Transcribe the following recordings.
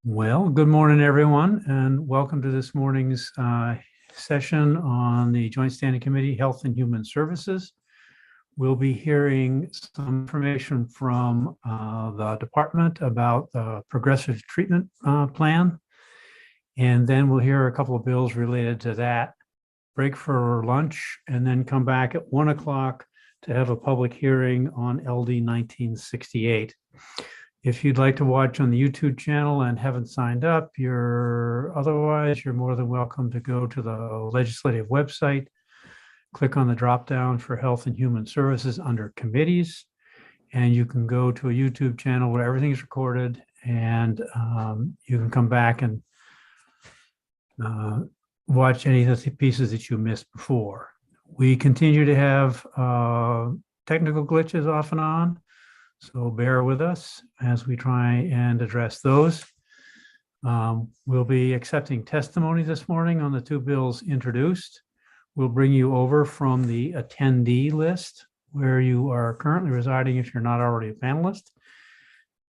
Well, good morning, everyone, and welcome to this morning's session on the Joint Standing Committee, Health and Human Services. We'll be hearing some information from the department about the progressive treatment plan, and then we'll hear a couple of bills related to that, break for lunch, and then come back at 1 o'clock to have a public hearing on LD 1968. If you'd like to watch on the YouTube channel and haven't signed up, you're more than welcome to go to the legislative website, click on the drop down for Health and Human Services under committees, and you can go to a YouTube channel where everything's recorded, and you can come back and watch any of the pieces that you missed before. We continue to have technical glitches off and on, so bear with us as we try and address those. We'll be accepting testimony this morning on the two bills introduced. We'll bring you over from the attendee list where you are currently residing if you're not already a panelist.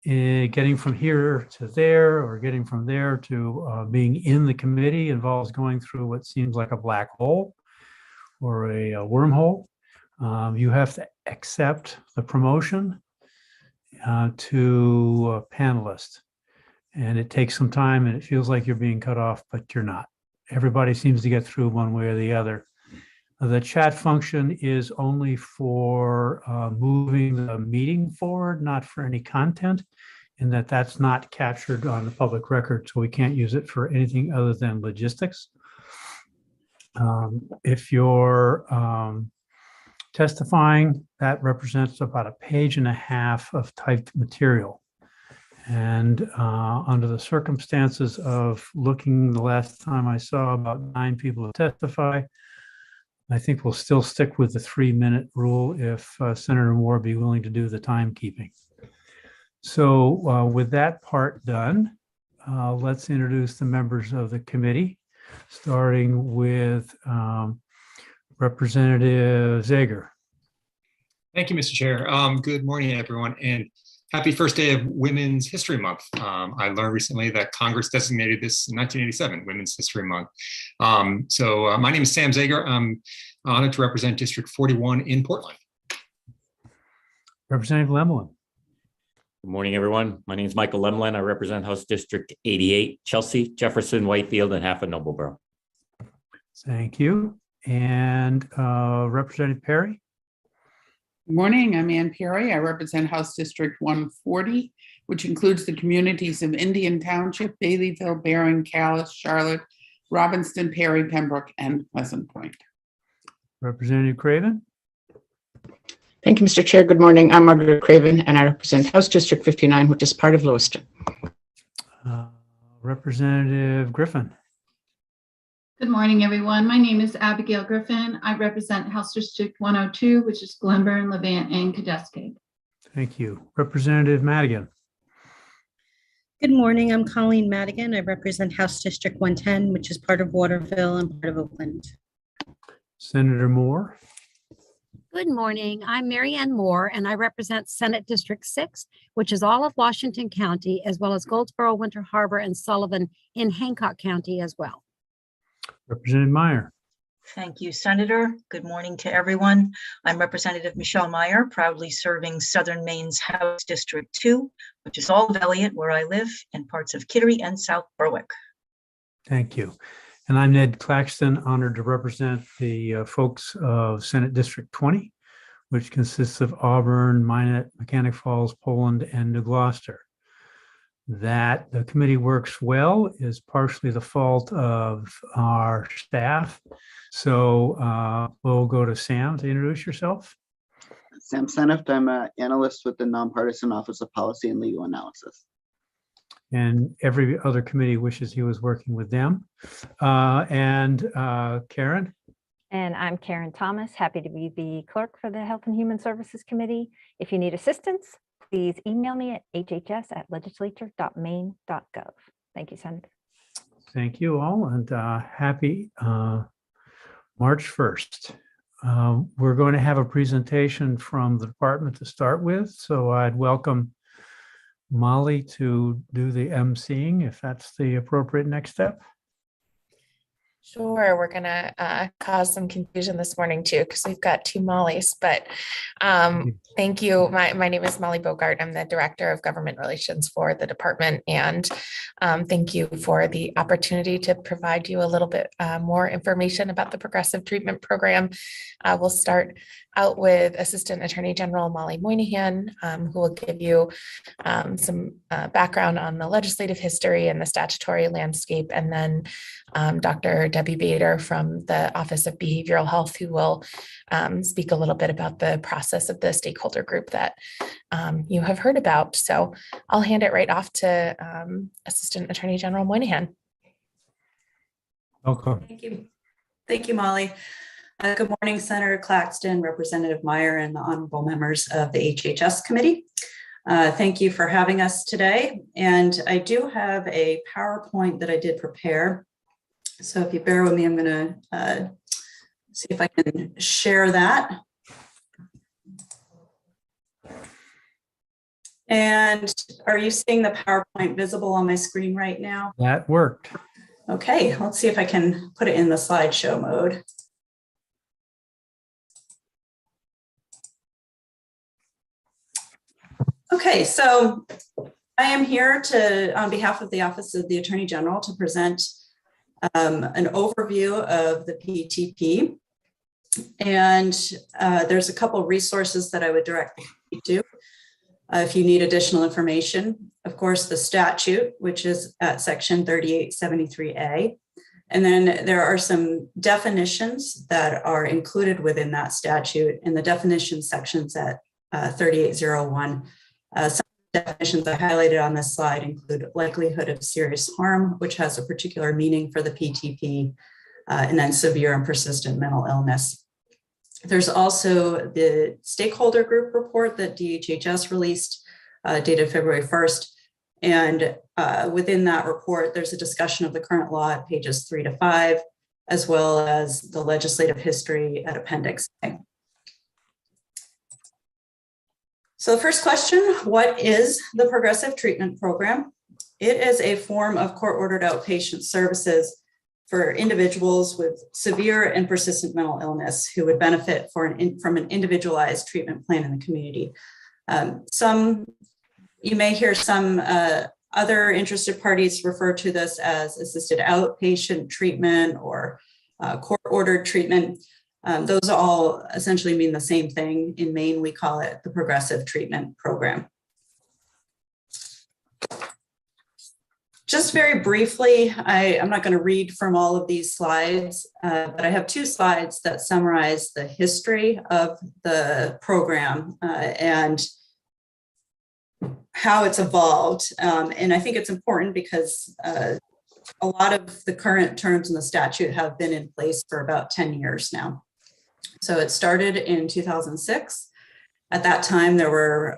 Getting from here to there or getting from there to being in the committee involves going through what seems like a black hole or a wormhole. You have to accept the promotion to a panelist, and it takes some time and it feels like you're being cut off, but you're not. Everybody seems to get through one way or the other. The chat function is only for moving the meeting forward, not for any content, and that's not captured on the public record, so we can't use it for anything other than logistics. If you're testifying, that represents about a page and a half of typed material. And under the circumstances of looking the last time I saw about 9 people testify, I think we'll still stick with the 3-minute rule if Senator Moore be willing to do the timekeeping. So with that part done, let's introduce the members of the committee, starting with Representative Zager. Thank you, Mr. Chair. Good morning, everyone, and happy first day of Women's History Month. I learned recently that Congress designated this in 1987, Women's History Month. My name is Sam Zager. I'm honored to represent District 41 in Portland. Representative Lemlin. Good morning, everyone. My name is Michael Lemlin. I represent House District 88, Chelsea, Jefferson, Whitefield, and half of Noblesboro. Thank you. And Representative Perry. Good morning, I'm Ann Perry. I represent House District 140, which includes the communities of Indian Township, Baileyville, Barron, Calais, Charlotte, Robbinston, Perry, Pembroke, and Pleasant Point. Representative Craven. Thank you, Mr. Chair. Good morning. I'm Margaret Craven, and I represent House District 59, which is part of Lewiston. Representative Griffin. Good morning, everyone. My name is Abigail Griffin. I represent House District 102, which is Glenburn, Levant, and Cadescade. Thank you. Representative Madigan. Good morning. I'm Colleen Madigan. I represent House District 110, which is part of Waterville and part of Oakland. Senator Moore. Good morning. I'm Mary Ann Moore, and I represent Senate District 6, which is all of Washington County, as well as Goldsboro, Winter Harbor, and Sullivan in Hancock County as well. Representative Meyer. Thank you, Senator. Good morning to everyone. I'm Representative Michelle Meyer, proudly serving Southern Maine's House District 2, which is all of Elliott, where I live, and parts of Kittery and South Berwick. Thank you. And I'm Ned Claxton, honored to represent the folks of Senate District 20, which consists of Auburn, Minot, Mechanic Falls, Poland, and New Gloucester. That the committee works well is partially the fault of our staff. So we'll go to Sam to introduce yourself. Sam Seneft. I'm an analyst with the Nonpartisan Office of Policy and Legal Analysis. And every other committee wishes he was working with them. Karen. And I'm Karen Thomas, happy to be the clerk for the Health and Human Services Committee. If you need assistance, please email me at hhs@legislature.maine.gov. Thank you, Senator. Thank you all, and happy March 1st. We're going to have a presentation from the department to start with, so I'd welcome Molly to do the emceeing, if that's the appropriate next step. Sure, we're gonna cause some confusion this morning too, because we've got two Mollys, but thank you. My name is Molly Bogart. I'm the Director of Government Relations for the department, and thank you for the opportunity to provide you a little bit more information about the Progressive Treatment Program. We'll start out with Assistant Attorney General Molly Moynihan, who will give you some background on the legislative history and the statutory landscape, and then Dr. Debbie Bader from the Office of Behavioral Health, who will speak a little bit about the process of the stakeholder group that you have heard about. So I'll hand it right off to Assistant Attorney General Moynihan. Welcome. Thank you. Thank you, Molly. Good morning, Senator Claxton, Representative Meyer, and the honorable members of the HHS committee. Thank you for having us today. And I do have a PowerPoint that I did prepare. So if you bear with me, I'm going to see if I can share that. And are you seeing the PowerPoint visible on my screen right now? That worked. Okay, let's see if I can put it in the slideshow mode. Okay, so I am here to, on behalf of the Office of the Attorney General, to present an overview of the PTP. And there's a couple of resources that I would direct you to if you need additional information. Of course, the statute, which is at section 3873A. And then there are some definitions that are included within that statute in the definition sections at 3801. Some definitions I highlighted on this slide include likelihood of serious harm, which has a particular meaning for the PTP, and then severe and persistent mental illness. There's also the stakeholder group report that DHHS released, dated February 1st. And within that report, there's a discussion of the current law at pages 3 to 5, as well as the legislative history at Appendix A. So the first question, what is the Progressive Treatment Program? It is a form of court-ordered outpatient services for individuals with severe and persistent mental illness who would benefit from an individualized treatment plan in the community. You may hear some other interested parties refer to this as assisted outpatient treatment or court-ordered treatment. Those all essentially mean the same thing. In Maine, we call it the Progressive Treatment Program. Just very briefly, I'm not going to read from all of these slides, but I have two slides that summarize the history of the program and how it's evolved. And I think it's important because a lot of the current terms in the statute have been in place for about 10 years now. So it started in 2006. At that time, there were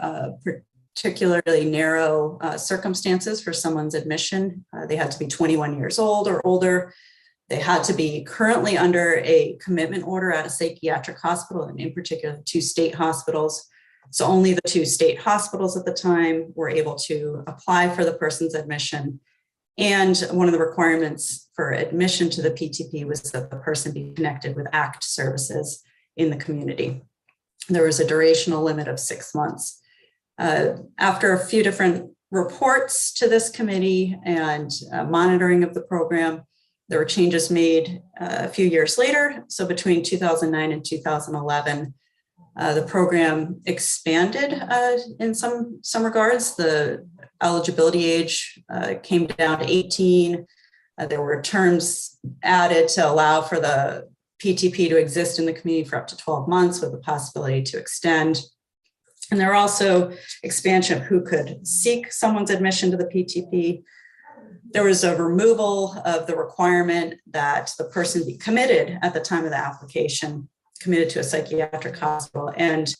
particularly narrow circumstances for someone's admission. They had to be 21 years old or older. They had to be currently under a commitment order at a psychiatric hospital, and in particular, 2 state hospitals. So only the 2 state hospitals at the time were able to apply for the person's admission. And one of the requirements for admission to the PTP was that the person be connected with ACT services in the community. There was a durational limit of 6 months. After a few different reports to this committee and monitoring of the program, there were changes made a few years later. So between 2009 and 2011, the program expanded in some regards. The eligibility age came down to 18. There were terms added to allow for the PTP to exist in the community for up to 12 months with the possibility to extend. And there were also expansion of who could seek someone's admission to the PTP. There was a removal of the requirement that the person be committed at the time of the application, committed to a psychiatric hospital, and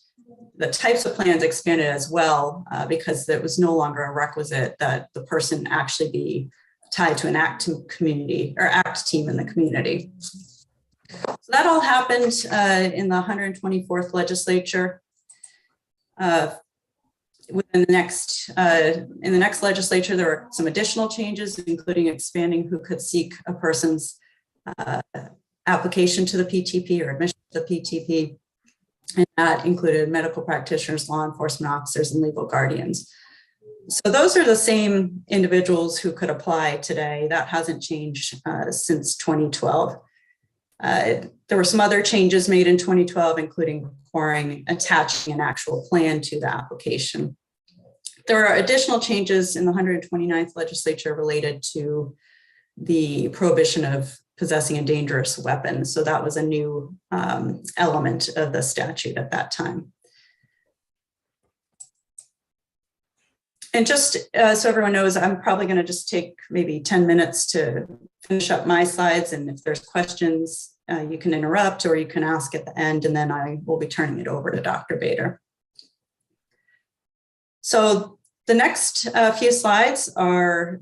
the types of plans expanded as well because it was no longer a requisite that the person actually be tied to an ACT community or ACT team in the community. So that all happened in the 124th legislature. within the next in the next legislature, there are some additional changes, including expanding who could seek a person's application to the PTP or admission to the PTP. And that included medical practitioners, law enforcement officers, and legal guardians. So those are the same individuals who could apply today. That hasn't changed since 2012. There were some other changes made in 2012, including requiring attaching an actual plan to the application. There are additional changes in the 129th legislature related to the prohibition of possessing a dangerous weapon. So that was a new element of the statute at that time. And just so everyone knows, I'm probably going to just take maybe 10 minutes to finish up my slides. And if there's questions, you can interrupt or you can ask at the end, and then I will be turning it over to Dr. Bader. So the next few slides are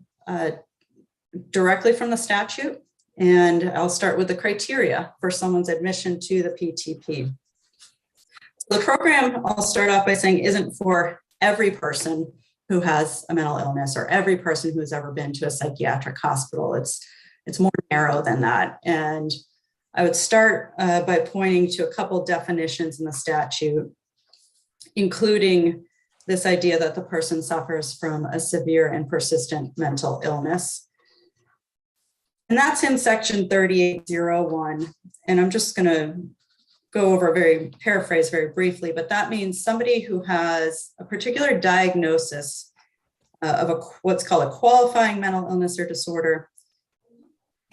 directly from the statute. And I'll start with the criteria for someone's admission to the PTP. The program, I'll start off by saying, isn't for every person who has a mental illness or every person who's ever been to a psychiatric hospital. It's more narrow than that. And I would start by pointing to a couple definitions in the statute, including this idea that the person suffers from a severe and persistent mental illness. And that's in section 3801. And I'm just going to go over paraphrase very briefly, but that means somebody who has a particular diagnosis of what's called a qualifying mental illness or disorder.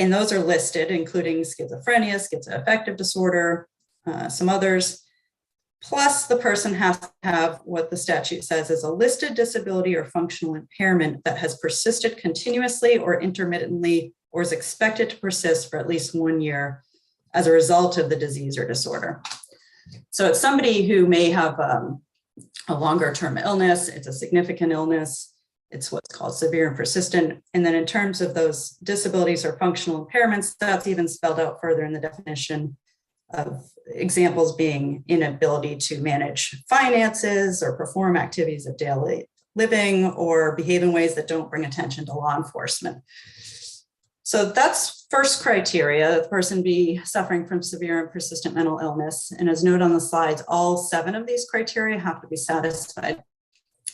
And those are listed, including schizophrenia, schizoaffective disorder, some others. Plus, the person has to have what the statute says is a listed disability or functional impairment that has persisted continuously or intermittently or is expected to persist for at least 1 year as a result of the disease or disorder. So it's somebody who may have a longer term illness, it's a significant illness, it's what's called severe and persistent. And then in terms of those disabilities or functional impairments, that's even spelled out further in the definition of examples being inability to manage finances or perform activities of daily living or behave in ways that don't bring attention to law enforcement. So that's first criteria, that the person be suffering from severe and persistent mental illness. And as noted on the slides, all 7 of these criteria have to be satisfied.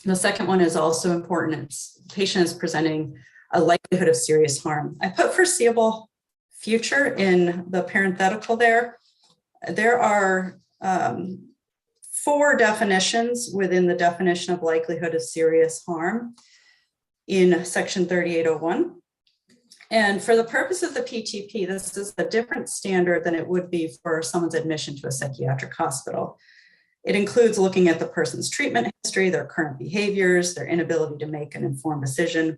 The second one is also important. It's the patient is presenting a likelihood of serious harm. I put foreseeable future in the parenthetical there. There are 4 definitions within the definition of likelihood of serious harm in section 3801. And for the purpose of the PTP, this is a different standard than it would be for someone's admission to a psychiatric hospital. It includes looking at the person's treatment history, their current behaviors, their inability to make an informed decision.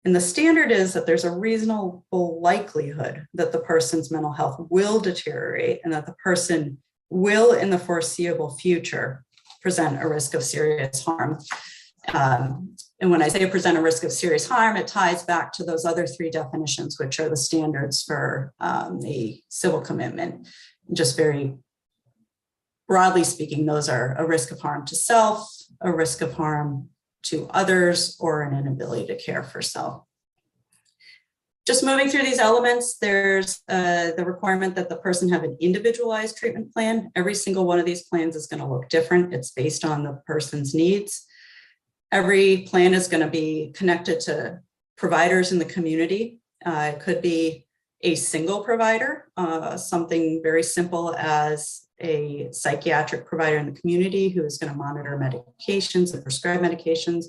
And the standard is that there's a reasonable likelihood that the person's mental health will deteriorate and that the person will, in the foreseeable future, present a risk of serious harm. And when I say present a risk of serious harm, it ties back to those other 3 definitions, which are the standards for a civil commitment. Just very broadly speaking, those are a risk of harm to self, a risk of harm to others, or an inability to care for self. Just moving through these elements, there's the requirement that the person have an individualized treatment plan. Every single one of these plans is going to look different. It's based on the person's needs. Every plan is going to be connected to providers in the community. It could be a single provider, something very simple as a psychiatric provider in the community who is going to monitor medications and prescribe medications,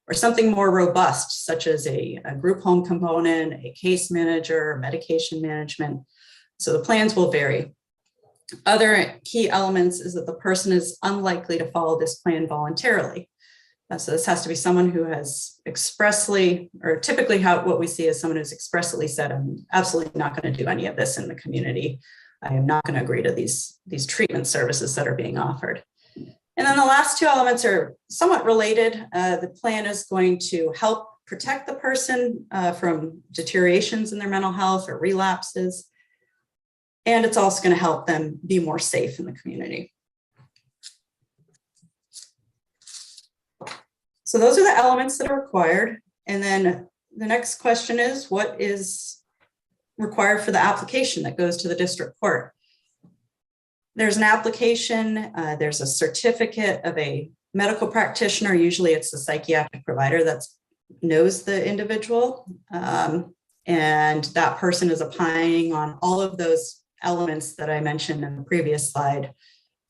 or something more robust, such as a group home component, a case manager, medication management. So the plans will vary. Other key elements is that the person is unlikely to follow this plan voluntarily. So this has to be someone who has expressly, or typically what we see is someone who's expressly said, I'm absolutely not going to do any of this in the community. I am not going to agree to these treatment services that are being offered. And then the last 2 elements are somewhat related. The plan is going to help protect the person from deteriorations in their mental health or relapses. And it's also going to help them be more safe in the community. So those are the elements that are required. And then the next question is, what is required for the application that goes to the district court? There's an application, there's a certificate of a medical practitioner. Usually it's the psychiatric provider that knows the individual. And that person is opining on all of those elements that I mentioned in the previous slide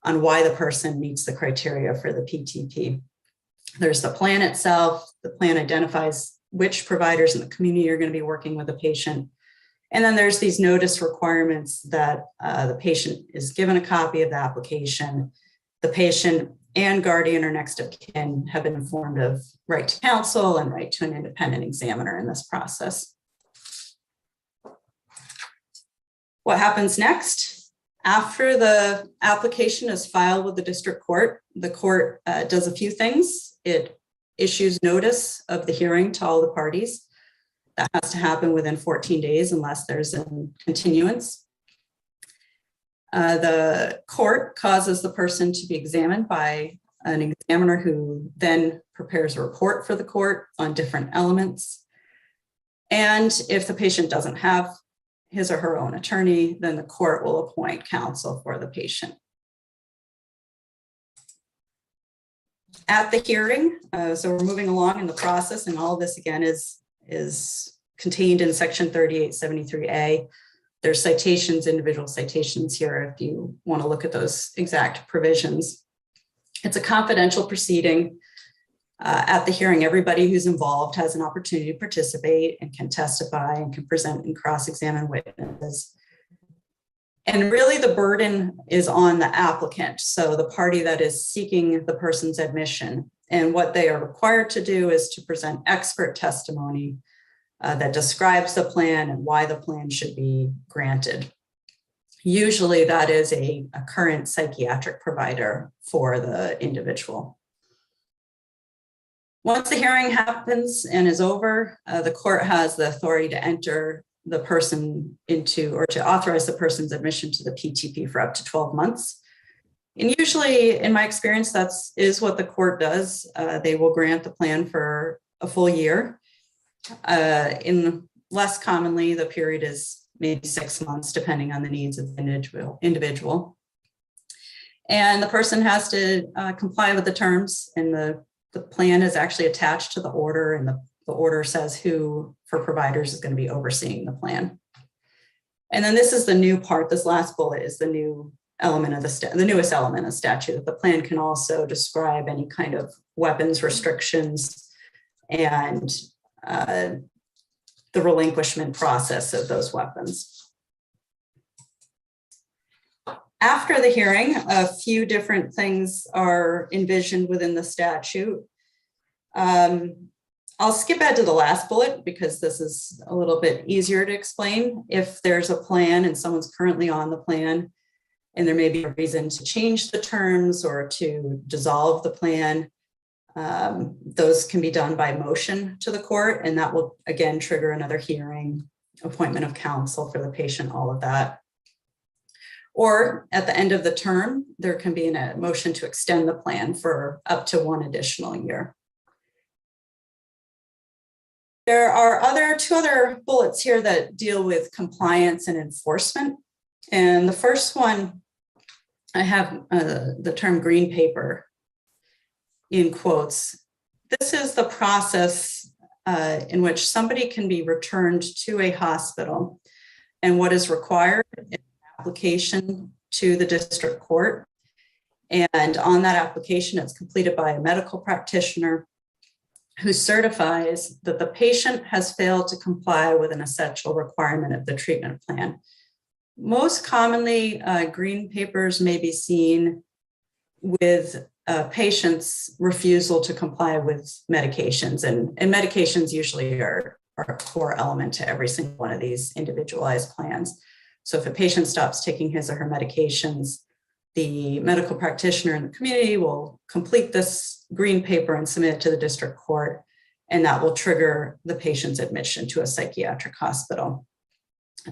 on why the person meets the criteria for the PTP. There's the plan itself. The plan identifies which providers in the community are going to be working with the patient. And then there's these notice requirements that the patient is given a copy of the application. The patient and guardian or next of kin have been informed of right to counsel and right to an independent examiner in this process. What happens next? After the application is filed with the district court, the court does a few things. It issues notice of the hearing to all the parties. That has to happen within 14 days unless there's a continuance. The court causes the person to be examined by an examiner who then prepares a report for the court on different elements. And if the patient doesn't have his or her own attorney, then the court will appoint counsel for the patient. At the hearing, so we're moving along in the process, and all of this again is contained in section 3873A. There's citations, individual citations here if you want to look at those exact provisions. It's a confidential proceeding. At the hearing, everybody who's involved has an opportunity to participate and can testify and can present and cross-examine witnesses. And really the burden is on the applicant, so the party that is seeking the person's admission. And what they are required to do is to present expert testimony that describes the plan and why the plan should be granted. Usually that is a current psychiatric provider for the individual. Once the hearing happens and is over, the court has the authority to enter the person into, or to authorize the person's admission to the PTP for up to 12 months. And usually, in my experience, is what the court does. They will grant the plan for a full year. In less commonly, the period is maybe 6 months, depending on the needs of the individual. And the person has to comply with the terms, and the plan is actually attached to the order, and the order says who for providers is going to be overseeing the plan. And then this is the new part. This last bullet is the new element of the newest element of statute. The plan can also describe any kind of weapons restrictions and the relinquishment process of those weapons. After the hearing, a few different things are envisioned within the statute. I'll skip ahead to the last bullet because this is a little bit easier to explain. If there's a plan and someone's currently on the plan and there may be a reason to change the terms or to dissolve the plan, those can be done by motion to the court, and that will again trigger another hearing, appointment of counsel for the patient, all of that. Or at the end of the term, there can be a motion to extend the plan for up to 1 additional year. There are two other bullets here that deal with compliance and enforcement. And the first one, I have the term green paper in quotes. This is the process in which somebody can be returned to a hospital, and what is required is an application to the district court. And on that application, it's completed by a medical practitioner who certifies that the patient has failed to comply with an essential requirement of the treatment plan. Most commonly, green papers may be seen with patients' refusal to comply with medications, and medications usually are a core element to every single one of these individualized plans. So if a patient stops taking his or her medications, the medical practitioner in the community will complete this green paper and submit it to the district court, and that will trigger the patient's admission to a psychiatric hospital.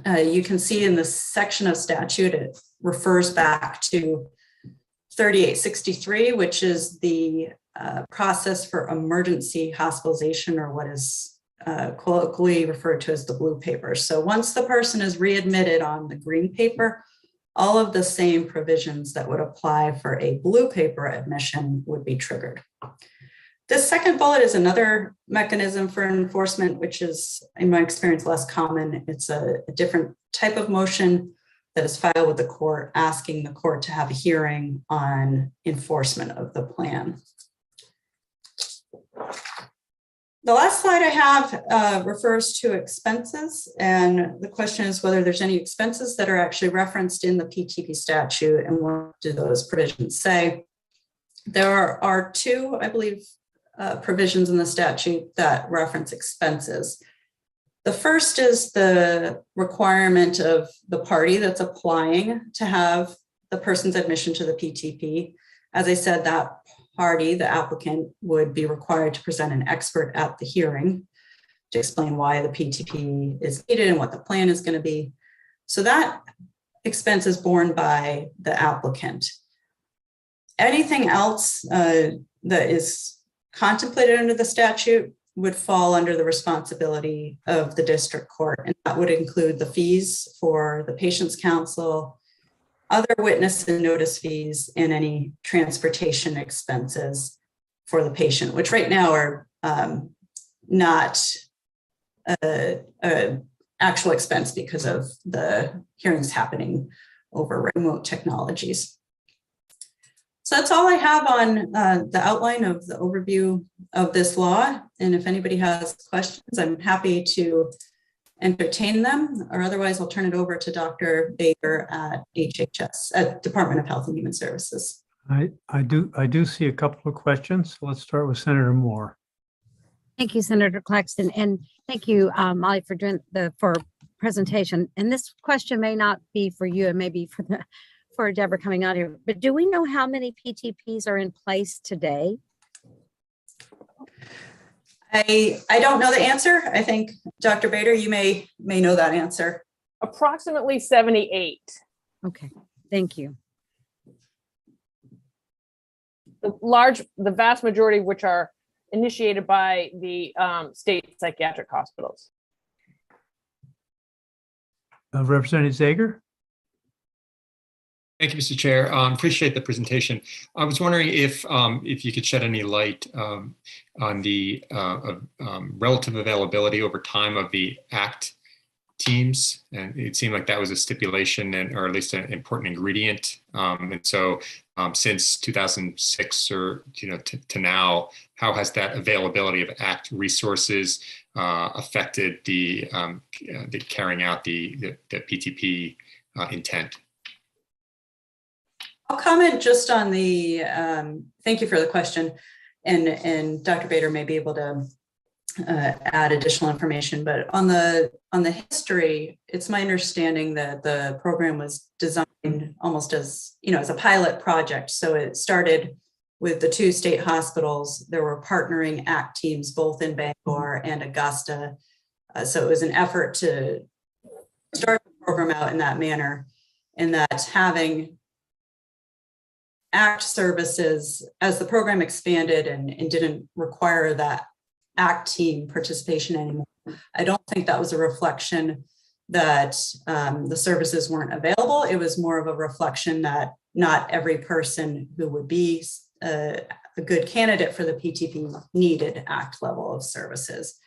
You can see in this section of statute, it refers back to 3863, which is the process for emergency hospitalization, or what is colloquially referred to as the blue paper. So once the person is readmitted on the green paper, all of the same provisions that would apply for a blue paper admission would be triggered. This second bullet is another mechanism for enforcement, which is, in my experience, less common. It's a different type of motion that is filed with the court, asking the court to have a hearing on enforcement of the plan. The last slide I have refers to expenses, and the question is whether there's any expenses that are actually referenced in the PTP statute, and what do those provisions say. There are two, I believe, provisions in the statute that reference expenses. The first is the requirement of the party that's applying to have the person's admission to the PTP. As I said, that party, the applicant, would be required to present an expert at the hearing to explain why the PTP is needed and what the plan is going to be. So that expense is borne by the applicant. Anything else that is contemplated under the statute would fall under the responsibility of the district court, and that would include the fees for the patient's counsel, other witness and notice fees, and any transportation expenses for the patient, which right now are not an actual expense because of the hearings happening over remote technologies. So that's all I have on the outline of the overview of this law. And if anybody has questions, I'm happy to entertain them, or otherwise I'll turn it over to Dr. Baker at HHS, at Department of Health and Human Services. I do see a couple of questions. Let's start with Senator Moore. Thank you, Senator Claxton, and thank you, Molly, for doing the presentation. And this question may not be for you, and maybe for Deborah coming out here, but do we know how many PTPs are in place today? I don't know the answer. I think Dr. Bader, you may know that answer. Approximately 78. Okay, thank you. The vast majority of which are initiated by the state psychiatric hospitals. Representative Zager. Thank you, Mr. Chair. Appreciate the presentation. I was wondering if you could shed any light on the relative availability over time of the ACT teams, and it seemed like that was a stipulation, or at least an important ingredient. And so, since 2006 or to now, how has that availability of ACT resources affected the carrying out the PTP intent? I'll comment just on the, thank you for the question, and Dr. Bader may be able to add additional information, but on the history, it's my understanding that the program was designed almost as, as a pilot project. So it started with the two state hospitals. There were partnering ACT teams, both in Bangor and Augusta. So it was an effort to start the program out in that manner, and that having ACT services, as the program expanded and didn't require that ACT team participation anymore, I don't think that was a reflection that the services weren't available. It was more of a reflection that not every person who would be a good candidate for the PTP needed ACT level of services.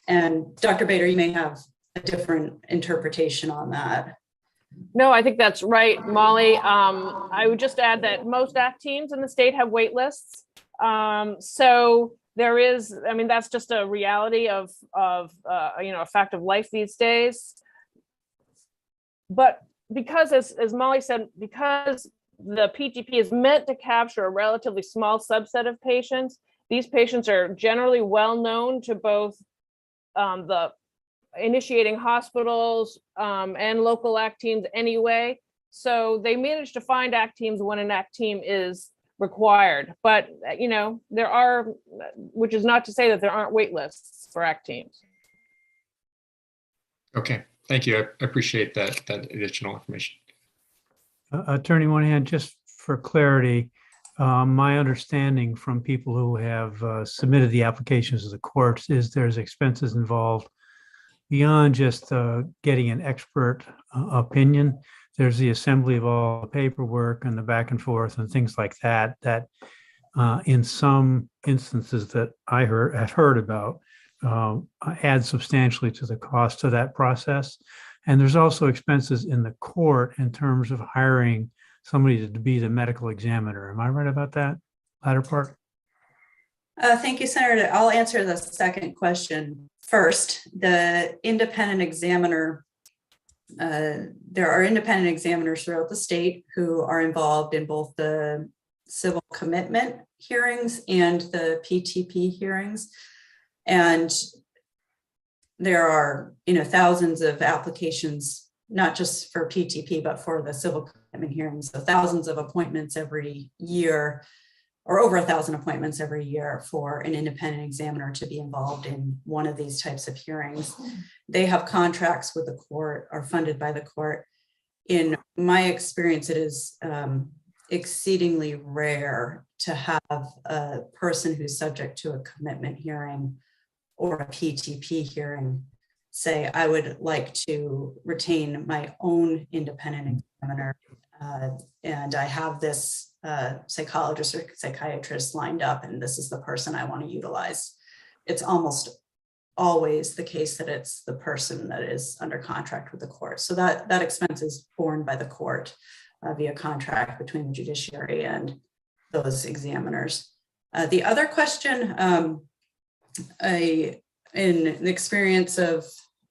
And Dr. Bader, you may have a different interpretation on that. No, I think that's right, Molly. I would just add that most ACT teams in the state have wait lists. So there is, that's just a reality of a fact of life these days. But because, as Molly said, because the PTP is meant to capture a relatively small subset of patients, these patients are generally well known to both the initiating hospitals and local ACT teams anyway. So they manage to find ACT teams when an ACT team is required. But, there are, which is not to say that there aren't wait lists for ACT teams. Okay, thank you. I appreciate that additional information. Attorney Moynihan, just for clarity, My understanding from people who have submitted the applications to the courts is there's expenses involved beyond just getting an expert opinion. There's the assembly of all the paperwork and the back and forth and things like that, that in some instances that I have heard about, add substantially to the cost of that process. And there's also expenses in the court in terms of hiring somebody to be the medical examiner. Am I right about that latter part? Thank you, Senator. I'll answer the second question first. The independent examiner, there are independent examiners throughout the state who are involved in both the civil commitment hearings and the PTP hearings. And there are, thousands of applications, not just for PTP, but for the civil commitment hearings. So thousands of appointments every year, or over 1,000 appointments every year for an independent examiner to be involved in one of these types of hearings. They have contracts with the court, are funded by the court. In my experience, it is exceedingly rare to have a person who's subject to a commitment hearing or a PTP hearing say, I would like to retain my own independent examiner, and I have this psychologist or psychiatrist lined up, and this is the person I want to utilize. It's almost always the case that it's the person that is under contract with the court. So that expense is borne by the court via contract between the judiciary and those examiners. The other question, in the experience of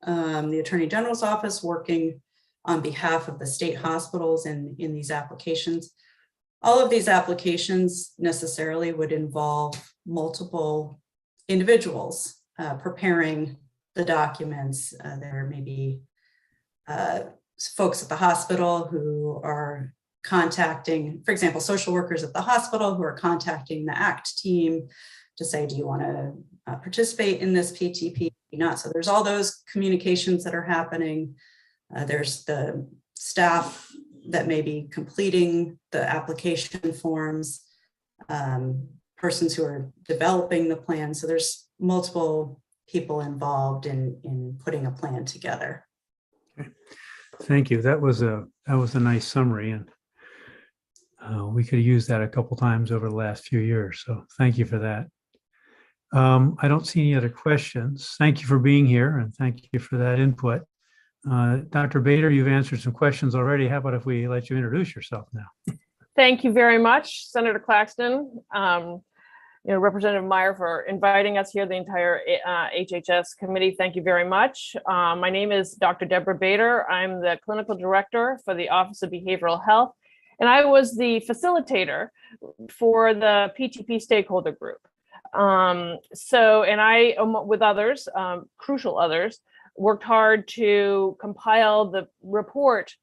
the Attorney General's office working on behalf of the state hospitals in these applications, all of these applications necessarily would involve multiple individuals preparing the documents. There may be folks at the hospital who are contacting, for example, social workers at the hospital who are contacting the ACT team to say, do you want to participate in this PTP? Not. So there's all those communications that are happening. There's the staff that may be completing the application forms, persons who are developing the plan. So there's multiple people involved in putting a plan together. Okay. Thank you. That was a nice summary, and we could have used that a couple times over the last few years. So thank you for that. I don't see any other questions. Thank you for being here, and thank you for that input. Dr. Bader, you've answered some questions already. How about if we let you introduce yourself now? Thank you very much, Senator Claxton. Representative Meyer, for inviting us here, the entire HHS committee. Thank you very much. My name is Dr. Deborah Bader. I'm the clinical director for the Office of Behavioral Health, and I was the facilitator for the PTP stakeholder group. And I, with others, crucial others, worked hard to compile the report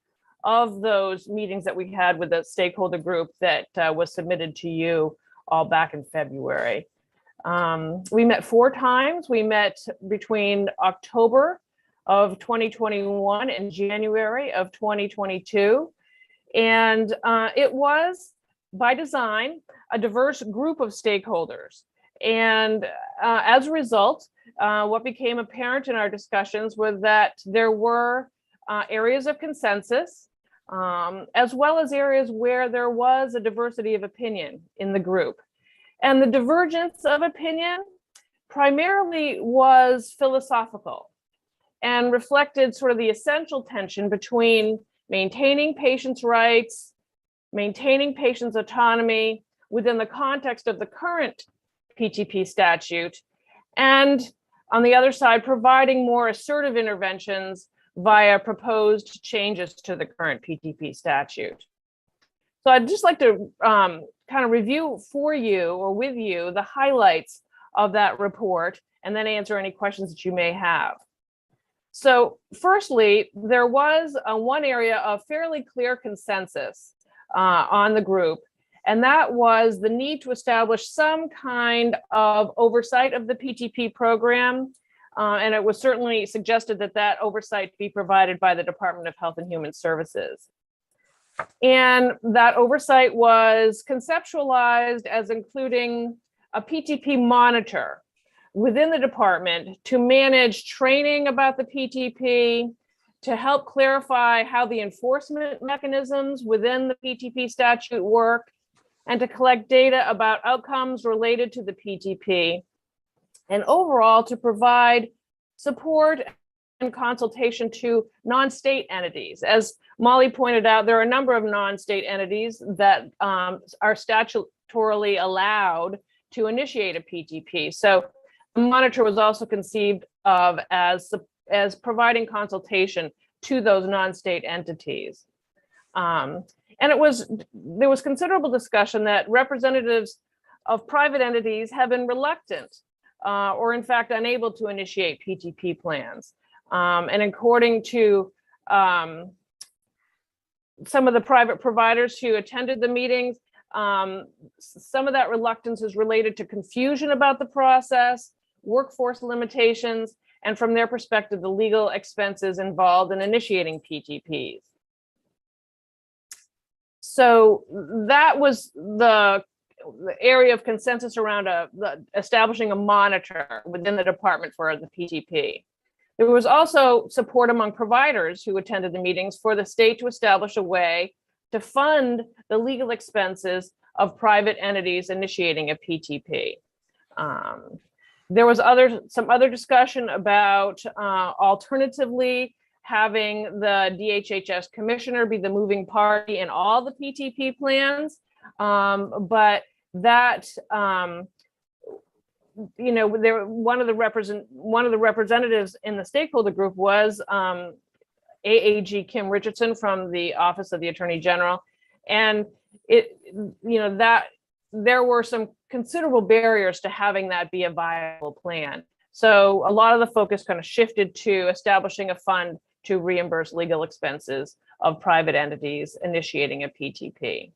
of those meetings that we had with the stakeholder group that was submitted to you all back in February. We met 4 times. We met between October of 2021 and January of 2022. And it was, by design, a diverse group of stakeholders. And as a result, what became apparent in our discussions was that there were areas of consensus, as well as areas where there was a diversity of opinion in the group. And the divergence of opinion primarily was philosophical and reflected sort of the essential tension between maintaining patients' rights, maintaining patients' autonomy within the context of the current PTP statute, and on the other side, providing more assertive interventions via proposed changes to the current PTP statute. So I'd just like to kind of review for you or with you the highlights of that report and then answer any questions that you may have. So firstly, there was one area of fairly clear consensus on the group, and that was the need to establish some kind of oversight of the PTP program. And it was certainly suggested that that oversight be provided by the Department of Health and Human Services. And that oversight was conceptualized as including a PTP monitor within the department to manage training about the PTP, to help clarify how the enforcement mechanisms within the PTP statute work, and to collect data about outcomes related to the PTP, and overall to provide support and consultation to non-state entities. As Molly pointed out, there are a number of non-state entities that are statutorily allowed to initiate a PTP. So the monitor was also conceived of as providing consultation to those non-state entities. And there was considerable discussion that representatives of private entities have been reluctant or in fact unable to initiate PTP plans. And according to some of the private providers who attended the meetings, some of that reluctance is related to confusion about the process, workforce limitations, and from their perspective, the legal expenses involved in initiating PTPs. So that was the area of consensus around establishing a monitor within the department for the PTP. There was also support among providers who attended the meetings for the state to establish a way to fund the legal expenses of private entities initiating a PTP. There was some other discussion about alternatively having the DHHS commissioner be the moving party in all the PTP plans, but that one of the representatives in the stakeholder group was AAG Kim Richardson from the Office of the Attorney General, and that there were some considerable barriers to having that be a viable plan. So a lot of the focus kind of shifted to establishing a fund to reimburse legal expenses of private entities initiating a PTP.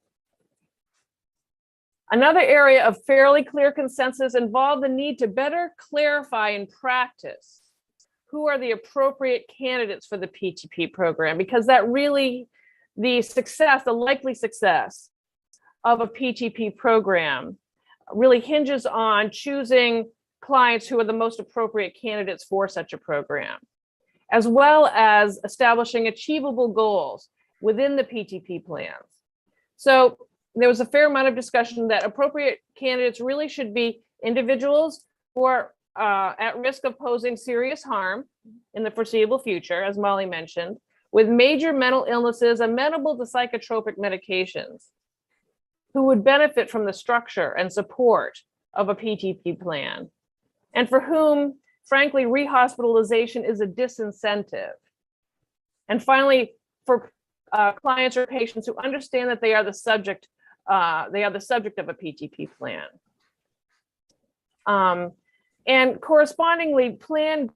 Another area of fairly clear consensus involved the need to better clarify in practice who are the appropriate candidates for the PTP program, because that really, the likely success of a PTP program really hinges on choosing clients who are the most appropriate candidates for such a program, as well as establishing achievable goals within the PTP plans. So there was a fair amount of discussion that appropriate candidates really should be individuals who are at risk of posing serious harm in the foreseeable future, as Molly mentioned, with major mental illnesses amenable to psychotropic medications, who would benefit from the structure and support of a PTP plan, and for whom, frankly, rehospitalization is a disincentive. And finally, for clients or patients who understand that they are the subject of a PTP plan. And correspondingly, plan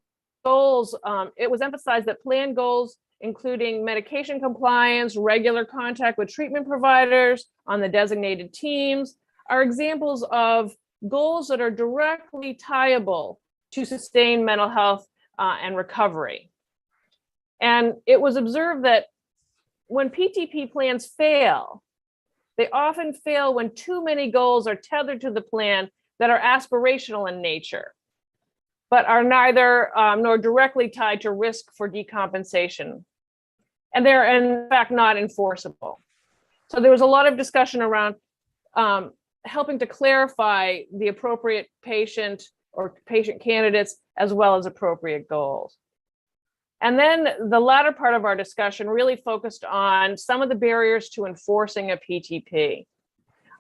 goals, it was emphasized that plan goals, including medication compliance, regular contact with treatment providers on the designated teams, are examples of goals that are directly tiable to sustain mental health and recovery. And it was observed that when PTP plans fail, they often fail when too many goals are tethered to the plan that are aspirational in nature, but are neither nor directly tied to risk for decompensation. And they're in fact not enforceable. So there was a lot of discussion around helping to clarify the appropriate patient or patient candidates as well as appropriate goals. And then the latter part of our discussion really focused on some of the barriers to enforcing a PTP.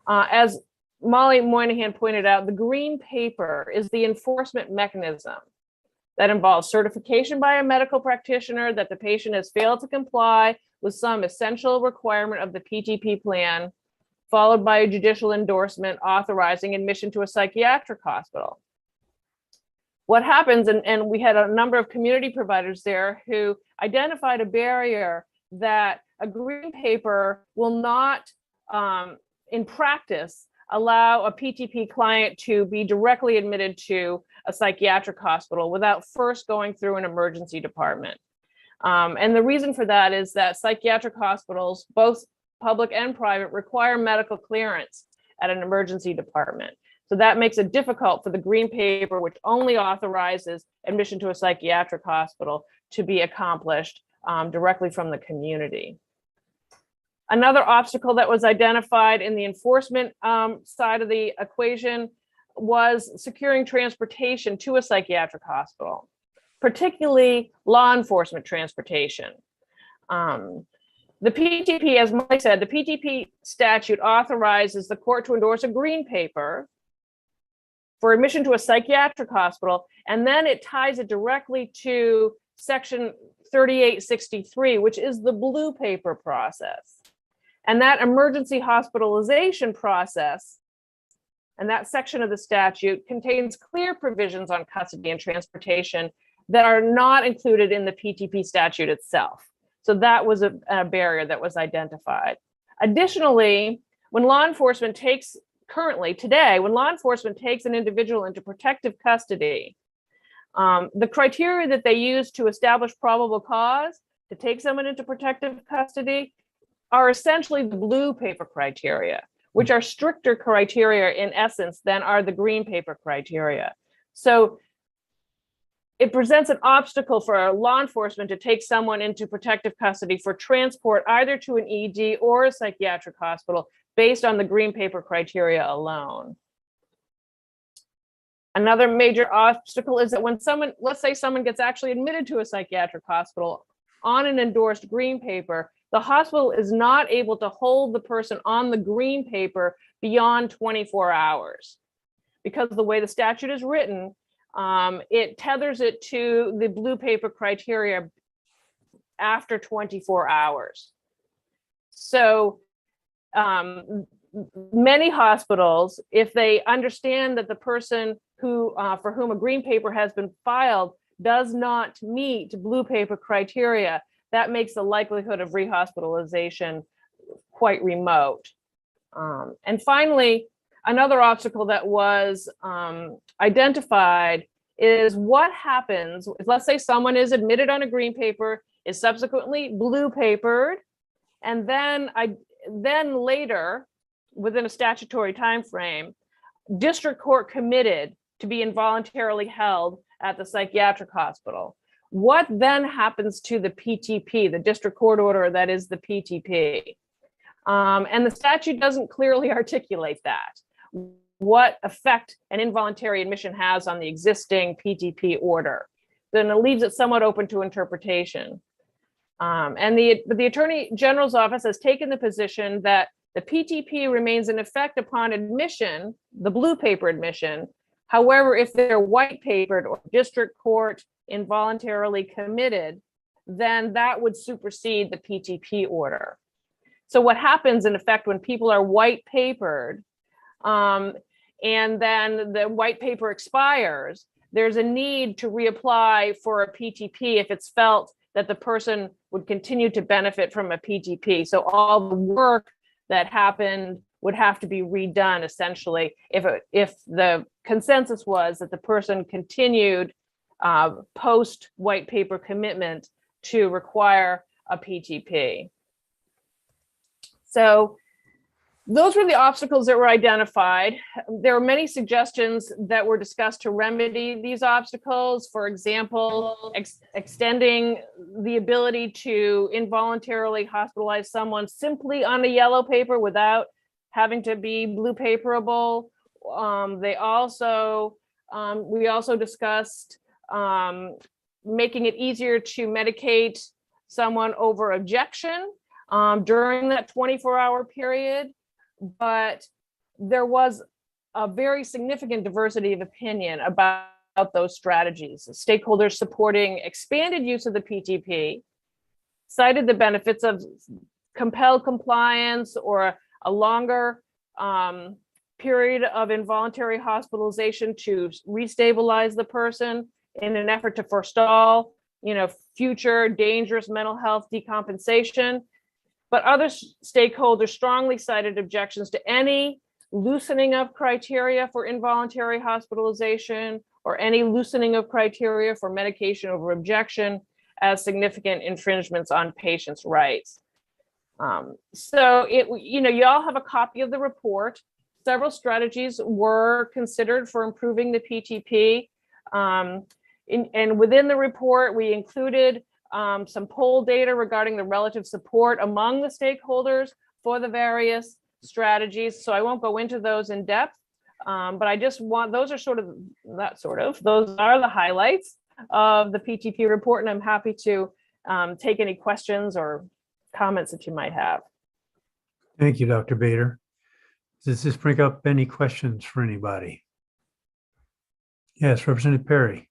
As Molly Moynihan pointed out, the green paper is the enforcement mechanism that involves certification by a medical practitioner that the patient has failed to comply with some essential requirement of the PTP plan, followed by a judicial endorsement authorizing admission to a psychiatric hospital. What happens, and we had a number of community providers there who identified a barrier that a green paper will not, in practice, allow a PTP client to be directly admitted to a psychiatric hospital without first going through an emergency department. And the reason for that is that psychiatric hospitals, both public and private, require medical clearance at an emergency department. So that makes it difficult for the green paper, which only authorizes admission to a psychiatric hospital, to be accomplished directly from the community. Another obstacle that was identified in the enforcement side of the equation was securing transportation to a psychiatric hospital, particularly law enforcement transportation. The PTP, as Mike said, the PTP statute authorizes the court to endorse a green paper for admission to a psychiatric hospital, and then it ties it directly to Section 3863, which is the blue paper process. And that emergency hospitalization process and that section of the statute contains clear provisions on custody and transportation that are not included in the PTP statute itself. So that was a barrier that was identified. Additionally, when law enforcement takes, currently today, when law enforcement takes an individual into protective custody, the criteria that they use to establish probable cause to take someone into protective custody are essentially the blue paper criteria, which are stricter criteria in essence than are the green paper criteria. So it presents an obstacle for law enforcement to take someone into protective custody for transport either to an ED or a psychiatric hospital based on the green paper criteria alone. Another major obstacle is that when someone, let's say someone gets actually admitted to a psychiatric hospital on an endorsed green paper, the hospital is not able to hold the person on the green paper beyond 24 hours. Because the way the statute is written, it tethers it to the blue paper criteria after 24 hours. So many hospitals, if they understand that the person who for whom a green paper has been filed does not meet blue paper criteria, that makes the likelihood of rehospitalization quite remote. And finally, another obstacle that was identified is what happens, let's say someone is admitted on a green paper, is subsequently blue papered, and then later, within a statutory time frame, district court committed to be involuntarily held at the psychiatric hospital. What then happens to the PTP, the district court order that is the PTP? And the statute doesn't clearly articulate that, what effect an involuntary admission has on the existing PTP order. Then it leaves it somewhat open to interpretation. And the Attorney General's office has taken the position that the PTP remains in effect upon admission, the blue paper admission. However, if they're white papered or district court involuntarily committed, then that would supersede the PTP order. So what happens in effect when people are white papered and then the white paper expires, there's a need to reapply for a PTP if it's felt that the person would continue to benefit from a PTP. So all the work that happened would have to be redone essentially if the consensus was that the person continued post white paper commitment to require a PTP. So those were the obstacles that were identified. There were many suggestions that were discussed to remedy these obstacles. For example, extending the ability to involuntarily hospitalize someone simply on a yellow paper without having to be blue paperable. We also discussed making it easier to medicate someone over objection during that 24-hour period. But there was a very significant diversity of opinion about those strategies. Stakeholders supporting expanded use of the PTP cited the benefits of compelled compliance or a longer period of involuntary hospitalization to restabilize the person in an effort to forestall, future dangerous mental health decompensation. But other stakeholders strongly cited objections to any loosening of criteria for involuntary hospitalization or any loosening of criteria for medication over objection as significant infringements on patients' rights. So you all have a copy of the report. Several strategies were considered for improving the PTP. And within the report, we included some poll data regarding the relative support among the stakeholders for the various strategies. So I won't go into those in depth, but I just want, those are those are the highlights of the PTP report, and I'm happy to take any questions or comments that you might have. Thank you, Dr. Bader. Does this bring up any questions for anybody? Yes, Representative Perry.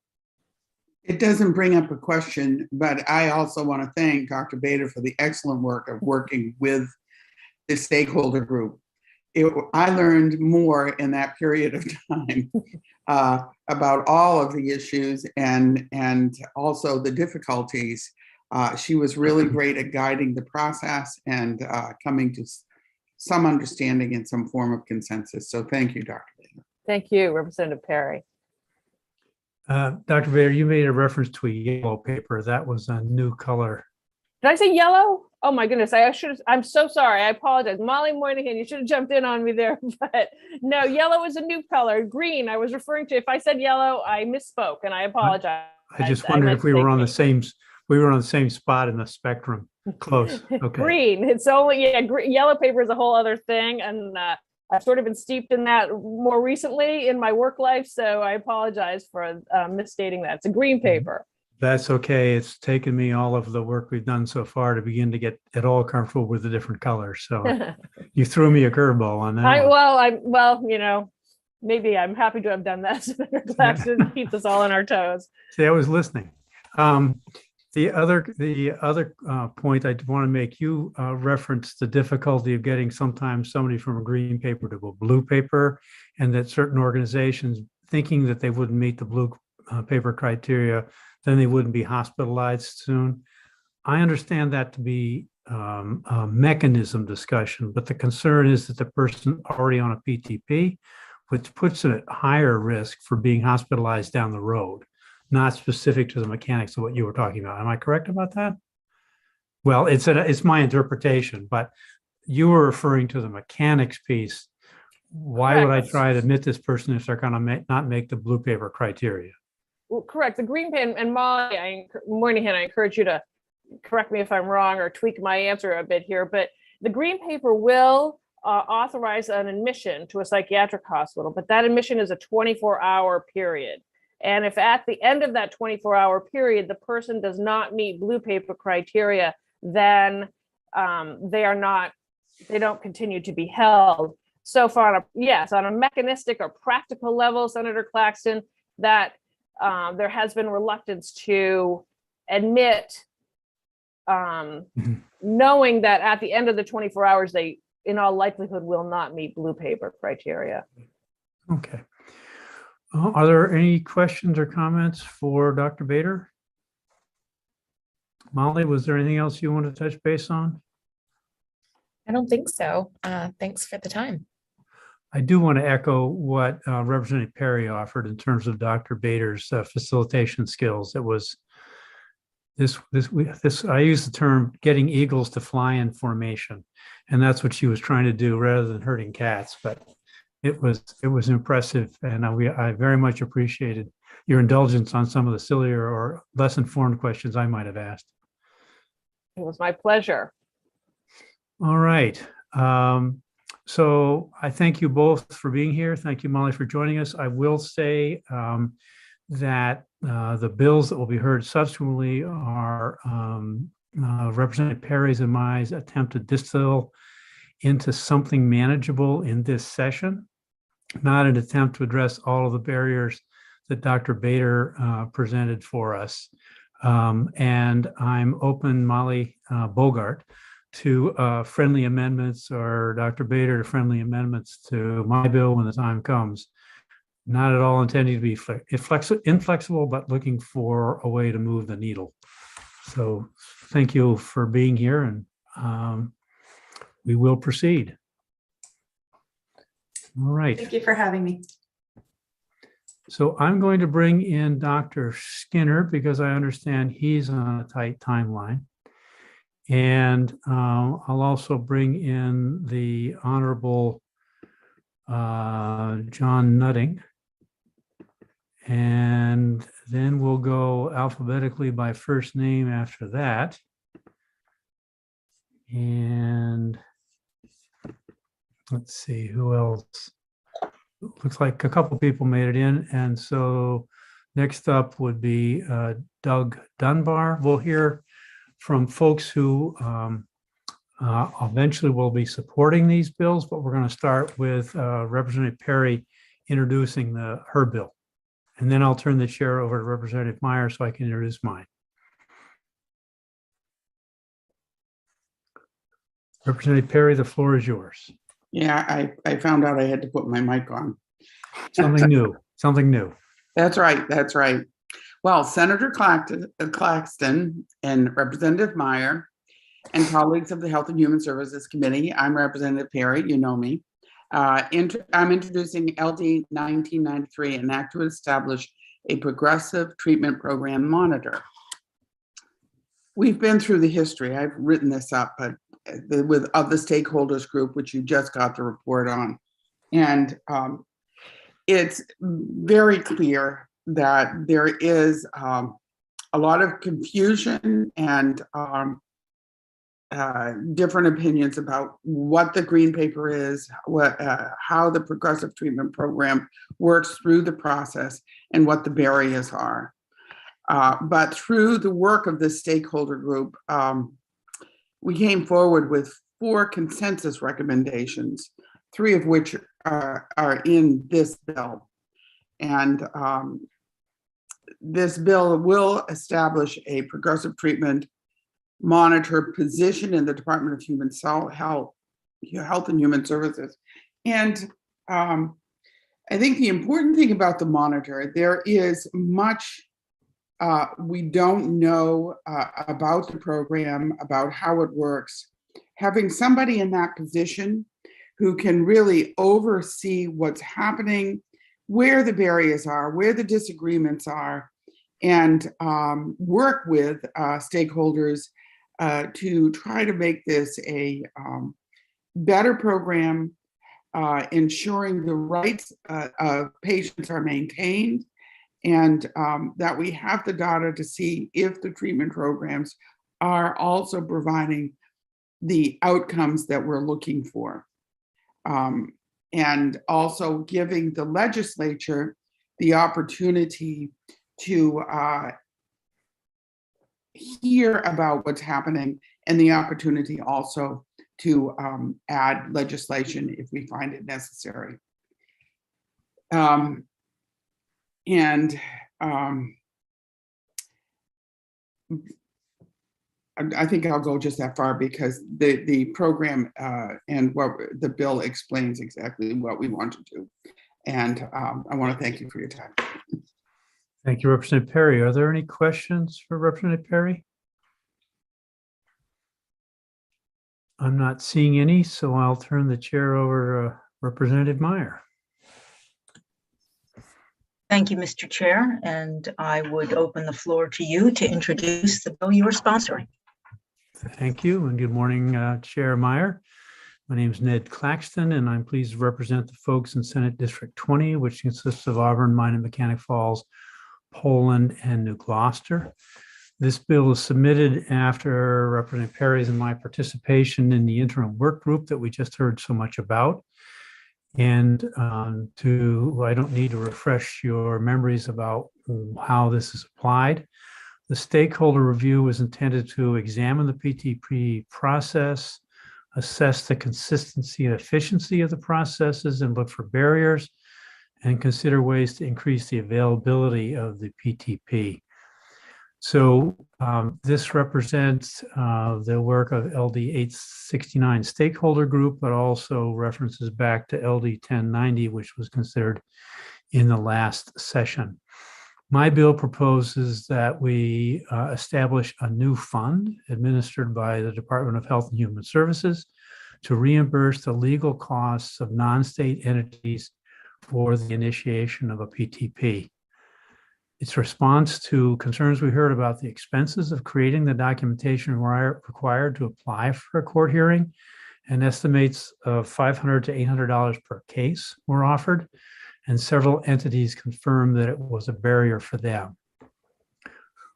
It doesn't bring up a question, but I also want to thank Dr. Bader for the excellent work of working with the stakeholder group. I learned more in that period of time about all of the issues and also the difficulties. She was really great at guiding the process and coming to some understanding and some form of consensus. So thank you, Dr. Bader. Thank you, Representative Perry. Dr. Bader, you made a reference to a yellow paper. That was a new color. Did I say yellow? Oh my goodness, I'm so sorry. I apologize. Molly Moynihan, you should have jumped in on me there, but no, yellow is a new color. Green, I was referring to, if I said yellow, I misspoke and I apologize. I just wondered if we were on the same spot in the spectrum. Close. Okay. Green, it's only, yellow paper is a whole other thing. And I've sort of been steeped in that more recently in my work life. So I apologize for misstating that. It's a green paper. That's okay. It's taken me all of the work we've done so far to begin to get at all comfortable with the different colors. So you threw me a curveball on that. Maybe I'm happy to have done that. Senator Claxton keeps us all on our toes. See, I was listening. The other point I want to make, you reference the difficulty of getting sometimes somebody from a green paper to a blue paper, and that certain organizations thinking that they wouldn't meet the blue paper criteria, then they wouldn't be hospitalized soon. I understand that to be a mechanism discussion, but the concern is that the person already on a PTP, which puts it at higher risk for being hospitalized down the road, not specific to the mechanics of what you were talking about. Am I correct about that? Well, it's my interpretation, but you were referring to the mechanics piece. Why Correct. would I try to admit this person if they're going to not make the blue paper criteria? Well, correct. The green pen, and Molly Moynihan, I encourage you to correct me if I'm wrong or tweak my answer a bit here, but the green paper will authorize an admission to a psychiatric hospital, but that admission is a 24-hour period. And if at the end of that 24-hour period, the person does not meet blue paper criteria, then they don't continue to be held. So far, on a mechanistic or practical level, Senator Claxton, that there has been reluctance to admit, knowing that at the end of the 24 hours, they in all likelihood will not meet blue paper criteria. Okay. Are there any questions or comments for Dr. Bader? Molly, was there anything else you want to touch base on? I don't think so. Thanks for the time. I do want to echo what Representative Perry offered in terms of Dr. Bader's facilitation skills. It was I use the term getting eagles to fly in formation, and that's what she was trying to do rather than herding cats. But it was impressive, and I very much appreciated your indulgence on some of the sillier or less informed questions I might have asked. It was my pleasure. All right. So I thank you both for being here. Thank you, Molly, for joining us. I will say that the bills that will be heard subsequently are Representative Perry's and my attempt to distill into something manageable in this session, not an attempt to address all of the barriers that Dr. Bader presented for us. And I'm open, Molly Bogart, to friendly amendments, or Dr. Bader to friendly amendments to my bill when the time comes. Not at all intending to be inflexible, but looking for a way to move the needle. So thank you for being here, and we will proceed. All right. Thank you for having me. So I'm going to bring in Dr. Skinner because I understand he's on a tight timeline. And I'll also bring in the Honorable John Nutting. And then we'll go alphabetically by first name after that. And let's see who else. Looks like a couple people made it in. And so next up would be Doug Dunbar. We'll hear from folks who eventually will be supporting these bills, but we're going to start with Representative Perry introducing her bill. And then I'll turn the chair over to Representative Meyer so I can introduce mine. Representative Perry, the floor is yours. Yeah, I found out I had to put my mic on. Something new, something new. That's right, that's right. Well, Senator Claxton and Representative Meyer and colleagues of the Health and Human Services Committee, I'm Representative Perry, you know me. I'm introducing LD 1993, an act to establish a progressive treatment program monitor. We've been through the history. I've written this up, but of the stakeholders group, which you just got the report on. And it's very clear that there is a lot of confusion and different opinions about what the green paper is, how the progressive treatment program works through the process, and what the barriers are. But through the work of this stakeholder group, we came forward with 4 consensus recommendations, 3 of which are in this bill. And this bill will establish a progressive treatment monitor position in the Department of Health and Human Services. And I think the important thing about the monitor, there is much we don't know about the program, about how it works. Having somebody in that position who can really oversee what's happening, where the barriers are, where the disagreements are, and work with stakeholders to try to make this a better program, ensuring the rights of patients are maintained, and that we have the data to see if the treatment programs are also providing the outcomes that we're looking for. And also giving the legislature the opportunity to hear about what's happening and the opportunity also to add legislation if we find it necessary. I think I'll go just that far because the program and what the bill explains exactly what we want to do. And I want to thank you for your time. Thank you, Representative Perry. Are there any questions for Representative Perry? I'm not seeing any, so I'll turn the chair over to Representative Meyer. Thank you, Mr. Chair, and I would open the floor to you to introduce the bill you are sponsoring. Thank you, and good morning, Chair Meyer. My name is Ned Claxton, and I'm pleased to represent the folks in Senate District 20, which consists of Auburn, Minot, Mechanic Falls, Poland, and New Gloucester. This bill is submitted after Representative Perry's and my participation in the interim work group that we just heard so much about. And I don't need to refresh your memories about how this is applied. The stakeholder review was intended to examine the PTP process, assess the consistency and efficiency of the processes and look for barriers, and consider ways to increase the availability of the PTP. So this represents the work of LD 869 stakeholder group, but also references back to LD 1090, which was considered in the last session. My bill proposes that we establish a new fund administered by the Department of Health and Human Services to reimburse the legal costs of non-state entities for the initiation of a PTP. its response to concerns we heard about the expenses of creating the documentation required to apply for a court hearing, and estimates of $500 to $800 per case were offered, and several entities confirmed that it was a barrier for them.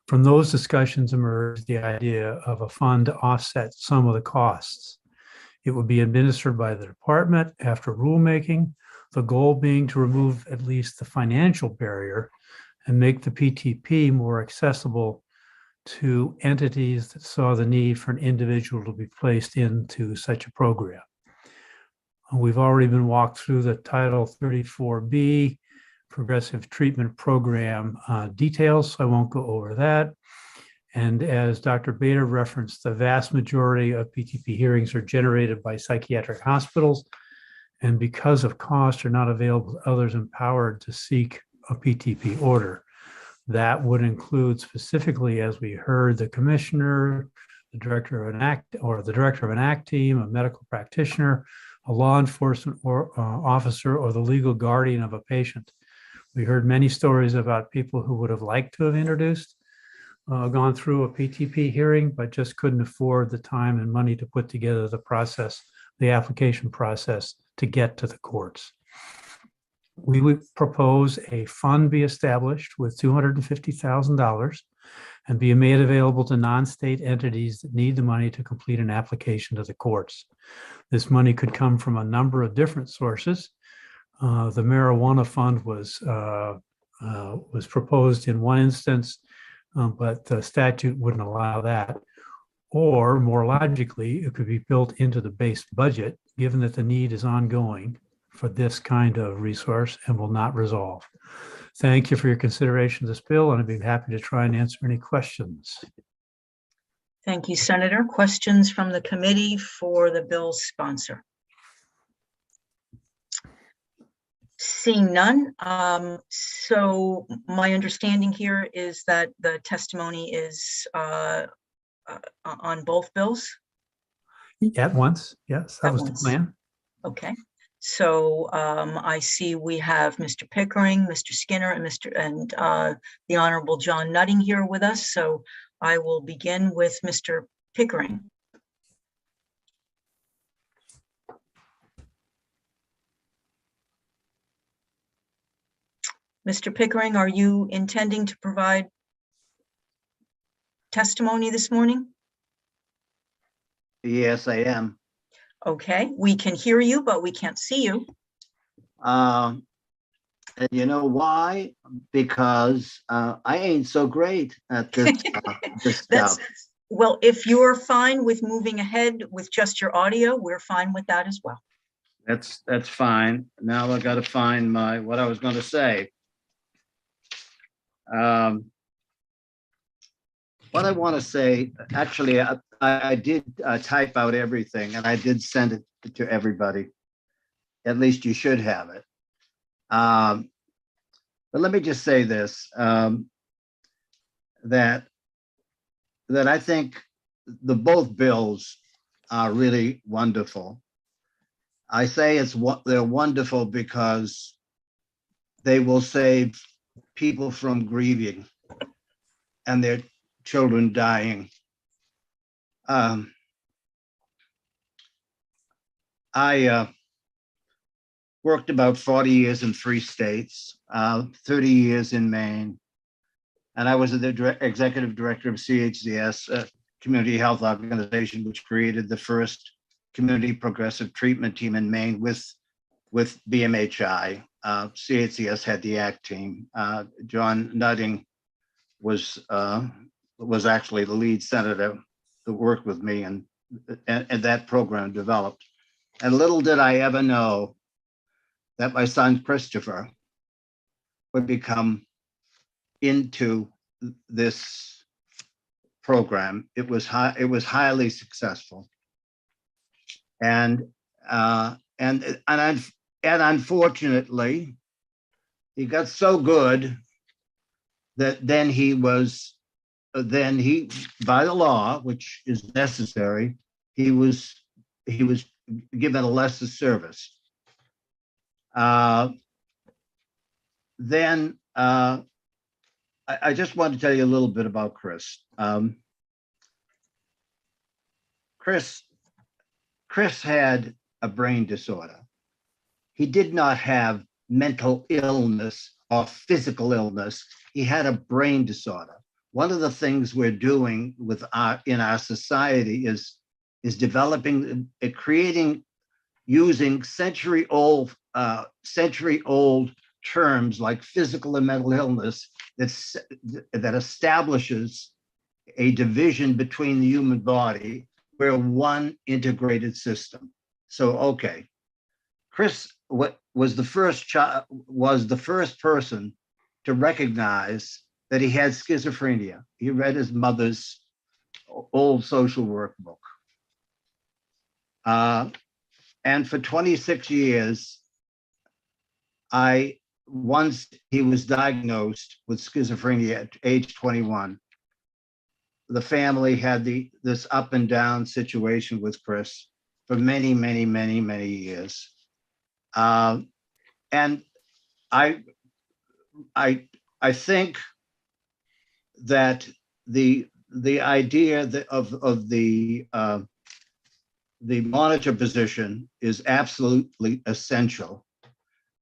From those discussions emerged the idea of a fund to offset some of the costs. It would be administered by the department after rulemaking, the goal being to remove at least the financial barrier and make the PTP more accessible to entities that saw the need for an individual to be placed into such a program. We've already been walked through the Title 34B Progressive Treatment Program details, so I won't go over that. And as Dr. Bader referenced, the vast majority of PTP hearings are generated by psychiatric hospitals, and because of cost are not available to others empowered to seek a PTP order. That would include specifically, as we heard, the commissioner, the director of an ACT team, a medical practitioner, a law enforcement officer, or the legal guardian of a patient. We heard many stories about people who would have liked to have gone through a PTP hearing, but just couldn't afford the time and money to put together the process, the application process to get to the courts. We would propose a fund be established with $250,000 and be made available to non-state entities that need the money to complete an application to the courts. This money could come from a number of different sources. The marijuana fund was proposed in one instance, but the statute wouldn't allow that. Or more logically, it could be built into the base budget, given that the need is ongoing for this kind of resource and will not resolve. Thank you for your consideration of this bill, and I'd be happy to try and answer any questions. Thank you, Senator. Questions from the committee for the bill's sponsor? Seeing none. So my understanding here is that the testimony is on both bills? At once, yes, that was the plan. Okay. So I see we have Mr. Pickering, Mr. Skinner, and the Honorable John Nutting here with us. So I will begin with Mr. Pickering. Mr. Pickering, are you intending to provide testimony this morning? Yes, I am. Okay, we can hear you, but we can't see you. And you know why? Because I ain't so great at this, this stuff. Well, if you're fine with moving ahead with just your audio, we're fine with that as well. That's fine. Now I got to find what I was going to say. What I want to say, actually, I did type out everything, and I did send it to everybody. At least you should have it. But let me just say this, that I think both bills are really wonderful. I say they're wonderful because they will save people from grieving and their children dying. I worked about 40 years in 3 states, 30 years in Maine, and I was the executive director of CHCS, a community health organization, which created the first community progressive treatment team in Maine with BMHI. CHCS had the ACT team. John Nutting was actually the lead senator that worked with me, and that program developed. And little did I ever know that my son Christopher would become into this program. It was highly successful, and unfortunately, he got so good that then he by the law, which is necessary, he was given a lesser service. Then I just want to tell you a little bit about Chris. Chris had a brain disorder. He did not have mental illness or physical illness. He had a brain disorder. One of the things we're doing in our society is developing, creating, using century-old terms like physical and mental illness that establishes a division between the human body. We're one integrated system. So, okay, Chris was the first person to recognize that he had schizophrenia. He read his mother's old social work book. And for 26 years, once he was diagnosed with schizophrenia at age 21, the family had this up and down situation with Chris for many, many, many, many years. And I think that the idea of the monitor position is absolutely essential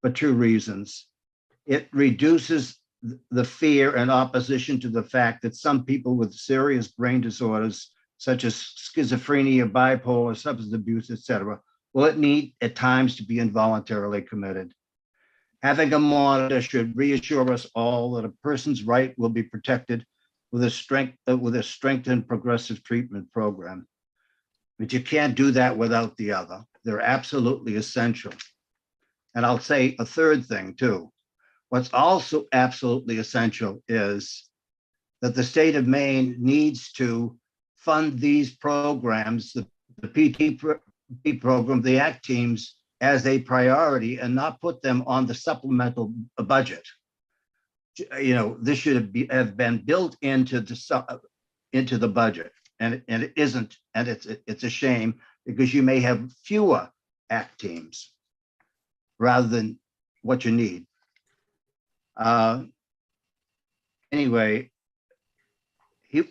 for two reasons. It reduces the fear and opposition to the fact that some people with serious brain disorders, such as schizophrenia, bipolar, substance abuse, etc., will need at times to be involuntarily committed. Having a monitor should reassure us all that a person's right will be protected with a strengthened progressive treatment program. But you can't do that without the other. They're absolutely essential. And I'll say a third thing too. What's also absolutely essential is that the state of Maine needs to fund these programs, the PT program, the ACT teams, as a priority and not put them on the supplemental budget. You know, this should have been built into the budget, and it isn't, and it's a shame because you may have fewer ACT teams rather than what you need. Anyway, he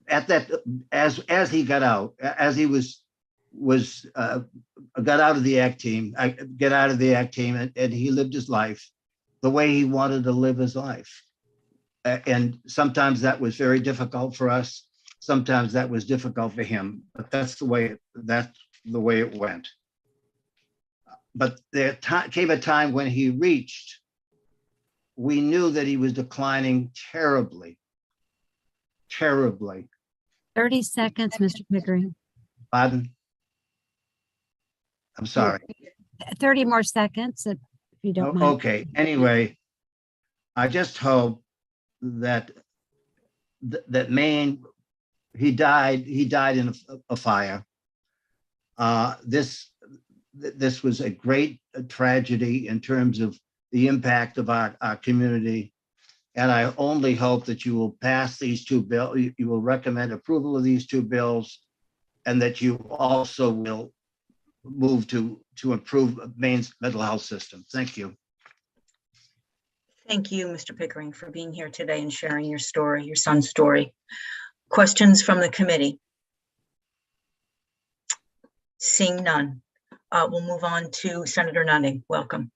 at that as he got out, as he got out of the ACT team, and he lived his life the way he wanted to live his life. And sometimes that was very difficult for us. Sometimes that was difficult for him, but that's the way it went. But there came a time when we knew that he was declining terribly, terribly. 30 seconds, Mr. Pickering. Pardon? I'm sorry. 30 more seconds, if you don't mind. Okay, anyway, I just hope that Maine, he died in a fire. This was a great tragedy in terms of the impact of our community. And I only hope that you will pass these two bills, you will recommend approval of these two bills, and that you also will move to improve Maine's mental health system. Thank you. Thank you, Mr. Pickering, for being here today and sharing your story, your son's story. Questions from the committee? Seeing none, we'll move on to Senator Nutting. Welcome.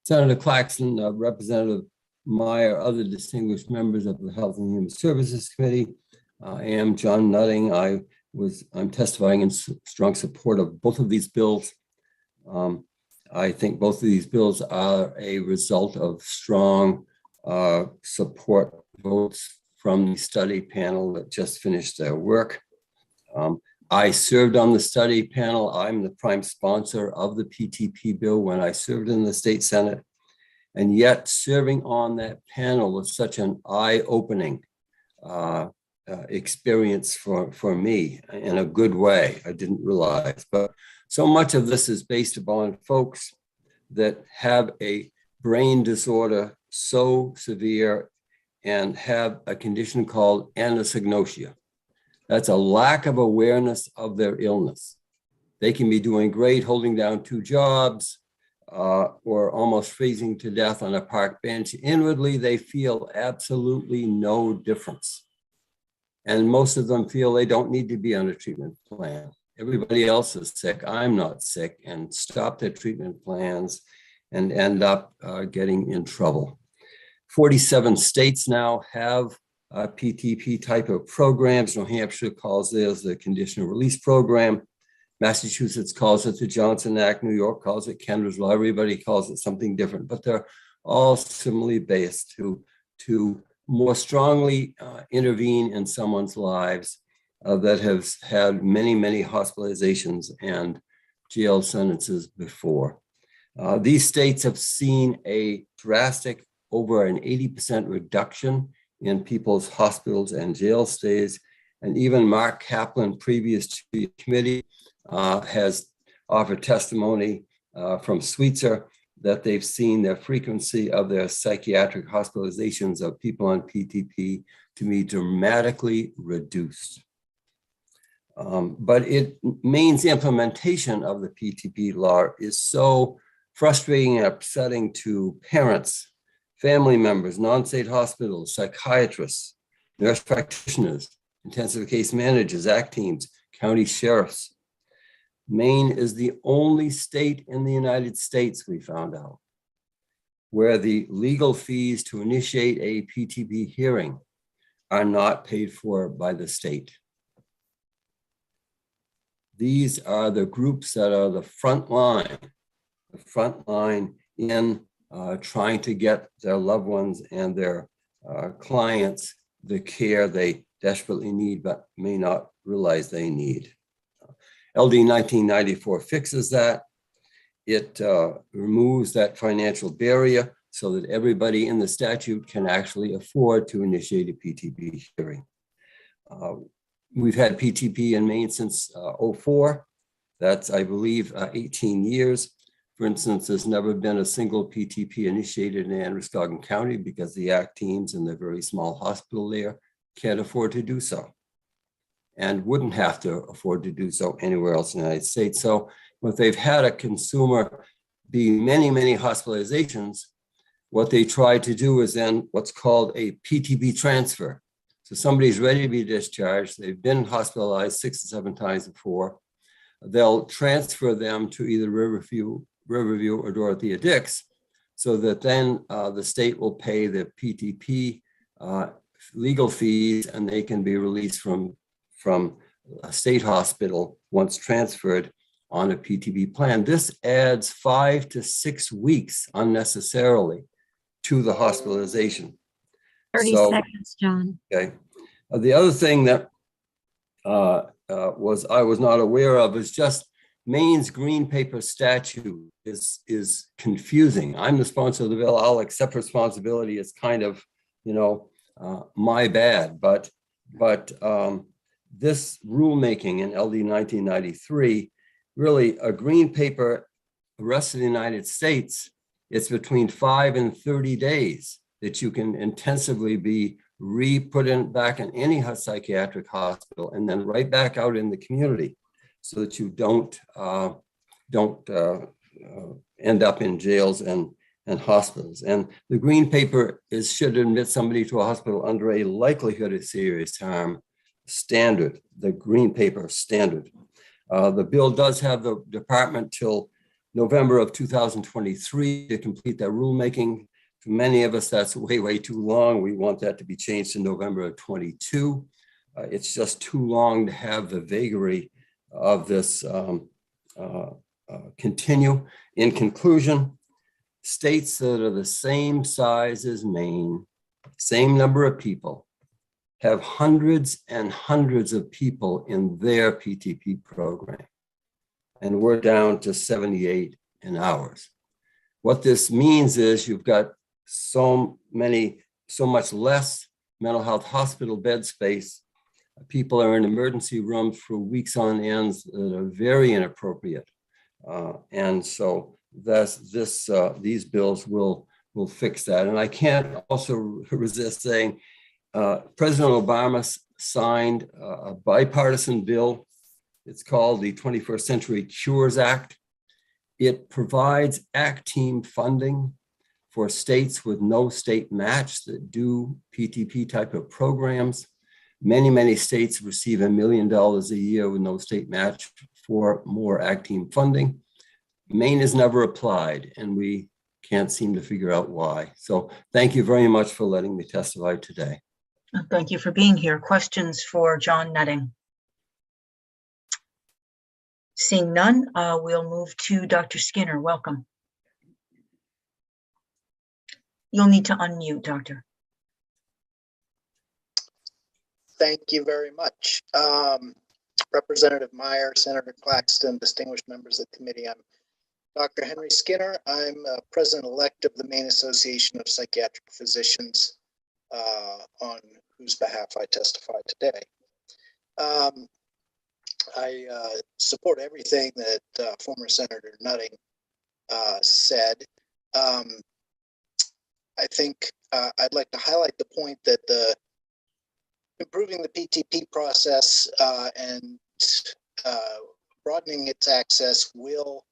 Senator Claxton, Representative Meyer, other distinguished members of the Health and Human Services Committee. I am John Nutting. I'm testifying in strong support of both of these bills. I think both of these bills are a result of strong support votes from the study panel that just finished their work. I served on the study panel. I'm the prime sponsor of the PTP bill when I served in the state Senate. And yet serving on that panel was such an eye-opening experience for me in a good way. I didn't realize, but so much of this is based upon folks that have a brain disorder so severe and have a condition called anosognosia. That's a lack of awareness of their illness. They can be doing great, holding down 2 jobs, or almost freezing to death on a park bench. Inwardly, they feel absolutely no difference. And most of them feel they don't need to be on a treatment plan. Everybody else is sick. I'm not sick, and stop their treatment plans and end up getting in trouble. 47 states now have PTP type of programs. New Hampshire calls theirs the conditional release program. Massachusetts calls it the Johnson Act. New York calls it Kendra's Law. Everybody calls it something different, but they're all similarly based to more strongly intervene in someone's lives that have had many, many hospitalizations and jail sentences before. These states have seen a drastic, over an 80% reduction in people's hospitals and jail stays. And even Mark Kaplan, previous to the committee, has offered testimony from Sweetser that they've seen the frequency of their psychiatric hospitalizations of people on PTP to be dramatically reduced. But it means the implementation of the PTP law is so frustrating and upsetting to parents, family members, non-state hospitals, psychiatrists, nurse practitioners, intensive case managers, ACT teams, county sheriffs. Maine is the only state in the United States, we found out, where the legal fees to initiate a PTP hearing are not paid for by the state. These are the groups that are the front line in trying to get their loved ones and their clients the care they desperately need, but may not realize they need. LD 1994 fixes that. It removes that financial barrier so that everybody in the statute can actually afford to initiate a PTP hearing. We've had PTP in Maine since '04. That's, I believe, 18 years. For instance, there's never been a single PTP initiated in Androscoggin County because the ACT teams in the very small hospital there can't afford to do so, and wouldn't have to afford to do so anywhere else in the United States. So if they've had a consumer be many, many hospitalizations, what they try to do is then what's called a PTP transfer. So somebody's ready to be discharged. They've been hospitalized 6 or 7 times before. They'll transfer them to either Riverview or Dorothea Dix, so that then the state will pay the PTP legal fees, and they can be released from a state hospital once transferred on a PTP plan. This adds 5 to 6 weeks unnecessarily to the hospitalization. 30 seconds, John. Okay. The other thing that I was not aware of is just Maine's green paper statute is confusing. I'm the sponsor of the bill. I'll accept responsibility. It's kind of, my bad. But this rulemaking in LD 1993, really a green paper, the rest of the United States, it's between 5 and 30 days that you can intensively be re-put in back in any psychiatric hospital and then right back out in the community, so that you don't end up in jails and hospitals. And the green paper should admit somebody to a hospital under a likelihood of serious harm standard, the green paper standard. The bill does have the department till November of 2023 to complete that rulemaking. For many of us, that's way, way too long. We want that to be changed to November of 22. It's just too long to have the vagary of this continue. In conclusion, states that are the same size as Maine, same number of people, have hundreds and hundreds of people in their PTP program. And we're down to 78 in ours. What this means is you've got so much less mental health hospital bed space. People are in emergency rooms for weeks on ends that are very inappropriate. And so these bills will fix that. And I can't also resist saying, President Obama signed a bipartisan bill It's called the 21st Century Cures Act. It provides ACT team funding for states with no state match that do PTP type of programs. Many states receive $1 million a year with no state match for more ACT team funding. Maine has never applied, and we can't seem to figure out why. So thank you very much for letting me testify today. Thank you for being here. Questions for John Nutting? Seeing none, we'll move to Dr. Skinner. Welcome. You'll need to unmute, Doctor. Thank you very much. Representative Meyer, Senator Claxton, distinguished members of the committee. I'm Dr. Henry Skinner. I'm President-elect of the Maine Association of Psychiatric Physicians, on whose behalf I testify today. I support everything that former Senator Nutting said. I think I'd like to highlight the point that improving the PTP process and broadening its access will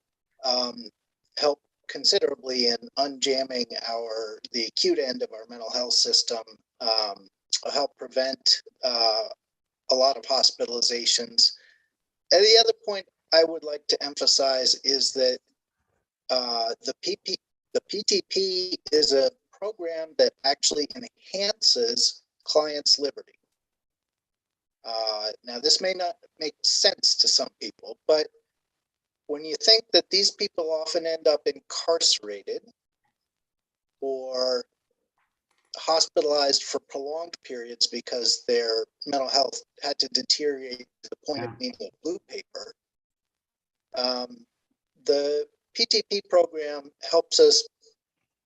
help considerably in unjamming the acute end of our mental health system, help prevent a lot of hospitalizations. And the other point I would like to emphasize is that the PTP is a program that actually enhances clients' liberty. Now, this may not make sense to some people, but when you think that these people often end up incarcerated or hospitalized for prolonged periods because their mental health had to deteriorate to the point of needing a blue paper, the PTP program helps us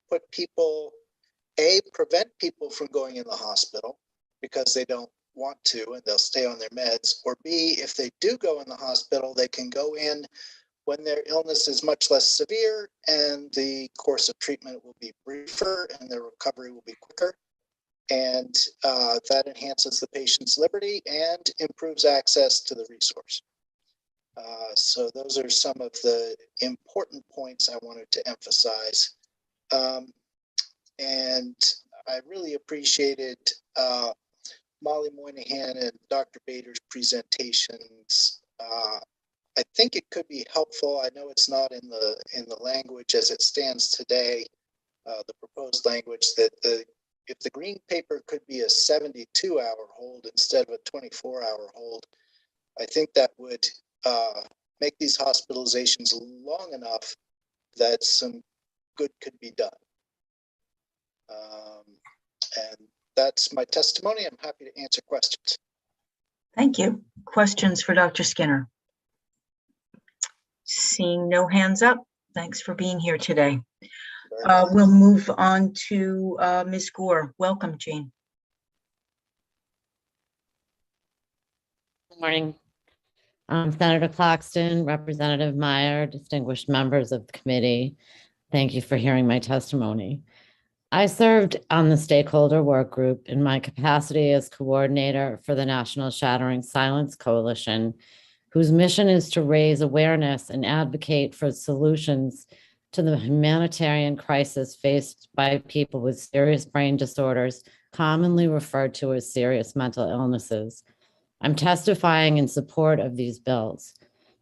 prevent people from going in the hospital because they don't want to and they'll stay on their meds, or B, if they do go in the hospital, they can go in when their illness is much less severe and the course of treatment will be briefer and their recovery will be quicker. And that enhances the patient's liberty and improves access to the resource. So those are some of the important points I wanted to emphasize. And I really appreciated Molly Moynihan and Dr. Bader's presentations. I think it could be helpful. I know it's not in the language as it stands today, the proposed language, that if the green paper could be a 72-hour hold instead of a 24-hour hold, I think that would make these hospitalizations long enough that some good could be done. And that's my testimony. I'm happy to answer questions. Thank you. Questions for Dr. Skinner? Seeing no hands up, thanks for being here today. We'll move on to Ms. Gore. Welcome, Jane. Good morning. Senator Claxton, Representative Meyer, distinguished members of the committee. Thank you for hearing my testimony. I served on the stakeholder work group in my capacity as coordinator for the National Shattering Silence Coalition, whose mission is to raise awareness and advocate for solutions to the humanitarian crisis faced by people with serious brain disorders, commonly referred to as serious mental illnesses. I'm testifying in support of these bills.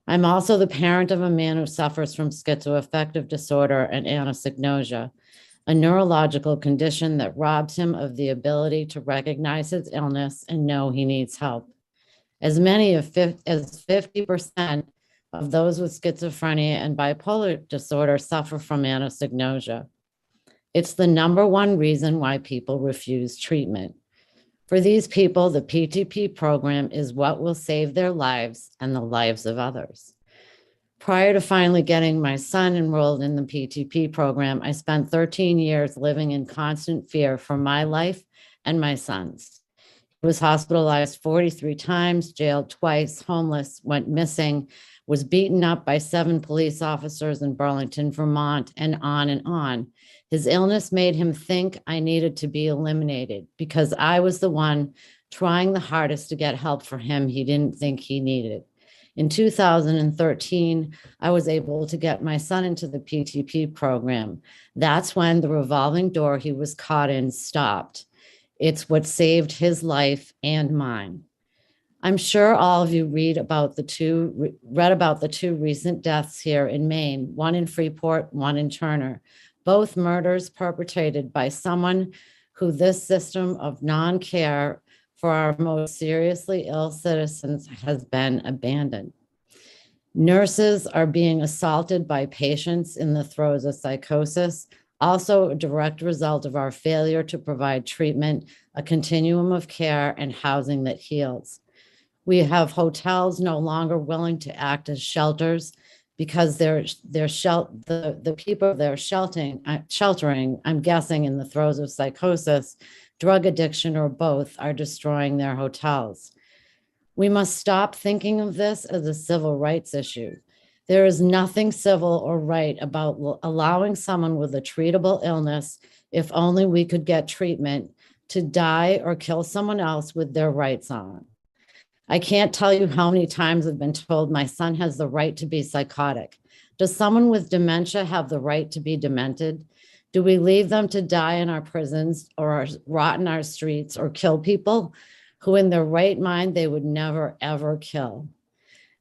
I'm also the parent of a man who suffers from schizoaffective disorder and anosognosia, a neurological condition that robs him of the ability to recognize his illness and know he needs help. As many as 50% of those with schizophrenia and bipolar disorder suffer from anosognosia. It's the #1 reason why people refuse treatment. For these people, the PTP program is what will save their lives and the lives of others. Prior to finally getting my son enrolled in the PTP program, I spent 13 years living in constant fear for my life and my son's. He was hospitalized 43 times, jailed twice, homeless, went missing, was beaten up by 7 police officers in Burlington, Vermont, and on and on. His illness made him think I needed to be eliminated because I was the one trying the hardest to get help for him he didn't think he needed. In 2013, I was able to get my son into the PTP program. That's when the revolving door he was caught in stopped. It's what saved his life and mine. I'm sure all of you read about the two recent deaths here in Maine, one in Freeport, one in Turner, both murders perpetrated by someone who this system of non-care for our most seriously ill citizens has been abandoned. Nurses are being assaulted by patients in the throes of psychosis, also a direct result of our failure to provide treatment, a continuum of care, and housing that heals. We have hotels no longer willing to act as shelters because the people they're sheltering, I'm guessing in the throes of psychosis, drug addiction, or both, are destroying their hotels. We must stop thinking of this as a civil rights issue. There is nothing civil or right about allowing someone with a treatable illness, if only we could get treatment, to die or kill someone else with their rights on. I can't tell you how many times I've been told my son has the right to be psychotic. Does someone with dementia have the right to be demented? Do we leave them to die in our prisons or rot in our streets or kill people who in their right mind they would never, ever kill?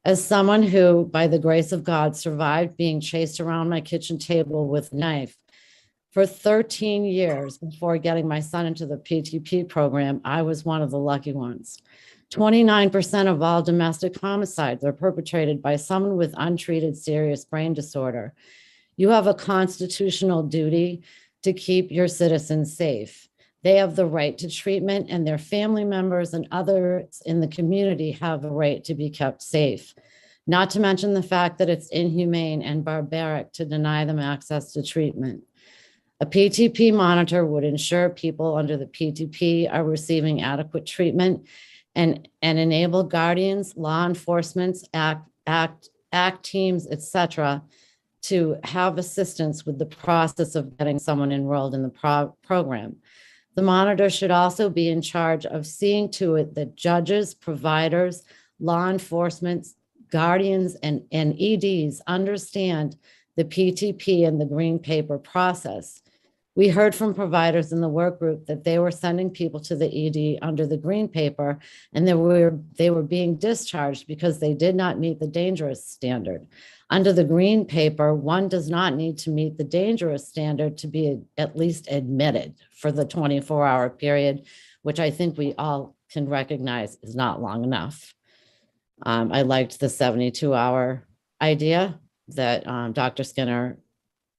As someone who, by the grace of God, survived being chased around my kitchen table with a knife for 13 years before getting my son into the PTP program, I was one of the lucky ones. 29% of all domestic homicides are perpetrated by someone with untreated serious brain disorder. You have a constitutional duty to keep your citizens safe. They have the right to treatment, and their family members and others in the community have a right to be kept safe. Not to mention the fact that it's inhumane and barbaric to deny them access to treatment. A PTP monitor would ensure people under the PTP are receiving adequate treatment and enable guardians, law enforcement, ACT teams, etc., to have assistance with the process of getting someone enrolled in the program. The monitor should also be in charge of seeing to it that judges, providers, law enforcement, guardians, and EDs understand the PTP and the green paper process. We heard from providers in the work group that they were sending people to the ED under the green paper, and they were being discharged because they did not meet the dangerous standard. Under the green paper, one does not need to meet the dangerous standard to be at least admitted for the 24-hour period, which I think we all can recognize is not long enough. I liked the 72-hour idea that Dr. Skinner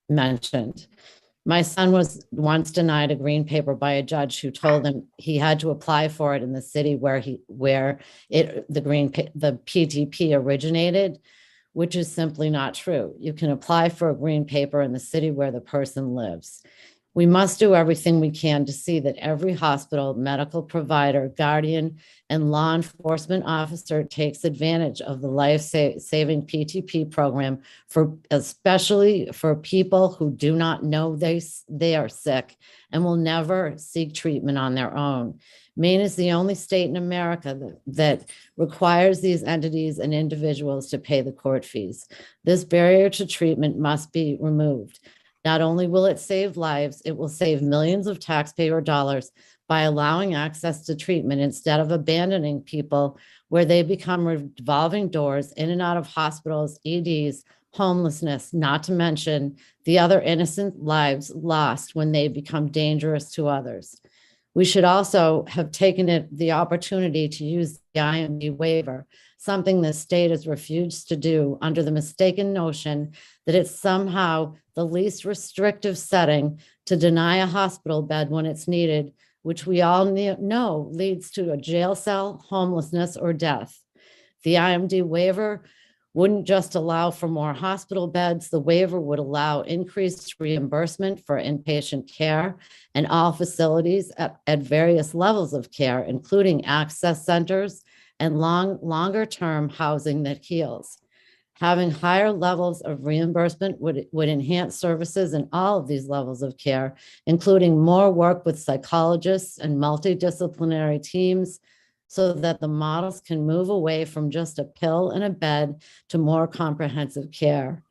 mentioned. My son was once denied a green paper by a judge who told him he had to apply for it in the city where the PTP originated, which is simply not true. You can apply for a green paper in the city where the person lives. We must do everything we can to see that every hospital, medical provider, guardian, and law enforcement officer takes advantage of the life-saving PTP program, especially for people who do not know they are sick and will never seek treatment on their own. Maine is the only state in America that requires these entities and individuals to pay the court fees. This barrier to treatment must be removed. Not only will it save lives, it will save millions of taxpayer dollars by allowing access to treatment instead of abandoning people where they become revolving doors in and out of hospitals, EDs, homelessness, not to mention the other innocent lives lost when they become dangerous to others. We should also have taken the opportunity to use the IMD waiver, something the state has refused to do under the mistaken notion that it's somehow the least restrictive setting to deny a hospital bed when it's needed, which we all know leads to a jail cell, homelessness, or death. The IMD waiver wouldn't just allow for more hospital beds, the waiver would allow increased reimbursement for inpatient care and all facilities at various levels of care, including access centers and longer-term housing that heals. Having higher levels of reimbursement would enhance services in all of these levels of care, including more work with psychologists and multidisciplinary teams, so that the models can move away from just a pill and a bed to more comprehensive care.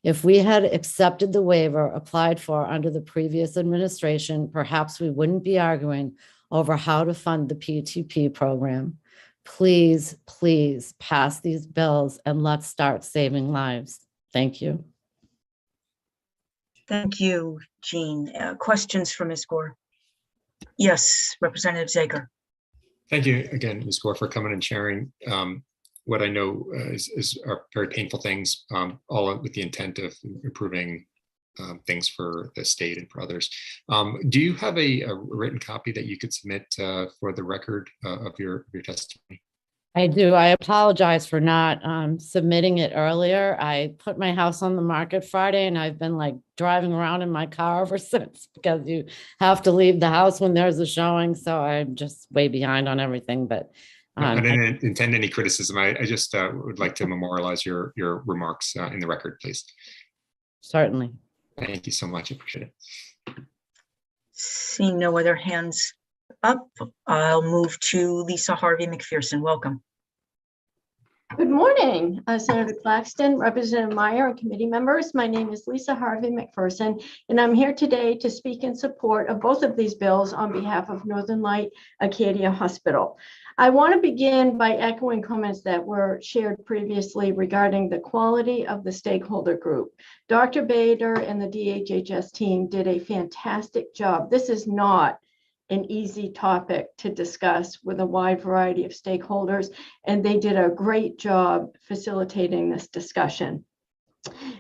If we had accepted the waiver applied for under the previous administration, perhaps we wouldn't be arguing over how to fund the PTP program. Please, please pass these bills and let's start saving lives. Thank you. Thank you, Jean. Questions for Ms. Gore? Yes, Representative Zager. Thank you again, Ms. Gore, for coming and sharing what I know are very painful things, all with the intent of improving things for the state and for others. Do you have a written copy that you could submit for the record of your testimony? I do. I apologize for not submitting it earlier. I put my house on the market Friday and I've been like driving around in my car ever since because you have to leave the house when there's a showing. So I'm just way behind on everything, but I didn't intend any criticism. I just would like to memorialize your remarks in the record, please. Certainly. Thank you so much. I appreciate it. Seeing no other hands up, I'll move to Lisa Harvey McPherson. Welcome. Good morning, Senator Claxton, Representative Meyer, and committee members. My name is Lisa Harvey McPherson, and I'm here today to speak in support of both of these bills on behalf of Northern Light Acadia Hospital. I want to begin by echoing comments that were shared previously regarding the quality of the stakeholder group. Dr. Bader and the DHHS team did a fantastic job. This is not an easy topic to discuss with a wide variety of stakeholders, and they did a great job facilitating this discussion.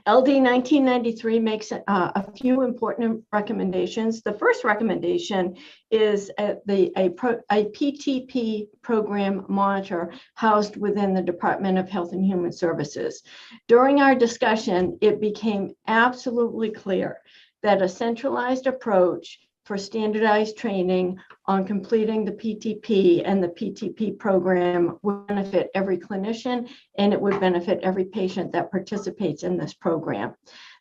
LD 1993 makes a few important recommendations. The first recommendation is a PTP program monitor housed within the Department of Health and Human Services. During our discussion, it became absolutely clear that a centralized approach for standardized training on completing the PTP and the PTP program would benefit every clinician, and it would benefit every patient that participates in this program.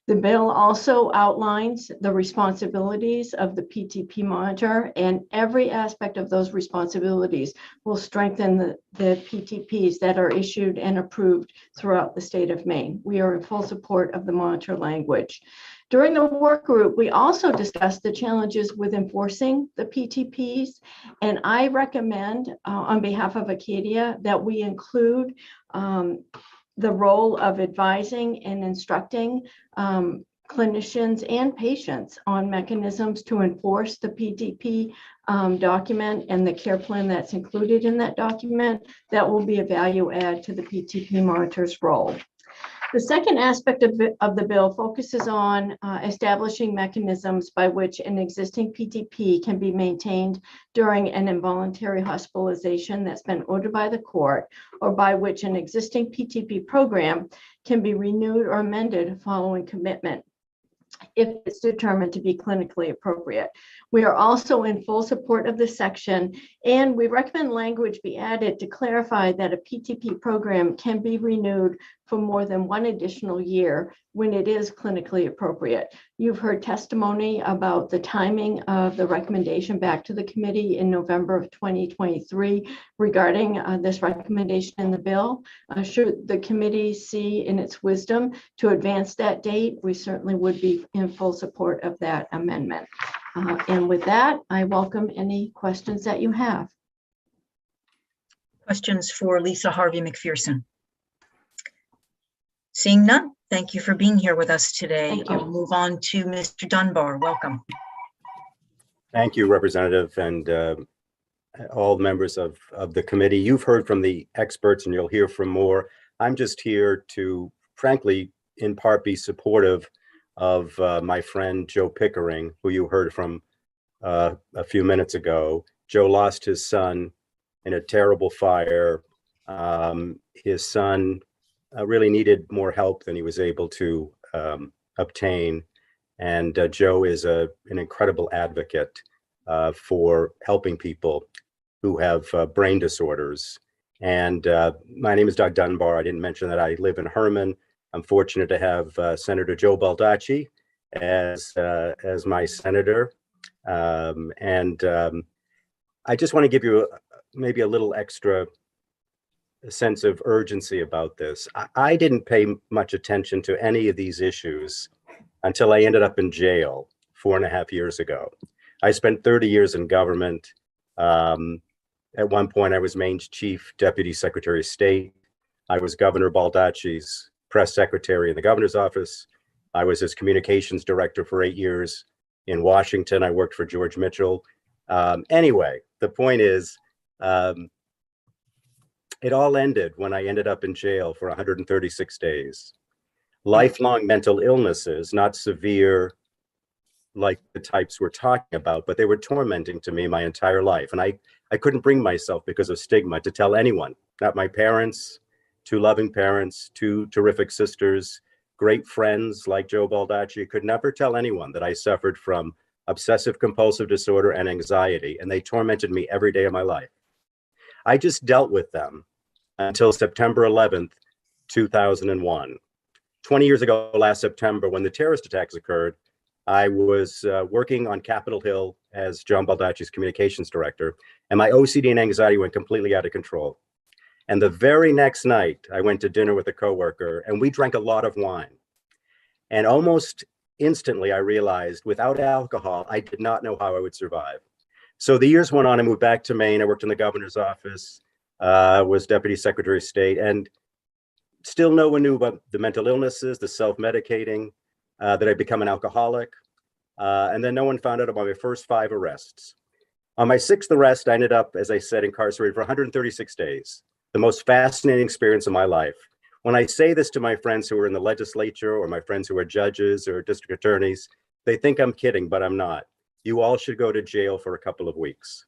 The bill also outlines the responsibilities of the PTP monitor, and every aspect of those responsibilities will strengthen the PTPs that are issued and approved throughout the state of Maine. We are in full support of the monitor language. During the work group, we also discussed the challenges with enforcing the PTPs, and I recommend on behalf of Acadia that we include the role of advising and instructing clinicians and patients on mechanisms to enforce the PTP document and the care plan that's included in that document. That will be a value add to the PTP monitor's role. The second aspect of the bill focuses on establishing mechanisms by which an existing PTP can be maintained during an involuntary hospitalization that's been ordered by the court, or by which an existing PTP program can be renewed or amended following commitment if it's determined to be clinically appropriate. We are also in full support of this section, and we recommend language be added to clarify that a PTP program can be renewed for more than one additional year when it is clinically appropriate. You've heard testimony about the timing of the recommendation back to the committee in November of 2023 regarding this recommendation in the bill. Should the committee see in its wisdom to advance that date, we certainly would be in full support of that amendment. And with that, I welcome any questions that you have. Questions for Lisa Harvey McPherson? Seeing none, thank you for being here with us today. I'll move on to Mr. Dunbar. Welcome. Thank you, Representative, and all members of the committee. You've heard from the experts and you'll hear from more. I'm just here to, frankly, in part be supportive of my friend Joe Pickering, who you heard from a few minutes ago. Joe lost his son in a terrible fire. His son really needed more help than he was able to obtain. And Joe is an incredible advocate for helping people who have brain disorders. And my name is Doug Dunbar. I didn't mention that I live in Herman. I'm fortunate to have Senator Joe Baldacci as my senator. I just want to give you maybe a little extra sense of urgency about this. I didn't pay much attention to any of these issues until I ended up in jail 4.5 years ago. I spent 30 years in government. At one point, I was Maine's Chief Deputy Secretary of State. I was Governor Baldacci's press secretary in the governor's office. I was his communications director for 8 years. In Washington, I worked for George Mitchell. Anyway, the point is, it all ended when I ended up in jail for 136 days. Lifelong mental illnesses, not severe like the types we're talking about, but they were tormenting to me my entire life. And I couldn't bring myself because of stigma to tell anyone, not my parents, 2 loving parents, 2 terrific sisters, great friends like Joe Baldacci. Could never tell anyone that I suffered from obsessive compulsive disorder and anxiety, and they tormented me every day of my life. I just dealt with them until September 11th, 2001. 20 years ago, last September, when the terrorist attacks occurred, I was working on Capitol Hill as John Baldacci's communications director, and my OCD and anxiety went completely out of control. And the very next night, I went to dinner with a coworker, and we drank a lot of wine. And almost instantly, I realized without alcohol, I did not know how I would survive. So the years went on. I moved back to Maine. I worked in the governor's office, was Deputy Secretary of State, and still no one knew about the mental illnesses, the self-medicating, that I'd become an alcoholic. And then no one found out about my first 5 arrests. On my 6th arrest, I ended up, as I said, incarcerated for 136 days, the most fascinating experience of my life. When I say this to my friends who are in the legislature or my friends who are judges or district attorneys, they think I'm kidding, but I'm not. You all should go to jail for a couple of weeks.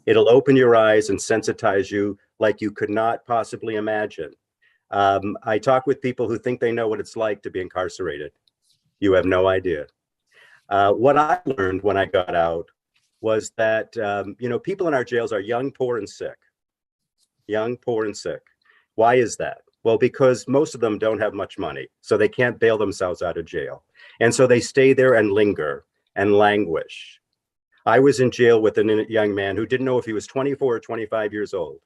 It'll open your eyes and sensitize you like you could not possibly imagine. I talk with people who think they know what it's like to be incarcerated. You have no idea. What I learned when I got out was that, people in our jails are young, poor, and sick. Young, poor, and sick. Why is that? Well, because most of them don't have much money, so they can't bail themselves out of jail. And so they stay there and linger and languish. I was in jail with a young man who didn't know if he was 24 or 25 years old.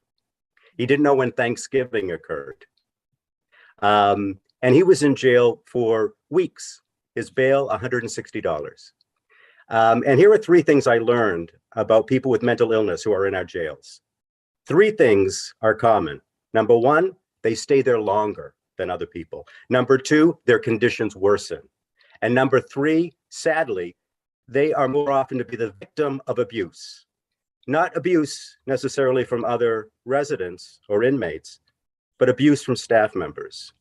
He didn't know when Thanksgiving occurred. And he was in jail for weeks. His bail, $160. And here are 3 things I learned about people with mental illness who are in our jails. 3 things are common. Number 1, they stay there longer than other people. Number 2, their conditions worsen. And number 3, sadly, they are more often to be the victim of abuse. Not abuse necessarily from other residents or inmates, but abuse from staff members.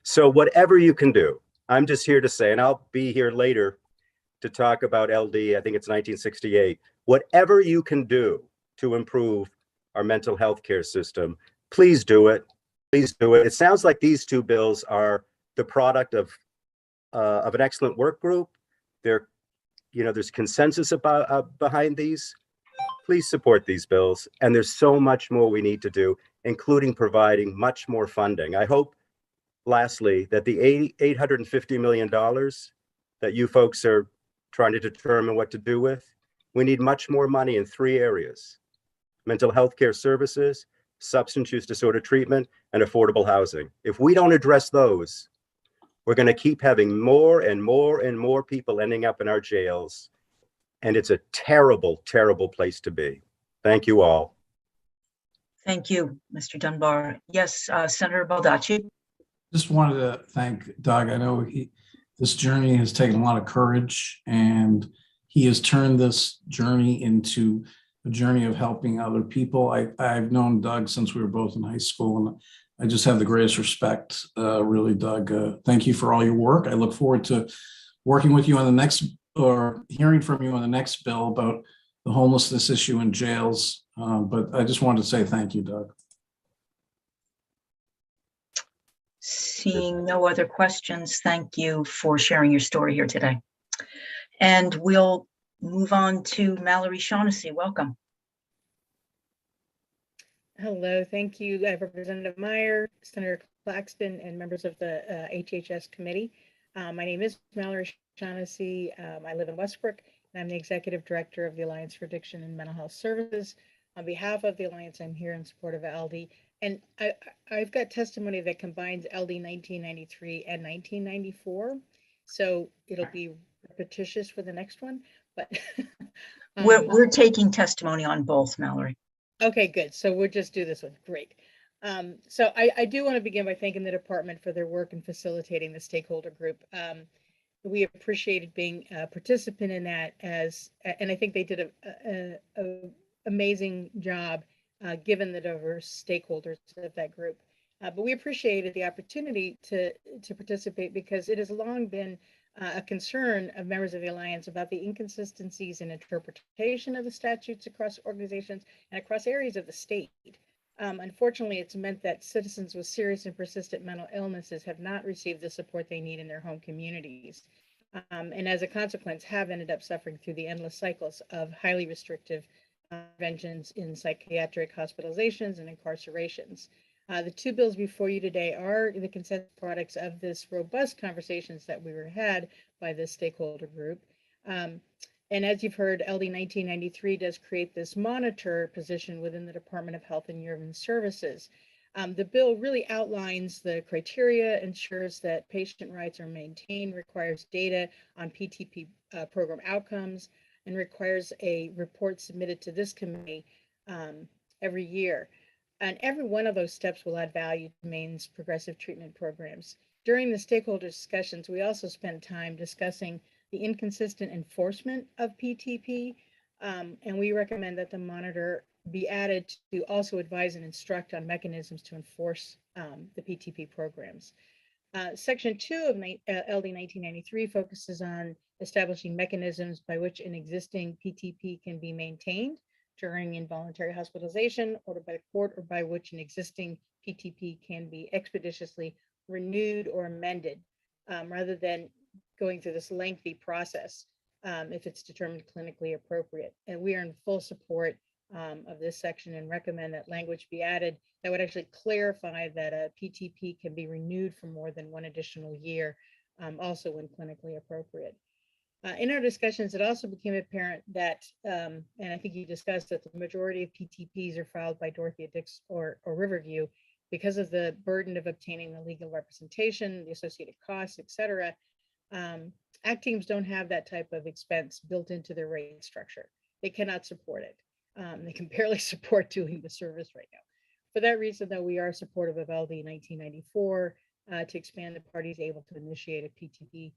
So whatever you can do, I'm just here to say, and I'll be here later to talk about LD, I think it's 1968. Whatever you can do to improve our mental health care system, please do it. Please do it. It sounds like these 2 bills are the product of an excellent work group. There's consensus behind these. Please support these bills. And there's so much more we need to do, including providing much more funding. I hope, lastly, that the $850 million that you folks are trying to determine what to do with, we need much more money in 3 areas: mental health care services, substance use disorder treatment, and affordable housing. If we don't address those, we're going to keep having more and more and more people ending up in our jails. And it's a terrible, terrible place to be. Thank you all. Thank you, Mr. Dunbar. Yes, Senator Baldacci. Just wanted to thank Doug. I know this journey has taken a lot of courage, and he has turned this journey into a journey of helping other people. I've known Doug since we were both in high school, and I just have the greatest respect, really, Doug. Thank you for all your work. I look forward to working with you on the next, or hearing from you on the next bill about the homelessness issue in jails. But I just wanted to say thank you, Doug. Seeing no other questions, thank you for sharing your story here today. And we'll move on to Mallory Shaughnessy. Welcome. Hello, thank you, Representative Meyer, Senator Claxton, and members of the HHS committee. My name is Mallory Shaughnessy. I live in Westbrook, and I'm the Executive Director of the Alliance for Addiction and Mental Health Services. On behalf of the Alliance, I'm here in support of LD. And I've got testimony that combines LD 1993 and 1994. So it'll be repetitious for the next one, but. We're taking testimony on both, Mallory. Okay, good. So we'll just do this one. Great. So I do want to begin by thanking the department for their work in facilitating the stakeholder group. We appreciated being a participant in that and I think they did a amazing job given the diverse stakeholders of that group. But we appreciated the opportunity to participate because it has long been a concern of members of the Alliance about the inconsistencies in interpretation of the statutes across organizations and across areas of the state. Unfortunately, it's meant that citizens with serious and persistent mental illnesses have not received the support they need in their home communities. And as a consequence, have ended up suffering through the endless cycles of highly restrictive interventions in psychiatric hospitalizations and incarcerations. The two bills before you today are the consensus products of this robust conversations that we were had by this stakeholder group. And as you've heard, LD 1993 does create this monitor position within the Department of Health and Human Services. The bill really outlines the criteria, ensures that patient rights are maintained, requires data on PTP program outcomes, and requires a report submitted to this committee every year. And every one of those steps will add value to Maine's progressive treatment programs. During the stakeholder discussions, we also spent time discussing the inconsistent enforcement of PTP, and we recommend that the monitor be added to also advise and instruct on mechanisms to enforce the PTP programs. Section 2 of LD 1993 focuses on establishing mechanisms by which an existing PTP can be maintained during involuntary hospitalization ordered by the court, or by which an existing PTP can be expeditiously renewed or amended rather than going through this lengthy process if it's determined clinically appropriate. And we are in full support of this section and recommend that language be added that would actually clarify that a PTP can be renewed for more than one additional year, also when clinically appropriate. In our discussions, it also became apparent that, and I think you discussed that the majority of PTPs are filed by Dorothea Dix or Riverview because of the burden of obtaining the legal representation, the associated costs, et cetera. ACT teams don't have that type of expense built into their rate structure. They cannot support it. They can barely support doing the service right now. For that reason, though, we are supportive of LD 1994 to expand the parties able to initiate a PTP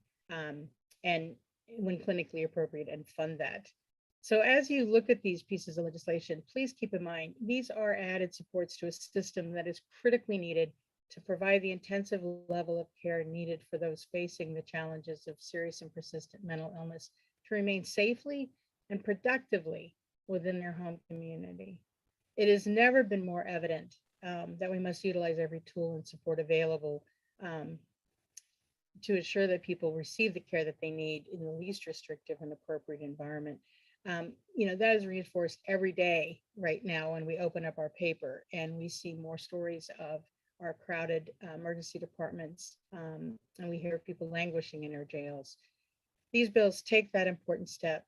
and when clinically appropriate and fund that. So as you look at these pieces of legislation, please keep in mind, these are added supports to a system that is critically needed to provide the intensive level of care needed for those facing the challenges of serious and persistent mental illness to remain safely and productively within their home community. It has never been more evident that we must utilize every tool and support available to ensure that people receive the care that they need in the least restrictive and appropriate environment. That is reinforced every day right now when we open up our paper and we see more stories of our crowded emergency departments, and we hear people languishing in our jails. These bills take that important step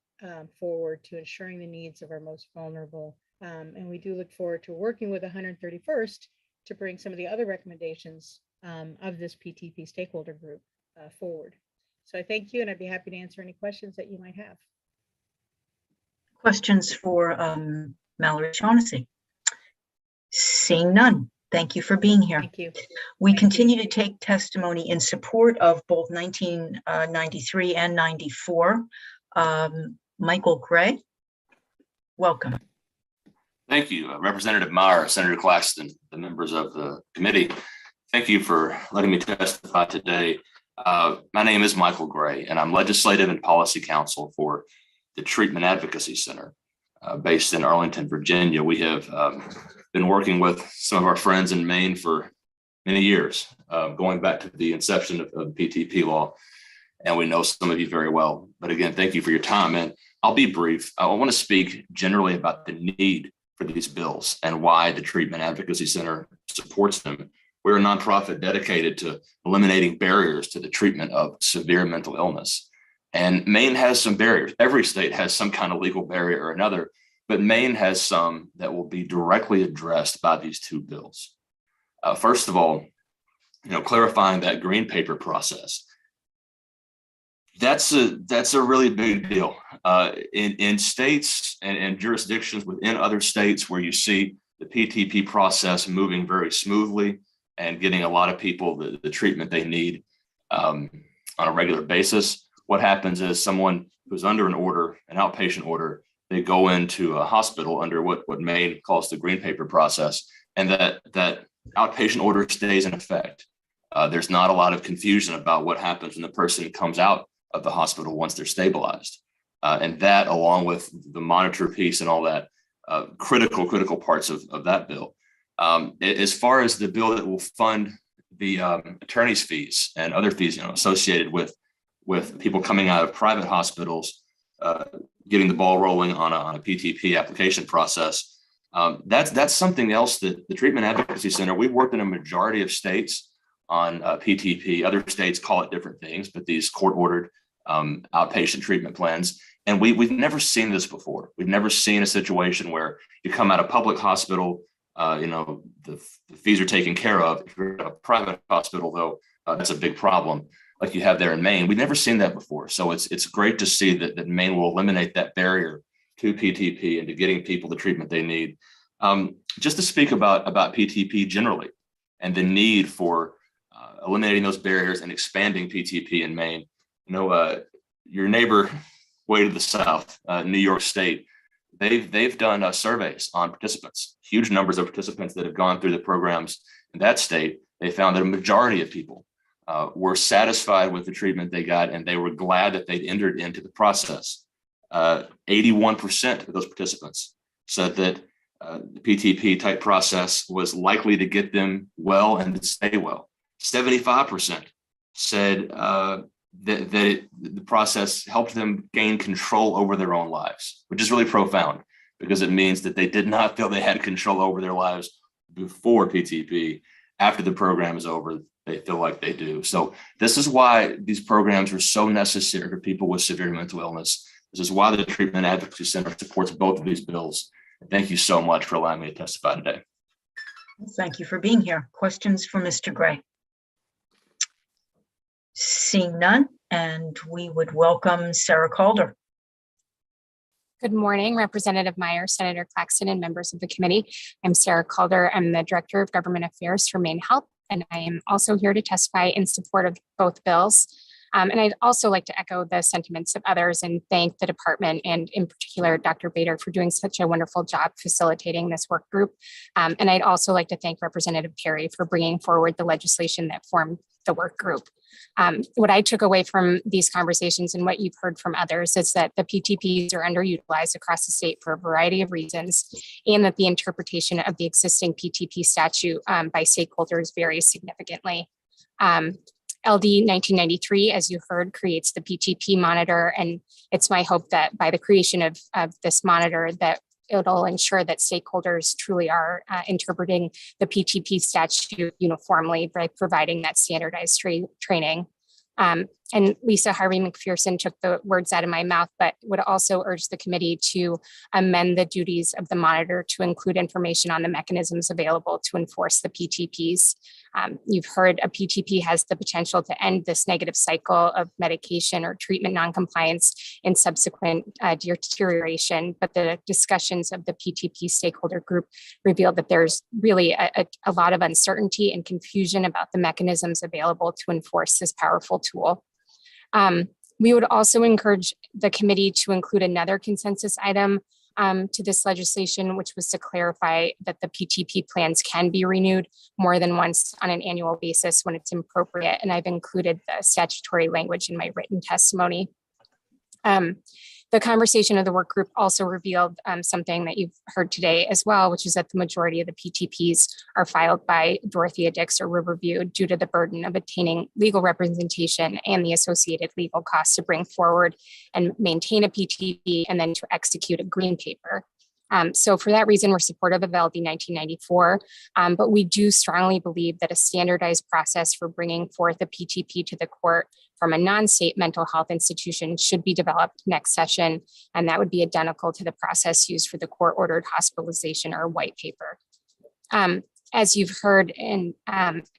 forward to ensuring the needs of our most vulnerable. And we do look forward to working with 131st to bring some of the other recommendations of this PTP stakeholder group forward. So I thank you, and I'd be happy to answer any questions that you might have. Questions for Mallory Shaughnessy? Seeing none. Thank you for being here. Thank you. We continue to take testimony in support of both 1993 and 94. Michael Gray, welcome. Thank you, Representative Meyer, Senator Claxton, the members of the committee. Thank you for letting me testify today. My name is Michael Gray, and I'm Legislative and Policy Counsel for the Treatment Advocacy Center based in Arlington, Virginia. We have been working with some of our friends in Maine for many years, going back to the inception of the PTP law, and we know some of you very well. But again, thank you for your time, and I'll be brief. I want to speak generally about the need for these bills and why the Treatment Advocacy Center supports them. We're a nonprofit dedicated to eliminating barriers to the treatment of severe mental illness. And Maine has some barriers. Every state has some kind of legal barrier or another but Maine has some that will be directly addressed by these two bills. First of all, clarifying that green paper process. That's a really big deal in states and jurisdictions within other states where you see the PTP process moving very smoothly and getting a lot of people the treatment they need on a regular basis. What happens is someone who's under an order, an outpatient order, they go into a hospital under what Maine calls the green paper process, and that outpatient order stays in effect. There's not a lot of confusion about what happens when the person comes out of the hospital once they're stabilized. And that, along with the monitor piece and all that, critical parts of that bill. As far as the bill that will fund the attorney's fees and other fees associated with people coming out of private hospitals, getting the ball rolling on a PTP application process, that's something else that the Treatment Advocacy Center, we've worked in a majority of states on PTP. Other states call it different things, but these court-ordered outpatient treatment plans. And we've never seen this before. We've never seen a situation where you come out of public hospital, the fees are taken care of. If you're at a private hospital, though, that's a big problem, like you have there in Maine. We've never seen that before. So it's great to see that Maine will eliminate that barrier to PTP and to getting people the treatment they need. Just to speak about PTP generally and the need for eliminating those barriers and expanding PTP in Maine. Your neighbor way to the south, New York State, they've done surveys on participants, huge numbers of participants that have gone through the programs in that state. They found that a majority of people were satisfied with the treatment they got, and they were glad that they'd entered into the process. 81% of those participants said that the PTP type process was likely to get them well and to stay well. 75% said that the process helped them gain control over their own lives, which is really profound because it means that they did not feel they had control over their lives before PTP. After the program is over, they feel like they do. So this is why these programs are so necessary for people with severe mental illness. This is why the Treatment Advocacy Center supports both of these bills. And thank you so much for allowing me to testify today. Thank you for being here. Questions for Mr. Gray? Seeing none, and we would welcome Sarah Calder. Good morning, Representative Meyer, Senator Claxton, and members of the committee. I'm Sarah Calder. I'm the Director of Government Affairs for Maine Health, and I am also here to testify in support of both bills. And I'd also like to echo the sentiments of others and thank the department and in particular, Dr. Bader, for doing such a wonderful job facilitating this work group. And I'd also like to thank Representative Perry for bringing forward the legislation that formed the work group. What I took away from these conversations and what you've heard from others is that the PTPs are underutilized across the state for a variety of reasons, and that the interpretation of the existing PTP statute by stakeholders varies significantly. LD 1993, as you heard, creates the PTP monitor, and it's my hope that by the creation of this monitor that it'll ensure that stakeholders truly are interpreting the PTP statute uniformly by providing that standardized training. And Lisa Harvey McPherson took the words out of my mouth, but would also urge the committee to amend the duties of the monitor to include information on the mechanisms available to enforce the PTPs. You've heard a PTP has the potential to end this negative cycle of medication or treatment noncompliance and subsequent deterioration, but the discussions of the PTP stakeholder group revealed that there's really a lot of uncertainty and confusion about the mechanisms available to enforce this powerful tool. We would also encourage the committee to include another consensus item to this legislation, which was to clarify that the PTP plans can be renewed more than once on an annual basis when it's appropriate. And I've included the statutory language in my written testimony. The conversation of the work group also revealed something that you've heard today as well, which is that the majority of the PTPs are filed by Dorothea Dix or Riverview due to the burden of obtaining legal representation and the associated legal costs to bring forward and maintain a PTP and then to execute a green paper. So for that reason, we're supportive of LD 1994, but we do strongly believe that a standardized process for bringing forth a PTP to the court from a non-state mental health institution should be developed next session, and that would be identical to the process used for the court-ordered hospitalization or white paper. As you've heard, and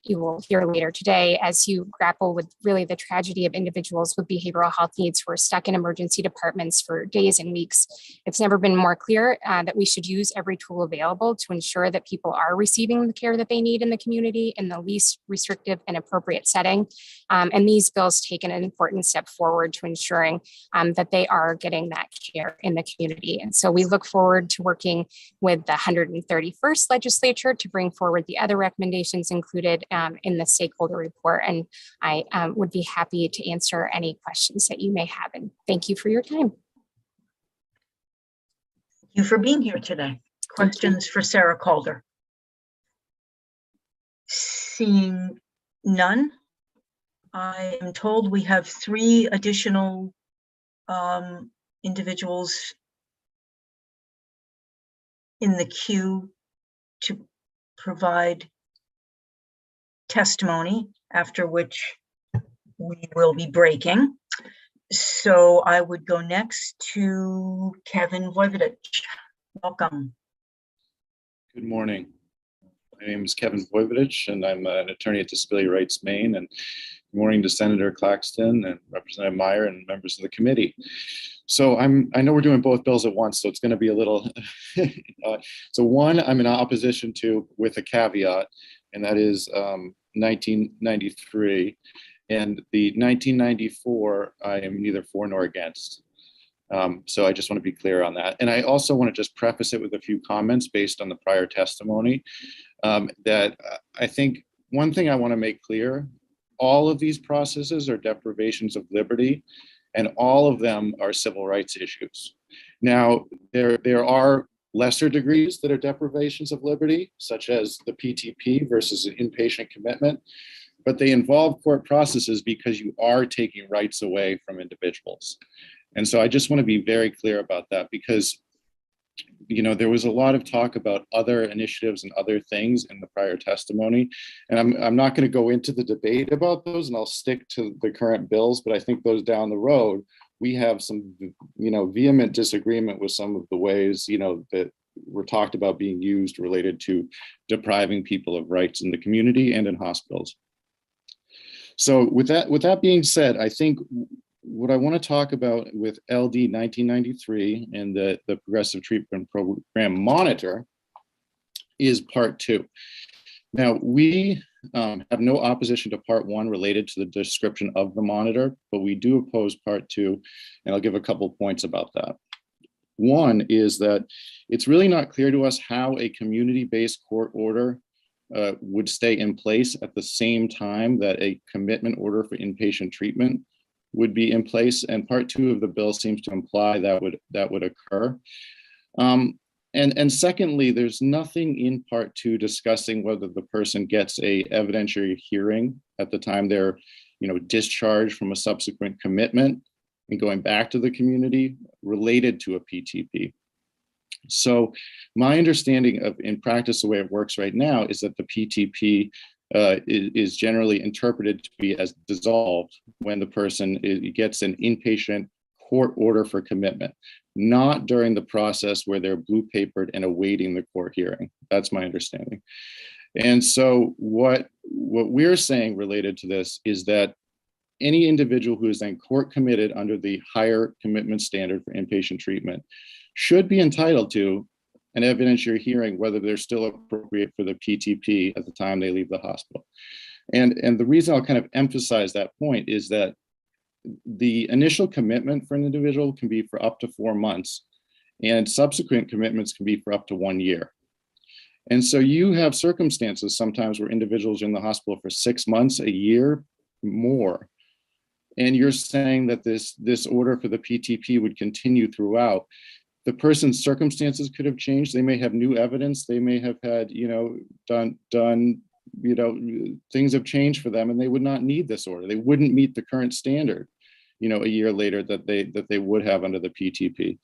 you will hear later today, as you grapple with really the tragedy of individuals with behavioral health needs who are stuck in emergency departments for days and weeks, it's never been more clear that we should use every tool available to ensure that people are receiving the care that they need in the community in the least restrictive and appropriate setting. And these bills take an important step forward to ensuring that they are getting that care in the community. And so we look forward to working with the 131st legislature to bring forward the other recommendations included in the stakeholder report. And I would be happy to answer any questions that you may have. And thank you for your time. Thank you for being here today. Questions for Sarah Calder? Seeing none, I am told we have 3 additional individuals in the queue to provide testimony, after which we will be breaking. So I would go next to Kevin Voivodich. Welcome. Good morning. My name is Kevin Voivodich, and I'm an attorney at Disability Rights Maine. And good morning to Senator Claxton and Representative Meyer and members of the committee. So I know we're doing both bills at once, so it's going to be a little. So one, I'm in opposition to with a caveat, and that is 1993. And the 1994, I am neither for nor against. So I just want to be clear on that. And I also want to just preface it with a few comments based on the prior testimony that I think one thing I want to make clear, all of these processes are deprivations of liberty, and all of them are civil rights issues. Now, there are lesser degrees that are deprivations of liberty, such as the PTP versus an inpatient commitment, but they involve court processes because you are taking rights away from individuals. And so I just want to be very clear about that, because there was a lot of talk about other initiatives and other things in the prior testimony. And I'm not going to go into the debate about those, and I'll stick to the current bills, but I think those down the road, we have some, vehement disagreement with some of the ways, that were talked about being used related to depriving people of rights in the community and in hospitals. So with that being said, I think what I want to talk about with LD 1993 and the Progressive Treatment Program Monitor is part 2. Now, we have no opposition to part 1 related to the description of the monitor, but we do oppose part 2, and I'll give a couple points about that. One is that it's really not clear to us how a community-based court order would stay in place at the same time that a commitment order for inpatient treatment would be in place, and part 2 of the bill seems to imply that would occur. And secondly, there's nothing in part 2 discussing whether the person gets a evidentiary hearing at the time they're, discharged from a subsequent commitment and going back to the community related to a PTP. So my understanding of, in practice, the way it works right now is that the PTP is generally interpreted to be as dissolved when the person gets an inpatient court order for commitment, not during the process where they're blue papered and awaiting the court hearing. That's my understanding. And so what we're saying related to this is that any individual who is then court committed under the higher commitment standard for inpatient treatment should be entitled to an evidentiary hearing, whether they're still appropriate for the PTP at the time they leave the hospital. And the reason I'll kind of emphasize that point is that the initial commitment for an individual can be for up to 4 months, and subsequent commitments can be for up to 1 year. And so you have circumstances sometimes where individuals are in the hospital for 6 months, a year, more. And you're saying that this order for the PTP would continue throughout. The person's circumstances could have changed. They may have new evidence. They may have had, things have changed for them, and they would not need this order. They wouldn't meet the current standard. a year later that they would have under the PTP.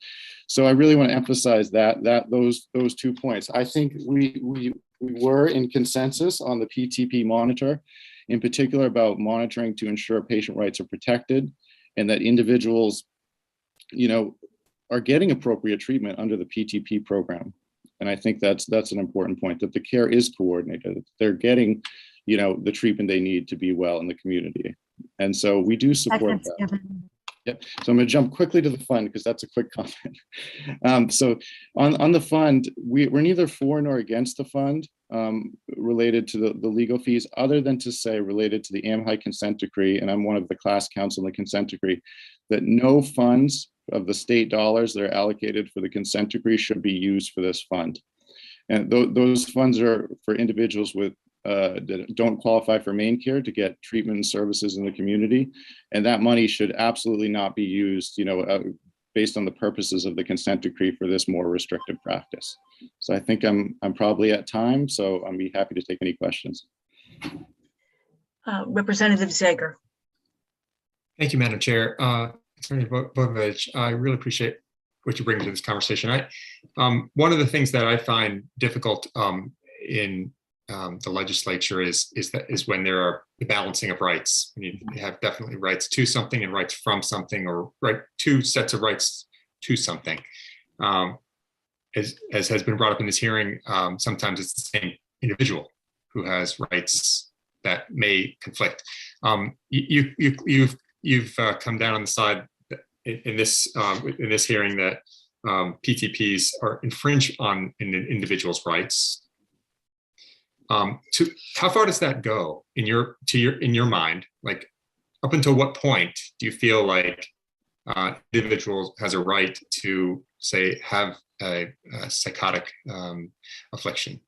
So I really want to emphasize those 2 points. I think we were in consensus on the PTP monitor, in particular about monitoring to ensure patient rights are protected and that individuals, are getting appropriate treatment under the PTP program. And I think that's an important point, that the care is coordinated. They're getting, the treatment they need to be well in the community. And so we do support that. Yep. So I'm going to jump quickly to the fund because that's a quick comment. So on the fund, we're neither for nor against the fund related to the legal fees, other than to say related to the AMHI consent decree, and I'm one of the class counsel in the consent decree, that no funds of the state dollars that are allocated for the consent decree should be used for this fund. And those funds are for individuals with that don't qualify for main care to get treatment and services in the community. And that money should absolutely not be used, based on the purposes of the consent decree for this more restrictive practice. So I think I'm probably at time, so I'll be happy to take any questions. Representative Zager. Thank you, Madam Chair. Attorney Bogovich, I really appreciate what you bring to this conversation. One of the things that I find difficult in the legislature is when there are the balancing of rights. You have definitely rights to something and rights from something, or two sets of rights to something. As has been brought up in this hearing, sometimes it's the same individual who has rights that may conflict. You've come down on the side in this hearing that PTPs are infringe on an individual's rights. How far does that go in your mind? Like, up until what point do you feel like individual has a right to, say, have a psychotic affliction?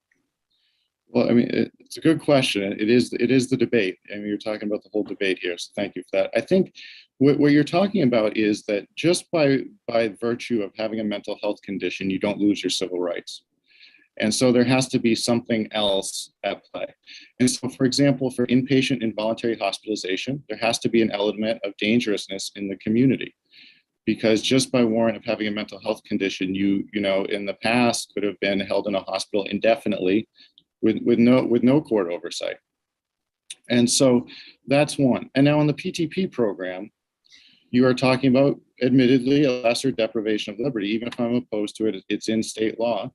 Well, I mean, it's a good question. It is the debate. I mean, you're talking about the whole debate here, so thank you for that. I think what you're talking about is that just by virtue of having a mental health condition, you don't lose your civil rights. And so there has to be something else at play. And so, for example, for inpatient involuntary hospitalization, there has to be an element of dangerousness in the community. Because just by warrant of having a mental health condition, you in the past could have been held in a hospital indefinitely with no court oversight. And so that's one. And now on the PTP program, you are talking about, admittedly, a lesser deprivation of liberty. Even if I'm opposed to it, it's in state law.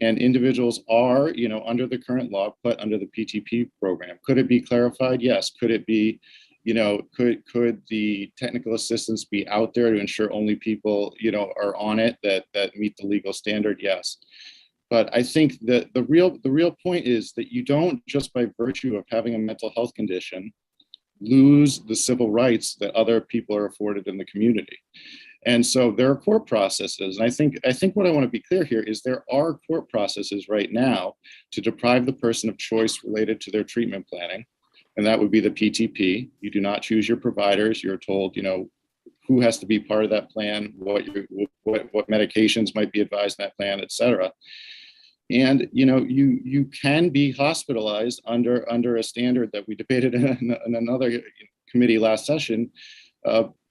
And individuals are, under the current law, put under the PTP program. Could it be clarified? Yes. Could it be, could the technical assistance be out there to ensure only people, are on it that meet the legal standard? Yes. But I think that the real point is that you don't, just by virtue of having a mental health condition, lose the civil rights that other people are afforded in the community. And so there are court processes. And I think what I want to be clear here is there are court processes right now to deprive the person of choice related to their treatment planning. And that would be the PTP. You do not choose your providers. You're told, who has to be part of that plan, what medications might be advised in that plan, et cetera. And you can be hospitalized under a standard that we debated in another committee last session,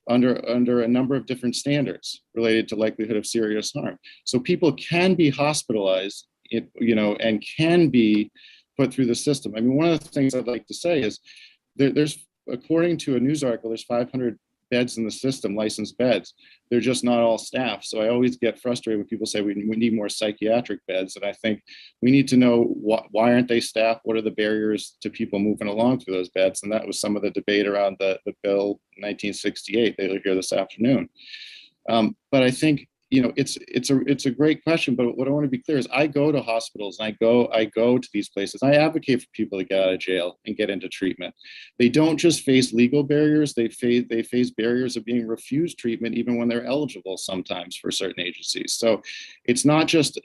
under a number of different standards related to likelihood of serious harm. So people can be hospitalized, and can be put through the system. I mean, one of the things I'd like to say is there's, according to a news article, there's 500 beds in the system, licensed beds. They're just not all staffed. So I always get frustrated when people say we need more psychiatric beds. And I think we need to know why aren't they staffed? What are the barriers to people moving along through those beds? And that was some of the debate around the bill 1968 that you'll hear this afternoon. But I think, it's a great question. But what I want to be clear is I go to hospitals and I go to these places. I advocate for people to get out of jail and get into treatment. They don't just face legal barriers. They face barriers of being refused treatment even when they're eligible sometimes for certain agencies. So it's not just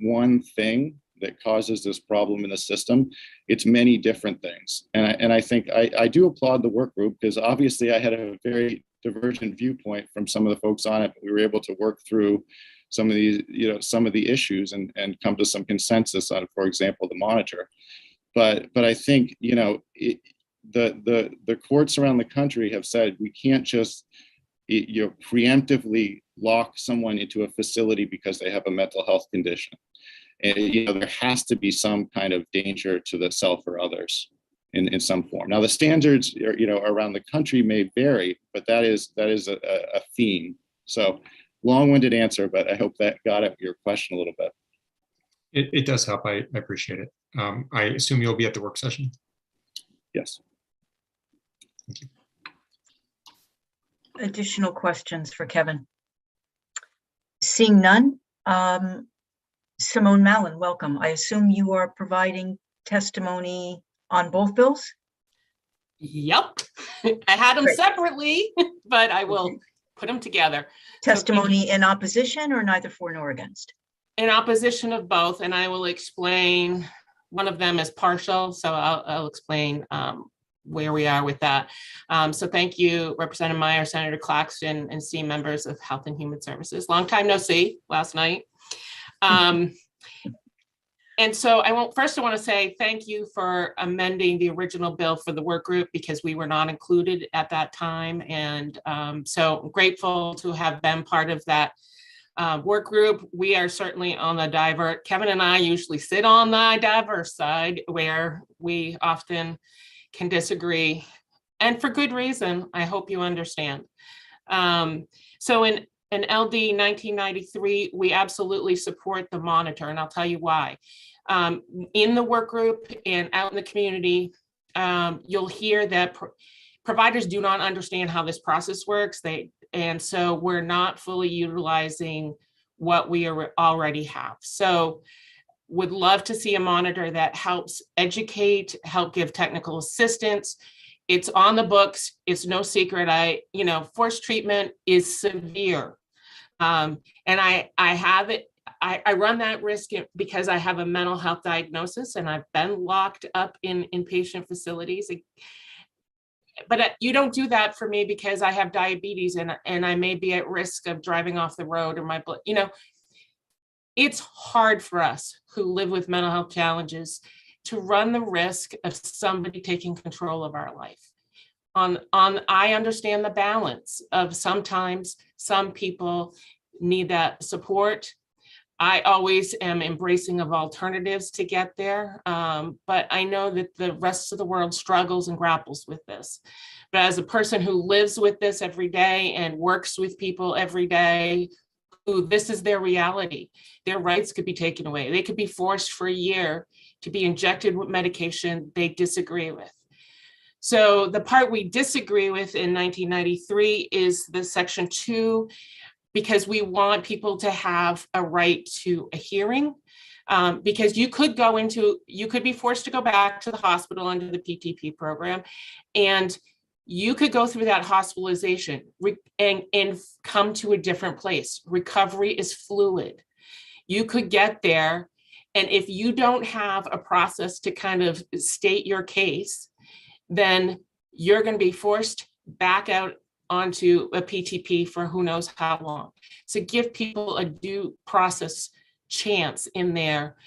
one thing that causes this problem in the system. It's many different things. And I think I do applaud the work group, because obviously I had a very divergent viewpoint from some of the folks on it, but we were able to work through some of these, some of the issues and come to some consensus on, for example, the monitor. But I think, the courts around the country have said we can't just preemptively lock someone into a facility because they have a mental health condition. And, there has to be some kind of danger to the self or others in some form. Now, the standards, around the country may vary, but that is a theme. So long-winded answer, but I hope that got at your question a little bit. It does help. I appreciate it. I assume you'll be at the work session. Yes. Thank you. Additional questions for Kevin? Seeing none, Simone Mallon, welcome. I assume you are providing testimony on both bills? Yep, I had them Great. separately, but I will put them together. Testimony in opposition or neither for nor against? In opposition of both, and I will explain. One of them is partial, so I'll explain where we are with that. So thank you, Representative Meyer, Senator Claxton, and esteemed members of Health and Human Services. Long time no see, last night. And so I want to say thank you for amending the original bill for the work group because we were not included at that time. And so I'm grateful to have been part of that work group. We are certainly on the divert. Kevin and I usually sit on the diverse side where we often can disagree, and for good reason. I hope you understand. So in LD 1993, we absolutely support the monitor, and I'll tell you why. In the work group and out in the community, you'll hear that providers do not understand how this process works. And so we're not fully utilizing what we already have. So would love to see a monitor that helps educate, help give technical assistance. It's on the books. It's no secret. Forced treatment is severe. And I have it. I run that risk because I have a mental health diagnosis and I've been locked up in inpatient facilities. But you don't do that for me because I have diabetes and I may be at risk of driving off the road or my blood. It's hard for us who live with mental health challenges to run the risk of somebody taking control of our life. I understand the balance of sometimes some people need that support. I always am embracing of alternatives to get there, but I know that the rest of the world struggles and grapples with this. But as a person who lives with this every day and works with people every day, who this is their reality, their rights could be taken away. They could be forced for a year to be injected with medication they disagree with. So the part we disagree with in 1993 is the Section 2, because we want people to have a right to a hearing, because you could be forced to go back to the hospital under the PTP program, and you could go through that hospitalization and come to a different place. Recovery is fluid. You could get there, and if you don't have a process to kind of state your case, then you're going to be forced back out onto a PTP for who knows how long. So give people a due process chance in there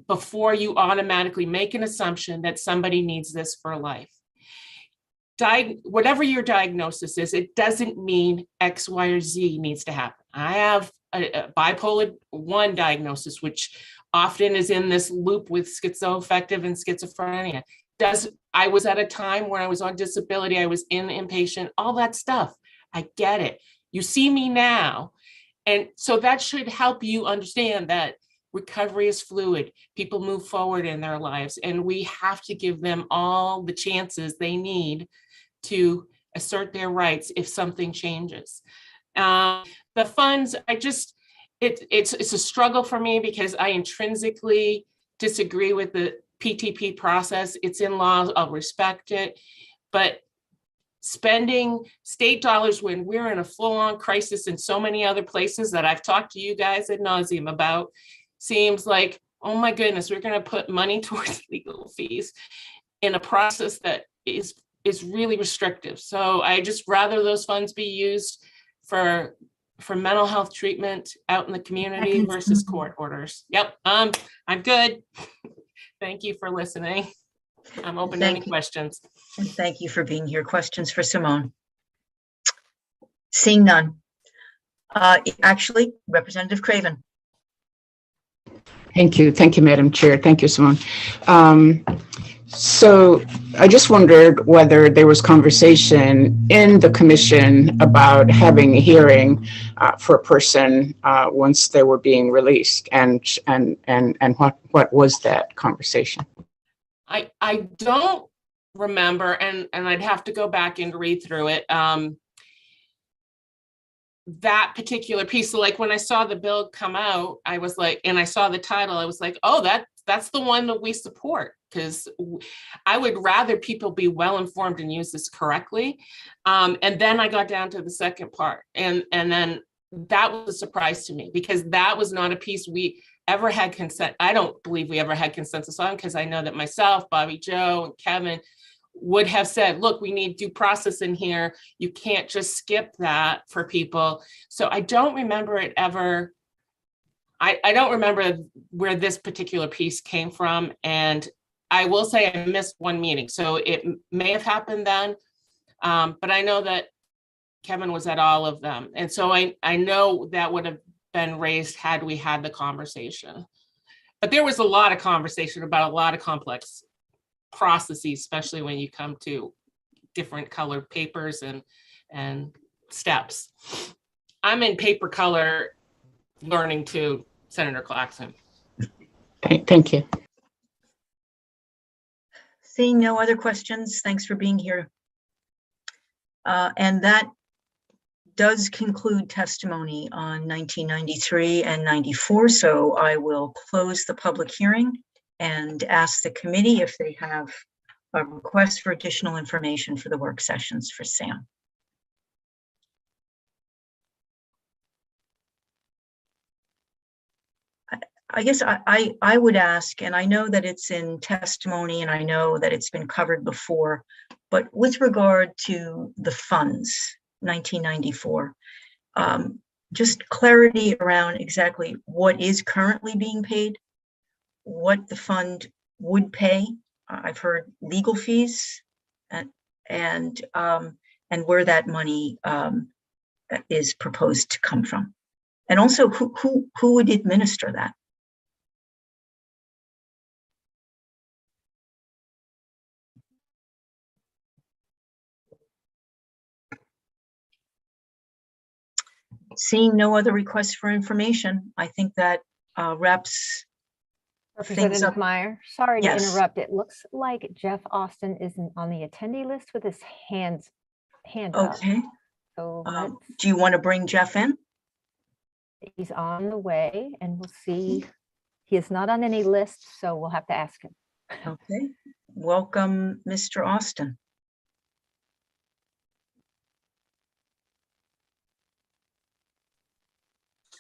before you automatically make an assumption that somebody needs this for life. Whatever your diagnosis is, it doesn't mean X, Y, or Z needs to happen. I have a bipolar 1 diagnosis, which often is in this loop with schizoaffective and schizophrenia. I was at a time where I was on disability, I was inpatient, all that stuff. I get it. You see me now. And so that should help you understand that recovery is fluid. People move forward in their lives, and we have to give them all the chances they need to assert their rights if something changes. The funds, it's a struggle for me because I intrinsically disagree with the PTP process. It's in law, I'll respect it, but spending state dollars when we're in a full-on crisis in so many other places that I've talked to you guys ad nauseum about seems like, oh my goodness, we're going to put money towards legal fees in a process that is really restrictive. So I just rather those funds be used for mental health treatment out in the community versus court orders. Yep, I'm good. Thank you for listening. I'm open to any questions. And thank you for being here. Questions for Simone? Seeing none. Actually, Representative Craven. Thank you. Thank you, Madam Chair. Thank you, Simone. So I just wondered whether there was conversation in the commission about having a hearing for a person once they were being released, and what was that conversation? I don't remember, and I'd have to go back and read through it. That particular piece. So like when I saw the bill come out, I was like, and I saw the title, I was like, oh, that's the one that we support, because I would rather people be well informed and use this correctly. And then I got down to the second part, and then that was a surprise to me, because that was not a piece we ever had consent. I don't believe we ever had consensus on, because I know that myself, Bobby Joe, and Kevin would have said, look, we need due process in here. You can't just skip that for people. So I don't remember it ever. I don't remember where this particular piece came from. And I will say I missed one meeting. So it may have happened then, but I know that Kevin was at all of them. And so I know that would have been raised had we had the conversation. But there was a lot of conversation about a lot of complex processes, especially when you come to different colored papers and steps. I'm in paper color learning too, Senator Claxton. Thank you. Seeing no other questions, thanks for being here. And that does conclude testimony on 1993 and 94. So I will close the public hearing and ask the committee if they have a request for additional information for the work sessions for Sam. I guess I would ask, and I know that it's in testimony and I know that it's been covered before, but with regard to the funds, 1994, just clarity around exactly what is currently being paid, what the fund would pay. I've heard legal fees and where that money is proposed to come from, and also who would administer that. Seeing no other requests for information, I think that wraps Representative Meyer, sorry to Yes. interrupt. It looks like Jeff Austin isn't on the attendee list with his hand up. Okay. So do you want to bring Jeff in? He's on the way, and we'll see. He is not on any list, so we'll have to ask him. Okay. Welcome, Mr. Austin.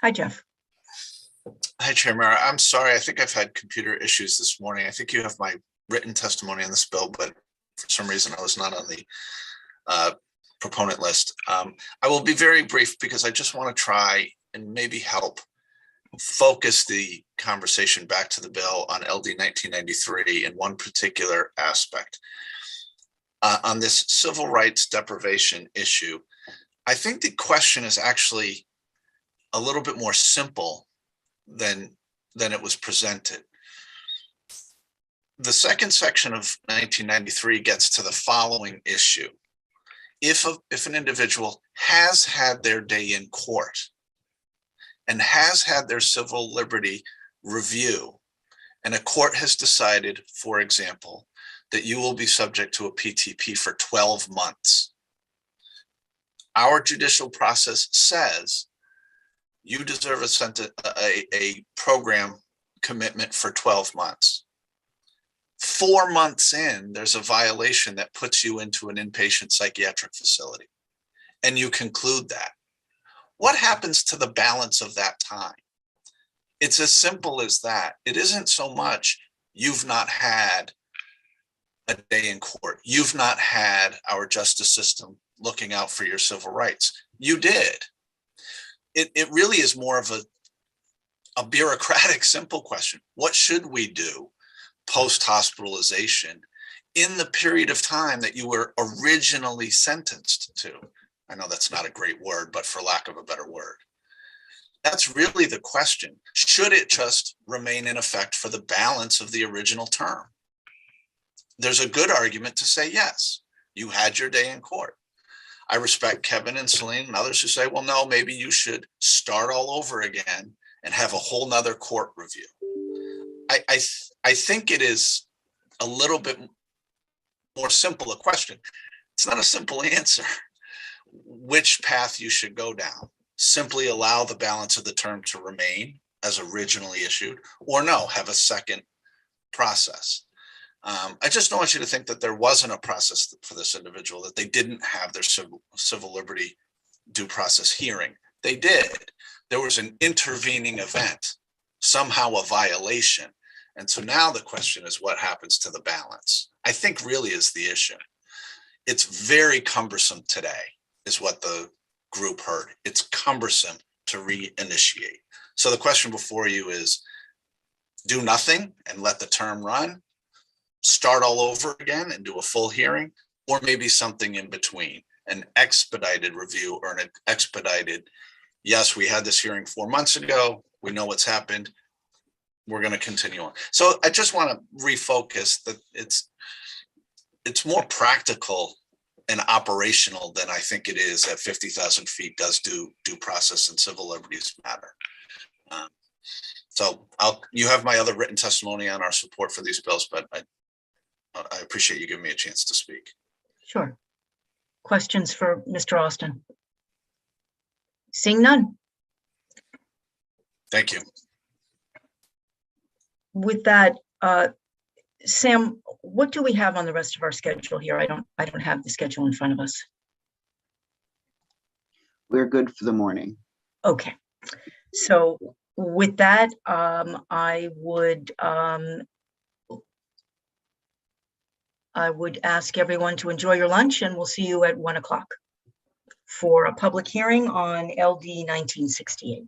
Hi, Jeff. Hi, Chair Mara. I'm sorry. I think I've had computer issues this morning. I think you have my written testimony on this bill, but for some reason I was not on the proponent list. I will be very brief because I just want to try and maybe help focus the conversation back to the bill on LD 1993 in one particular aspect. On this civil rights deprivation issue, I think the question is actually a little bit more simple than it was presented. The second section of 1993 gets to the following issue. If an individual has had their day in court and has had their civil liberty review, and a court has decided, for example, that you will be subject to a PTP for 12 months, our judicial process says you deserve a program commitment for 12 months. 4 months in, there's a violation that puts you into an inpatient psychiatric facility, and you conclude that. What happens to the balance of that time? It's as simple as that. It isn't so much you've not had a day in court. You've not had our justice system looking out for your civil rights. You did. It really is more of a bureaucratic, simple question. What should we do post-hospitalization in the period of time that you were originally sentenced to. I know that's not a great word, but for lack of a better word, that's really the question. Should it just remain in effect for the balance of the original term? There's a good argument to say, yes, you had your day in court. I respect Kevin and Celine and others who say, well, no, maybe you should start all over again and have a whole nother court review. I think it is a little bit more simple a question. It's not a simple answer. Which path you should go down? Simply allow the balance of the term to remain as originally issued, or no, have a second process. I just don't want you to think that there wasn't a process for this individual, that they didn't have their civil liberty due process hearing. They did. There was an intervening event, somehow a violation. And so now the question is, what happens to the balance? I think really is the issue. It's very cumbersome today, is what the group heard. It's cumbersome to reinitiate. So the question before you is, do nothing and let the term run, start all over again and do a full hearing, or maybe something in between, an expedited review or an expedited, yes, we had this hearing 4 months ago, we know what's happened, we're going to continue on. So I just want to refocus that it's more practical and operational than I think it is at 50,000 feet does due process and civil liberties matter. So you have my other written testimony on our support for these bills, but I appreciate you giving me a chance to speak. Sure. Questions for Mr. Austin? Seeing none. Thank you. With that, Sam, what do we have on the rest of our schedule here? I don't have the schedule in front of us. We're good for the morning. Okay. So with that, I would ask everyone to enjoy your lunch, and we'll see you at 1 o'clock for a public hearing on LD 1968.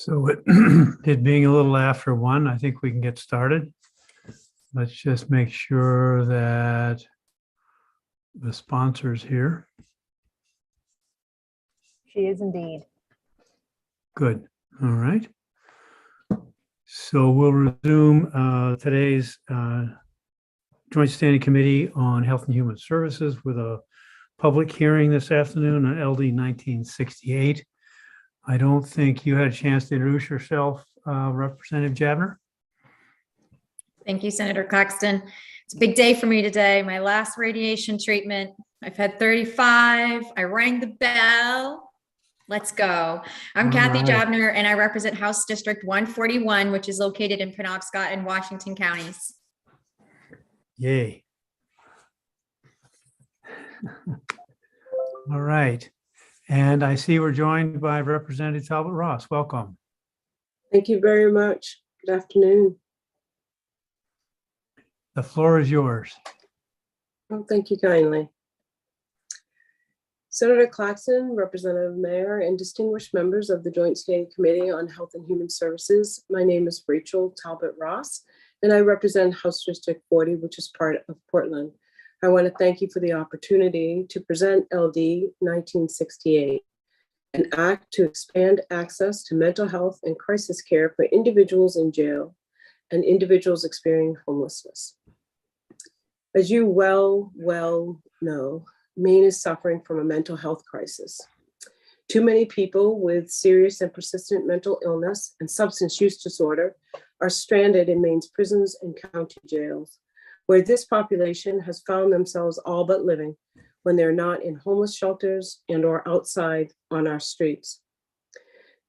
So it being a little after 1, I think we can get started. Let's just make sure that the sponsor's here. She is indeed. Good. All right. So we'll resume today's Joint Standing Committee on Health and Human Services with a public hearing this afternoon on LD 1968. I don't think you had a chance to introduce yourself, Representative Jabner. Thank you, Senator Claxton. It's a big day for me today. My last radiation treatment. I've had 35. I rang the bell. Let's go. I'm Kathy Jabner, and I represent House District 141, which is located in Penobscot and Washington counties. Yay. All right. And I see we're joined by Representative Talbot Ross. Welcome. Thank you very much. Good afternoon. The floor is yours. Oh, thank you kindly. Senator Claxton, Representative Mayer, and distinguished members of the Joint Standing Committee on Health and Human Services. My name is Rachel Talbot Ross, and I represent House District 40, which is part of Portland. I want to thank you for the opportunity to present LD 1968, an act to expand access to mental health and crisis care for individuals in jail and individuals experiencing homelessness. As you well know, Maine is suffering from a mental health crisis. Too many people with serious and persistent mental illness and substance use disorder are stranded in Maine's prisons and county jails, where this population has found themselves all but living when they're not in homeless shelters and or outside on our streets.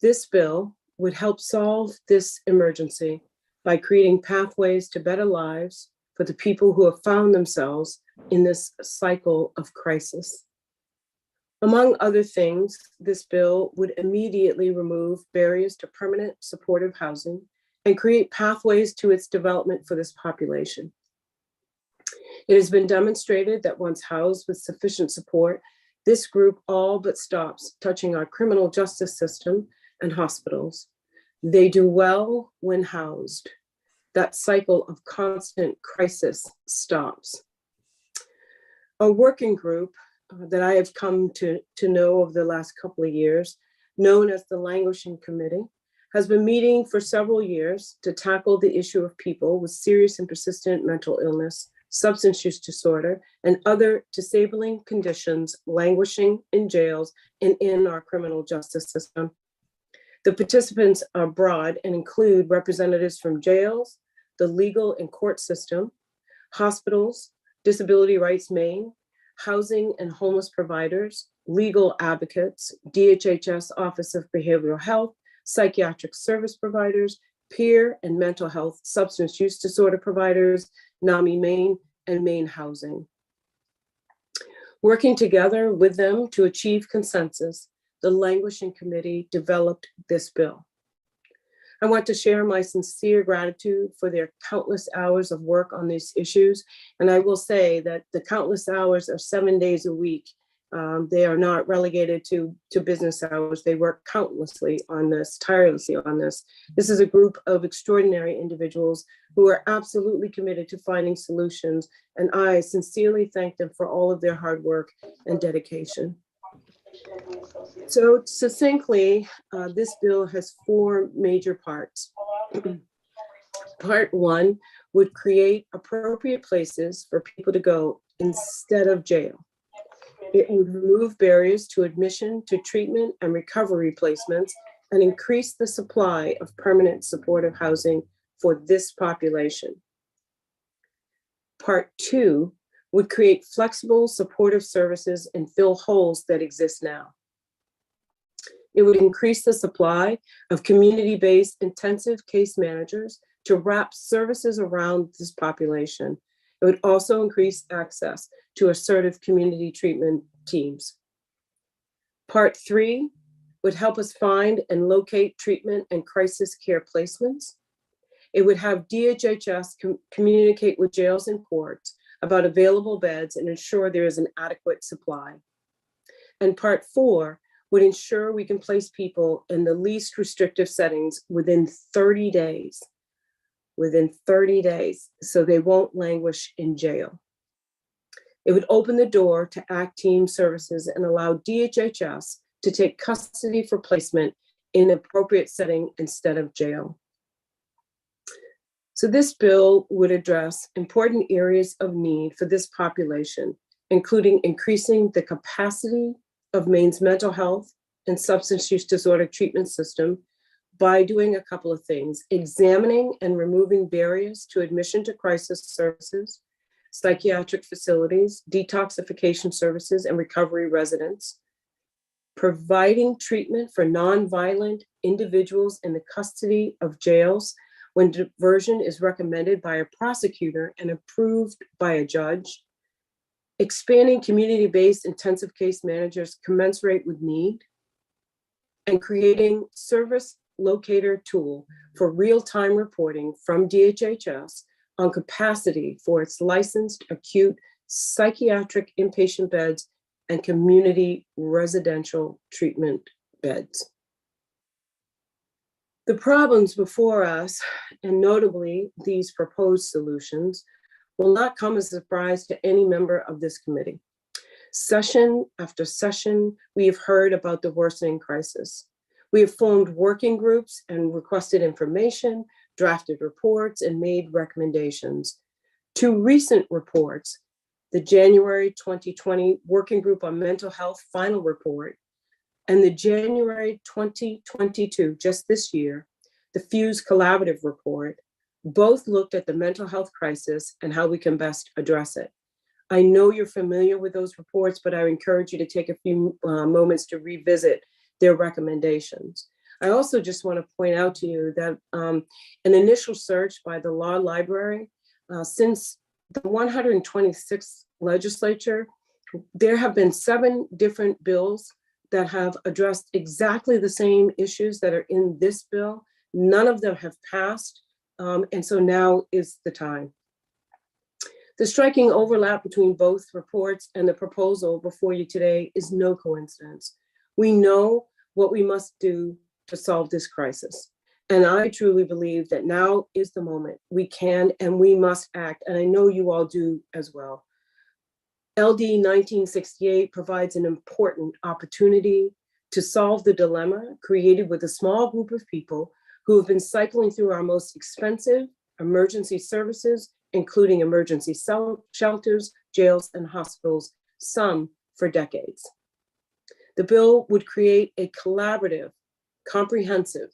This bill would help solve this emergency by creating pathways to better lives for the people who have found themselves in this cycle of crisis. Among other things, this bill would immediately remove barriers to permanent supportive housing and create pathways to its development for this population. It has been demonstrated that once housed with sufficient support, this group all but stops touching our criminal justice system and hospitals. They do well when housed. That cycle of constant crisis stops. A working group that I have come to know over the last couple of years, known as the Languishing Committee, has been meeting for several years to tackle the issue of people with serious and persistent mental illness, substance use disorder, and other disabling conditions languishing in jails and in our criminal justice system. The participants are broad and include representatives from jails, the legal and court system, hospitals, Disability Rights Maine, housing and homeless providers, legal advocates, DHHS Office of Behavioral Health, psychiatric service providers, peer and mental health substance use disorder providers, NAMI Maine, and Maine Housing. Working together with them to achieve consensus, the Languishing Committee developed this bill. I want to share my sincere gratitude for their countless hours of work on these issues. And I will say that the countless hours are 7 days a week. They are not relegated to business hours. They work countlessly on this, tirelessly on this. This is a group of extraordinary individuals who are absolutely committed to finding solutions. And I sincerely thank them for all of their hard work and dedication. So succinctly, this bill has 4 major parts. Part 1 would create appropriate places for people to go instead of jail. It would remove barriers to admission to treatment and recovery placements and increase the supply of permanent supportive housing for this population. Part 2 would create flexible supportive services and fill holes that exist now. It would increase the supply of community-based intensive case managers to wrap services around this population. It would also increase access to assertive community treatment teams. Part 3 would help us find and locate treatment and crisis care placements. It would have DHHS communicate with jails and courts about available beds and ensure there is an adequate supply. And Part 4 would ensure we can place people in the least restrictive settings within 30 days, so they won't languish in jail. It would open the door to ACT team services and allow DHHS to take custody for placement in an appropriate setting instead of jail. So this bill would address important areas of need for this population, including increasing the capacity of Maine's mental health and substance use disorder treatment system by doing a couple of things: examining and removing barriers to admission to crisis services, psychiatric facilities, detoxification services, and recovery residents, providing treatment for nonviolent individuals in the custody of jails when diversion is recommended by a prosecutor and approved by a judge, expanding community-based intensive case managers commensurate with need, and creating service locator tool for real-time reporting from DHHS on capacity for its licensed acute psychiatric inpatient beds and community residential treatment beds. The problems before us, and notably these proposed solutions, will not come as a surprise to any member of this committee. Session after session, we have heard about the worsening crisis. We have formed working groups and requested information, drafted reports, and made recommendations. Two recent reports, the January 2020 Working Group on Mental Health final report, and the January 2022, just this year, the Fuse Collaborative report, both looked at the mental health crisis and how we can best address it. I know you're familiar with those reports, but I encourage you to take a few moments to revisit their recommendations. I also just want to point out to you that an initial search by the Law Library, since the 126th legislature, there have been 7 different bills that have addressed exactly the same issues that are in this bill. None of them have passed, and so now is the time. The striking overlap between both reports and the proposal before you today is no coincidence. We know what we must do to solve this crisis. And I truly believe that now is the moment. We can and we must act, and I know you all do as well. LD 1968 provides an important opportunity to solve the dilemma created with a small group of people who have been cycling through our most expensive emergency services, including emergency shelters, jails, and hospitals, some for decades. The bill would create a collaborative, comprehensive,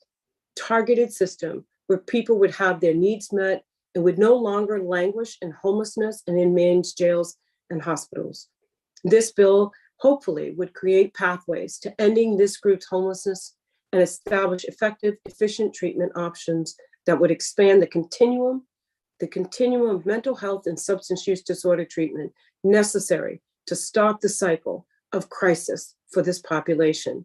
targeted system where people would have their needs met and would no longer languish in homelessness and in Maine's jails and hospitals. This bill hopefully would create pathways to ending this group's homelessness and establish effective, efficient treatment options that would expand the continuum of mental health and substance use disorder treatment necessary to stop the cycle of crisis for this population.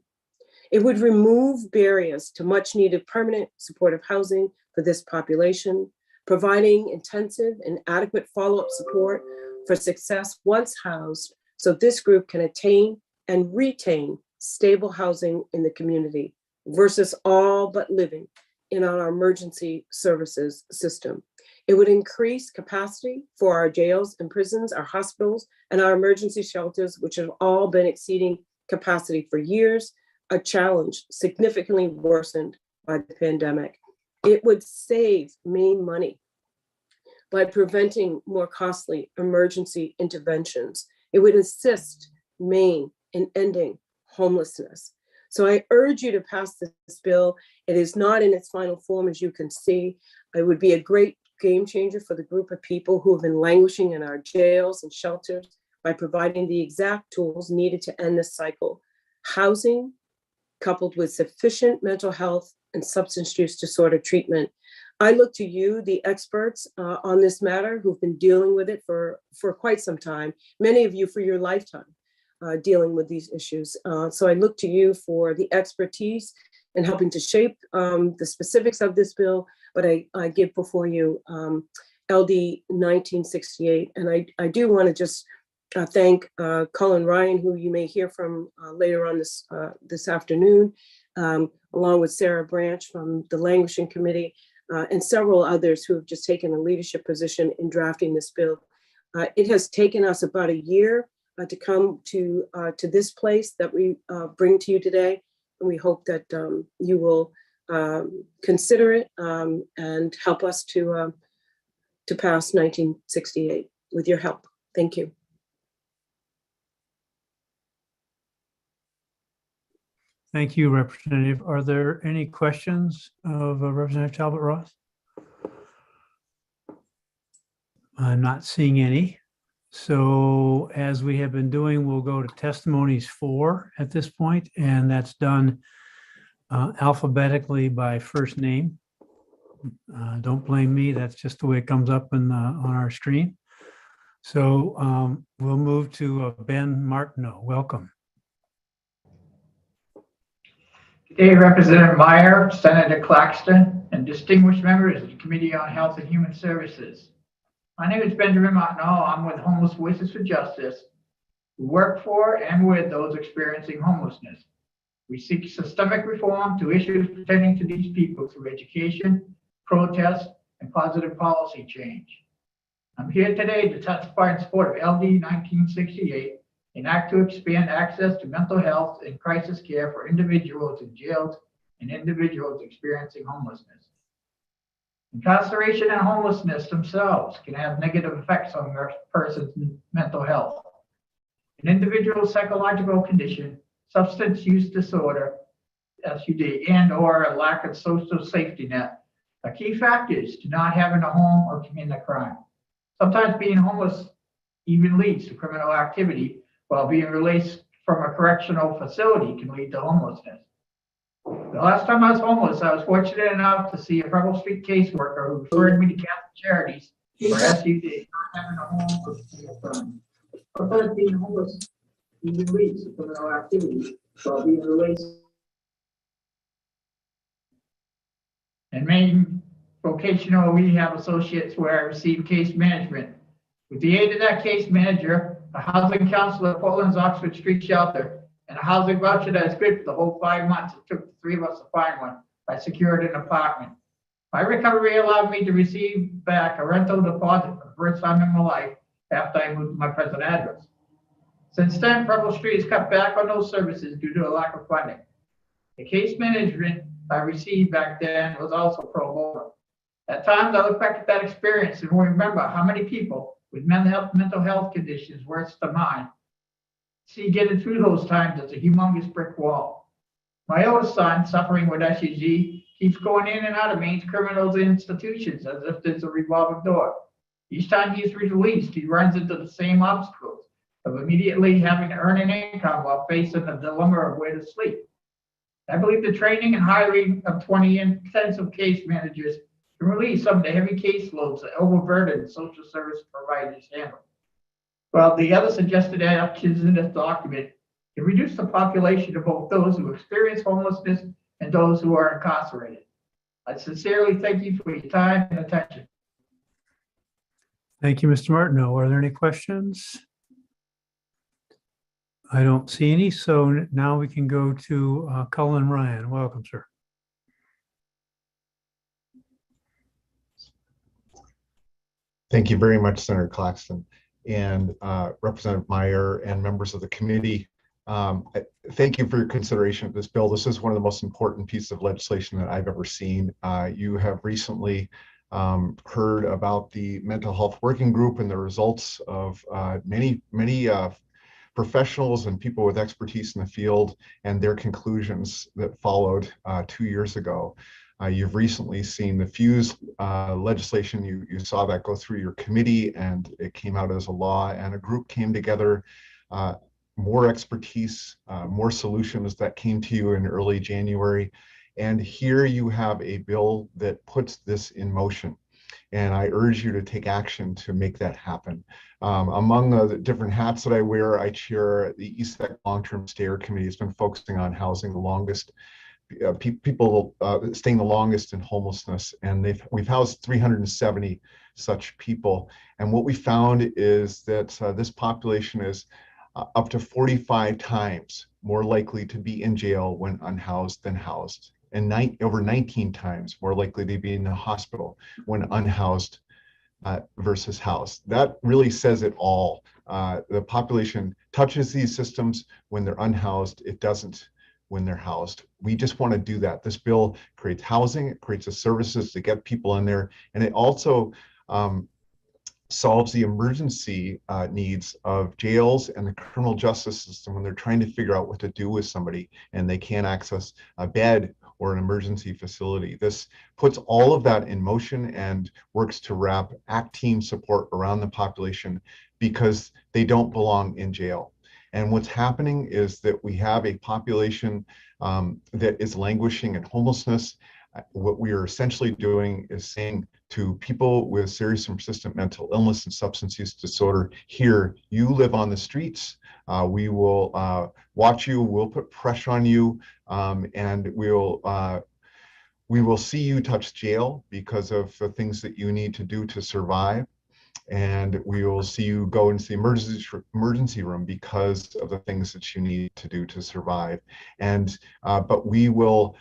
It would remove barriers to much needed permanent supportive housing for this population, providing intensive and adequate follow-up support for success once housed, so this group can attain and retain stable housing in the community versus all but living in our emergency services system. It would increase capacity for our jails and prisons, our hospitals, and our emergency shelters, which have all been exceeding capacity for years, a challenge significantly worsened by the pandemic. It would save Maine money by preventing more costly emergency interventions. It would assist Maine in ending homelessness. So I urge you to pass this bill. It is not in its final form, as you can see. It would be a great game changer for the group of people who have been languishing in our jails and shelters by providing the exact tools needed to end this cycle. Housing, coupled with sufficient mental health and substance use disorder treatment. I look to you, the experts on this matter, who've been dealing with it for quite some time, many of you for your lifetime dealing with these issues. So I look to you for the expertise in helping to shape the specifics of this bill, but I give before you LD 1968. And I do want to just thank Cullen Ryan, who you may hear from later on this afternoon, along with Sarah Branch from the Languishing Committee, and several others who have just taken a leadership position in drafting this bill. It has taken us about a year to come to this place that we bring to you today, and we hope that you will consider it and help us to pass 1968 with your help. Thank you. Thank you, Representative. Are there any questions of Representative Talbot Ross? I'm not seeing any. So as we have been doing, we'll go to testimonies 4 at this point, and that's done alphabetically by first name. Don't blame me. That's just the way it comes up on our screen. So we'll move to Ben Martineau. Welcome. Good day, Representative Meyer, Senator Claxton, and distinguished members of the Committee on Health and Human Services. My name is Benjamin Martineau. I'm with Homeless Voices for Justice. We work for and with those experiencing homelessness. We seek systemic reform to issues pertaining to these people through education, protest, and positive policy change. I'm here today to testify in support of LD 1968, an act to expand access to mental health and crisis care for individuals in jails and individuals experiencing homelessness. Incarceration and homelessness themselves can have negative effects on a person's mental health. An individual's psychological condition, substance use disorder, SUD, and or a lack of social safety net are key factors to not having a home or committing a crime. Sometimes being homeless even leads to criminal activity, while being released from a correctional facility can lead to homelessness. The last time I was homeless, I was fortunate enough to see a Preble Street caseworker who referred me to Catholic Charities for SUD, not having a home or committing a crime. Sometimes being homeless even leads to criminal activity, while being released. And main vocational rehab associates where I received case management. With the aid of that case manager, a housing counselor at Portland's Oxford Street Shelter, and a housing voucher that is good for the whole 5 months it took the 3 of us to find one, I secured an apartment. My recovery allowed me to receive back a rental deposit for the first time in my life after I moved to my present address. Since then, Preble Street has cut back on those services due to a lack of funding. The case management I received back then was also pro bono. At times, I look back at that experience and remember how many people with mental health conditions worse than mine see getting through those times as a humongous brick wall. My oldest son, suffering with SUG, keeps going in and out of Maine's criminal institutions as if there's a revolving door. Each time he's released, he runs into the same obstacles of immediately having to earn an income while facing the dilemma of where to sleep. I believe the training and hiring of 20 intensive case managers can relieve some of the heavy caseloads that overburdened social service providers handle. Well, the other suggested actions in this document can reduce the population of both those who experience homelessness and those who are incarcerated. I sincerely thank you for your time and attention. Thank you, Mr. Martineau. Are there any questions? I don't see any, so now we can go to Cullen Ryan. Welcome, sir. Thank you very much, Senator Claxton and Representative Meyer and members of the committee. Thank you for your consideration of this bill. This is one of the most important pieces of legislation that I've ever seen. You have recently heard about the mental health working group and the results of many professionals and people with expertise in the field and their conclusions that followed 2 years ago. You've recently seen the FUSE legislation. You saw that go through your committee and it came out as a law, and a group came together, more expertise, more solutions that came to you in early January. And here you have a bill that puts this in motion. And I urge you to take action to make that happen. Among the different hats that I wear, I chair the ESEC Long-Term Stayer Committee. It's been focusing on housing the longest, people staying the longest in homelessness. And we've housed 370 such people. And what we found is that this population is up to 45 times more likely to be in jail when unhoused than housed, and over 19 times more likely to be in the hospital when unhoused versus housed. That really says it all. The population touches these systems when they're unhoused. It doesn't when they're housed. We just want to do that. This bill creates housing, it creates the services to get people in there, and it also solves the emergency needs of jails and the criminal justice system when they're trying to figure out what to do with somebody and they can't access a bed or an emergency facility. This puts all of that in motion and works to wrap ACT team support around the population because they don't belong in jail. And what's happening is that we have a population that is languishing in homelessness. What we are essentially doing is saying to people with serious and persistent mental illness and substance use disorder, here, you live on the streets. We will watch you, we'll put pressure on you, and we will see you touch jail because of the things that you need to do to survive. And we will see you go into the emergency room because of the things that you need to do to survive. And but we will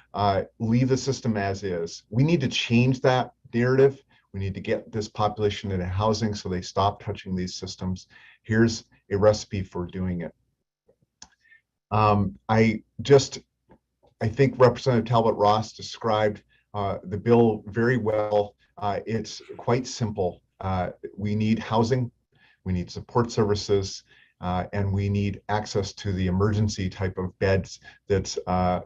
leave the system as is. We need to change that narrative. We need to get this population into housing so they stop touching these systems. Here's a recipe for doing it. I think Representative Talbot Ross described the bill very well. It's quite simple. We need housing, we need support services, and we need access to the emergency type of beds that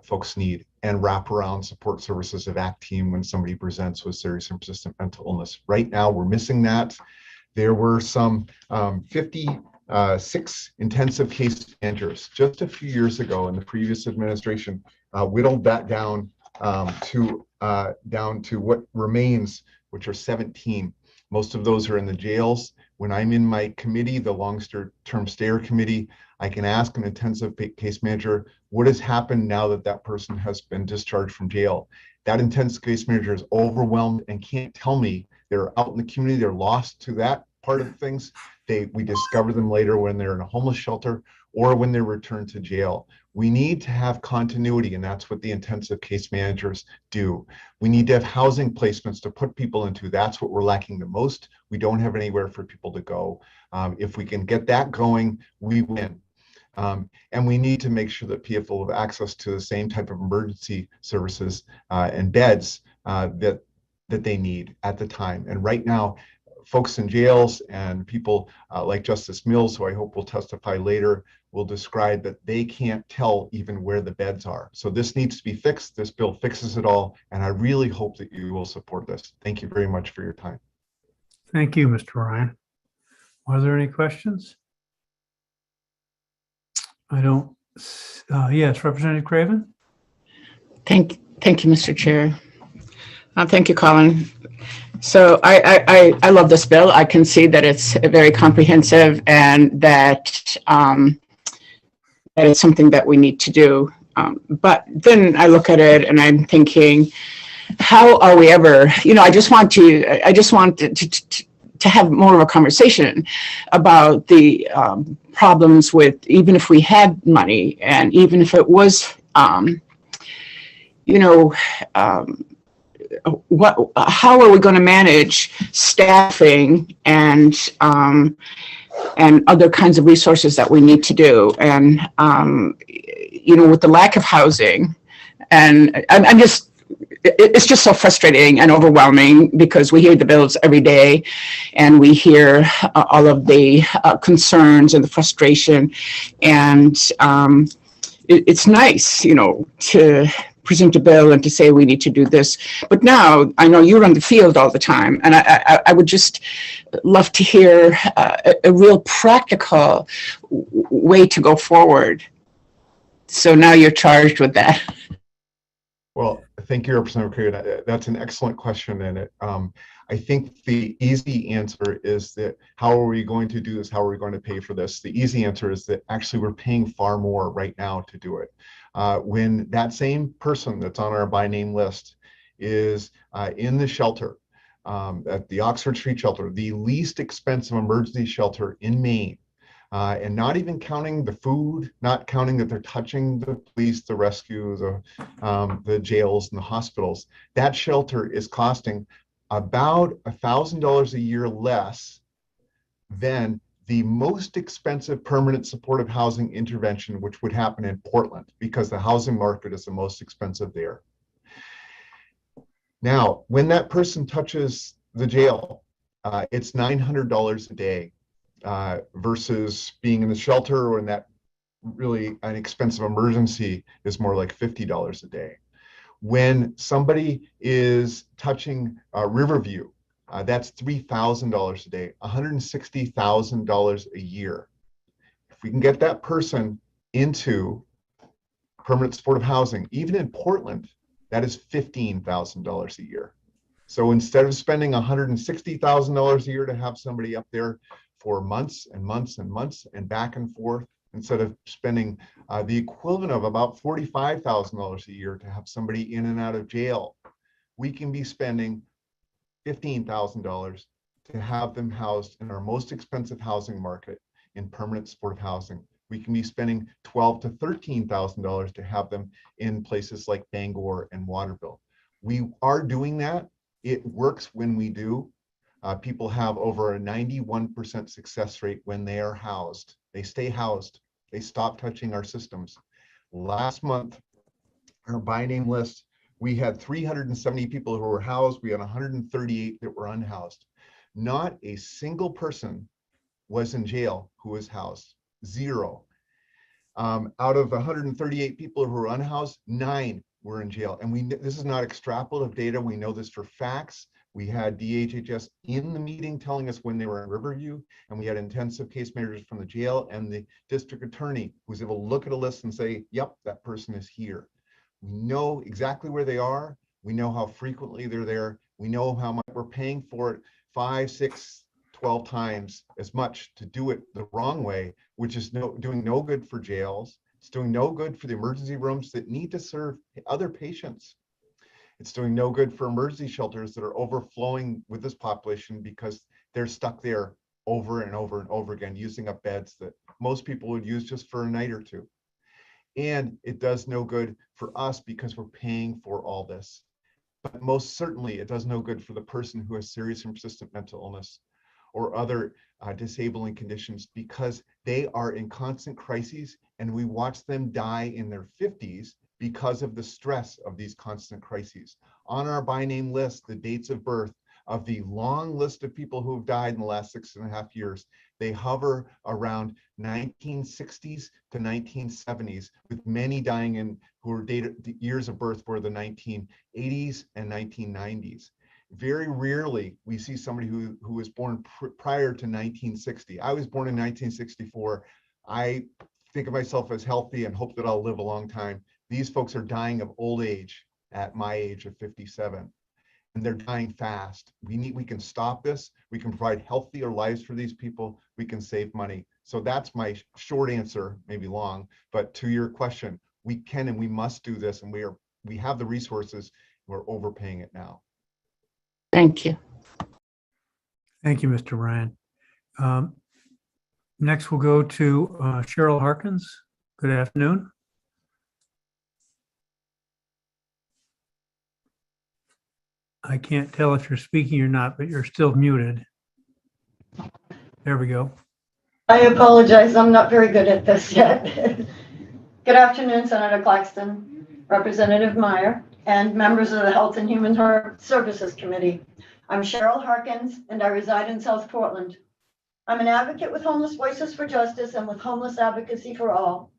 folks need, and wraparound support services of ACT team when somebody presents with serious and persistent mental illness. Right now, we're missing that. There were some 56 intensive case managers just a few years ago in the previous administration, whittled that down to what remains, which are 17. Most of those are in the jails. When I'm in my committee, the long-term stayer committee, I can ask an intensive case manager, what has happened now that that person has been discharged from jail? That intensive case manager is overwhelmed and can't tell me. They're out in the community, they're lost to that part of things. We discover them later when they're in a homeless shelter or when they're returned to jail. We need to have continuity, and that's what the intensive case managers do. We need to have housing placements to put people into. That's what we're lacking the most. We don't have anywhere for people to go. If we can get that going, we win. And we need to make sure that people have access to the same type of emergency services and beds that they need at the time. And right now, folks in jails and people like Justice Mills, who I hope will testify later, will describe that they can't tell even where the beds are. So this needs to be fixed. This bill fixes it all. And I really hope that you will support this. Thank you very much for your time. Thank you, Mr. Ryan. Are there any questions? I don't. Yes, Representative Craven. Thank you, Mr. Chair. Thank you, Colin. So I love this bill. I can see that it's very comprehensive and that that it's something that we need to do. But then I look at it and I'm thinking, how are we ever? I just want to have more of a conversation about the problems with, even if we had money and even if it was, how are we going to manage staffing and other kinds of resources that we need to do? And, with the lack of housing, and it's just so frustrating and overwhelming because we hear the bills every day and we hear all of the concerns and the frustration. And it's nice, to present a bill and to say we need to do this. But now I know you're on the field all the time, and I would just love to hear a real practical way to go forward. So now you're charged with that. Well, thank you, Representative Craig. That's an excellent question, and I think the easy answer is that how are we going to do this? How are we going to pay for this? The easy answer is that actually we're paying far more right now to do it. When that same person that's on our by name list is in the shelter, at the Oxford Street Shelter, the least expensive emergency shelter in Maine. And not even counting the food, not counting that they're touching the police, the rescue, the jails and the hospitals. That shelter is costing about $1,000 a year less than the most expensive permanent supportive housing intervention, which would happen in Portland, because the housing market is the most expensive there. Now, when that person touches the jail, it's $900 a day. Versus being in the shelter or in that really an expensive emergency is more like $50 a day. When somebody is touching Riverview, that's $3,000 a day, $160,000 a year. If we can get that person into permanent supportive housing, even in Portland, that is $15,000 a year. So instead of spending $160,000 a year to have somebody up there for months and months and months and back and forth, instead of spending the equivalent of about $45,000 a year to have somebody in and out of jail, we can be spending $15,000 to have them housed in our most expensive housing market in permanent supportive housing. We can be spending $12,000 to $13,000 to have them in places like Bangor and Waterville. We are doing that. It works when we do. People have over a 91% success rate when they are housed. They stay housed. They stop touching our systems. Last month, our by name list, we had 370 people who were housed. We had 138 that were unhoused. Not a single person was in jail who was housed. Zero. Out of 138 people who were unhoused, 9 were in jail. And this is not extrapolative data. We know this for facts. We had DHHS in the meeting telling us when they were in Riverview, and we had intensive case managers from the jail and the district attorney who was able to look at a list and say, yep, that person is here. We know exactly where they are. We know how frequently they're there. We know how much we're paying for it 5, 6, 12 times as much to do it the wrong way, which is doing no good for jails. It's doing no good for the emergency rooms that need to serve other patients. It's doing no good for emergency shelters that are overflowing with this population because they're stuck there over and over and over again, using up beds that most people would use just for a night or two. And it does no good for us because we're paying for all this. But most certainly it does no good for the person who has serious and persistent mental illness or other disabling conditions, because they are in constant crises and we watch them die in their 50s because of the stress of these constant crises. On our by name list, the dates of birth of the long list of people who have died in the last 6.5 years, they hover around 1960s to 1970s, with many dying in who are the years of birth were the 1980s and 1990s. Very rarely we see somebody who was born prior to 1960. I was born in 1964. I think of myself as healthy and hope that I'll live a long time. These folks are dying of old age at my age of 57, and they're dying fast. We can stop this. We can provide healthier lives for these people. We can save money. So that's my short answer, maybe long, but to your question, we can and we must do this, and we have the resources. We're overpaying it now. Thank you. Thank you, Mr. Ryan. Next, we'll go to Cheryl Harkins. Good afternoon. I can't tell if you're speaking or not, but you're still muted. There we go. I apologize. I'm not very good at this yet. Good afternoon, Senator Claxton, Representative Meyer, and members of the Health and Human Services Committee. I'm Cheryl Harkins, and I reside in South Portland. I'm an advocate with Homeless Voices for Justice and with Homeless Advocacy for All.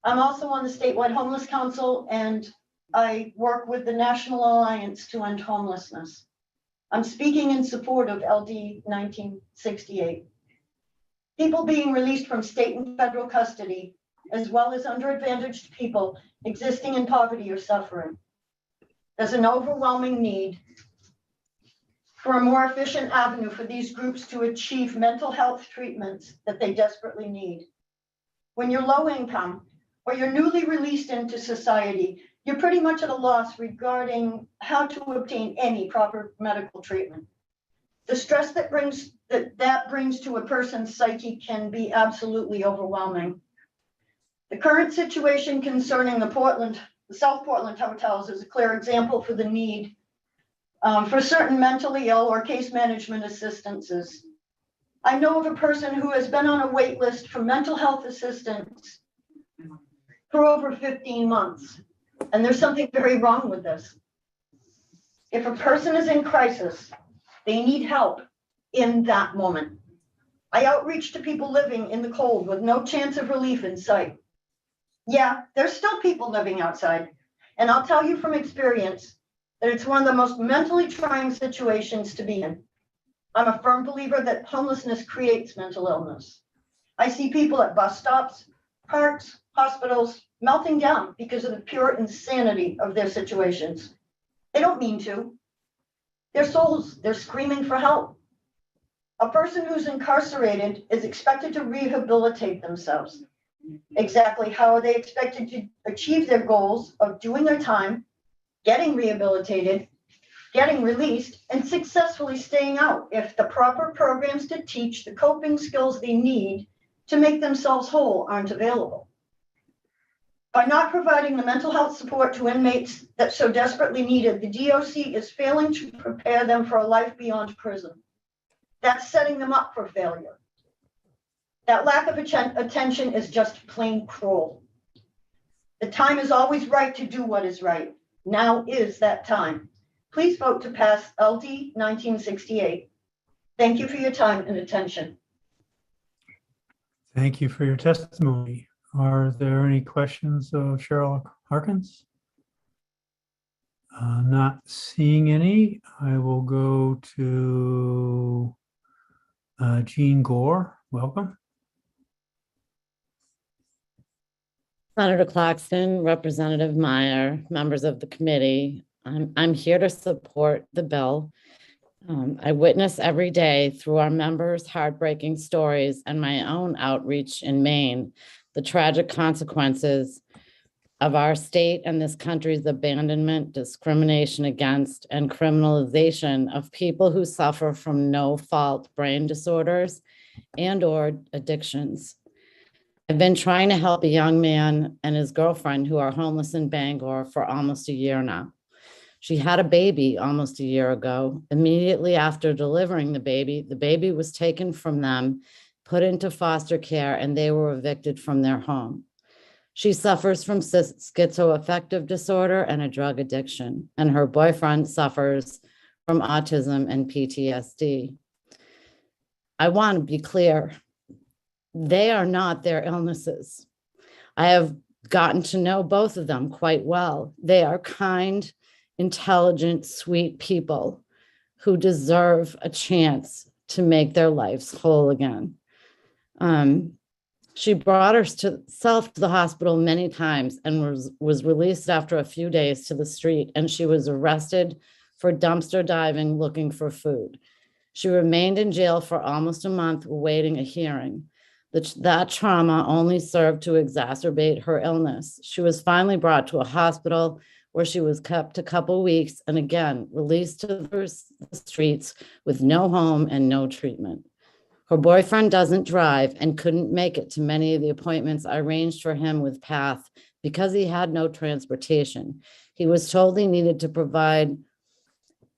I'm also on the Statewide Homeless Council, and I work with the National Alliance to End Homelessness. I'm speaking in support of LD 1968. People being released from state and federal custody, as well as underadvantaged people existing in poverty or suffering. There's an overwhelming need for a more efficient avenue for these groups to achieve mental health treatments that they desperately need. When you're low income or you're newly released into society, you're pretty much at a loss regarding how to obtain any proper medical treatment. The stress that brings to a person's psyche can be absolutely overwhelming. The current situation concerning the South Portland hotels is a clear example for the need for certain mentally ill or case management assistances. I know of a person who has been on a wait list for mental health assistance for over 15 months, and there's something very wrong with this. If a person is in crisis, they need help in that moment. I outreach to people living in the cold with no chance of relief in sight. Yeah, there's still people living outside, and I'll tell you from experience that it's one of the most mentally trying situations to be in. I'm a firm believer that homelessness creates mental illness. I see people at bus stops, parks, hospitals, melting down because of the pure insanity of their situations. They don't mean to. Their souls, they're screaming for help. A person who's incarcerated is expected to rehabilitate themselves. Exactly how are they expected to achieve their goals of doing their time, getting rehabilitated, getting released, and successfully staying out if the proper programs to teach the coping skills they need to make themselves whole aren't available? By not providing the mental health support to inmates that so desperately needed, the DOC is failing to prepare them for a life beyond prison. That's setting them up for failure. That lack of attention is just plain cruel. The time is always right to do what is right. Now is that time. Please vote to pass LD 1968. Thank you for your time and attention. Thank you for your testimony. Are there any questions of Cheryl Harkins? Not seeing any. I will go to Jean Gore. Welcome. Senator Claxton, Representative Meyer, members of the committee, I'm here to support the bill. I witness every day through our members' heartbreaking stories and my own outreach in Maine, the tragic consequences of our state and this country's abandonment, discrimination against, and criminalization of people who suffer from no-fault brain disorders and/or addictions. I've been trying to help a young man and his girlfriend who are homeless in Bangor for almost a year now. She had a baby almost a year ago. Immediately after delivering the baby was taken from them, put into foster care, and they were evicted from their home. She suffers from schizoaffective disorder and a drug addiction, and her boyfriend suffers from autism and PTSD. I want to be clear. They are not their illnesses. I have gotten to know both of them quite well. They are kind, intelligent, sweet people who deserve a chance to make their lives whole again. She brought herself to the hospital many times and was released after a few days to the street, and she was arrested for dumpster diving looking for food. She remained in jail for almost a month awaiting a hearing. That trauma only served to exacerbate her illness. She was finally brought to a hospital where she was kept a couple weeks and again released to the streets with no home and no treatment. Her boyfriend doesn't drive and couldn't make it to many of the appointments I arranged for him with PATH because he had no transportation. He was told he needed to provide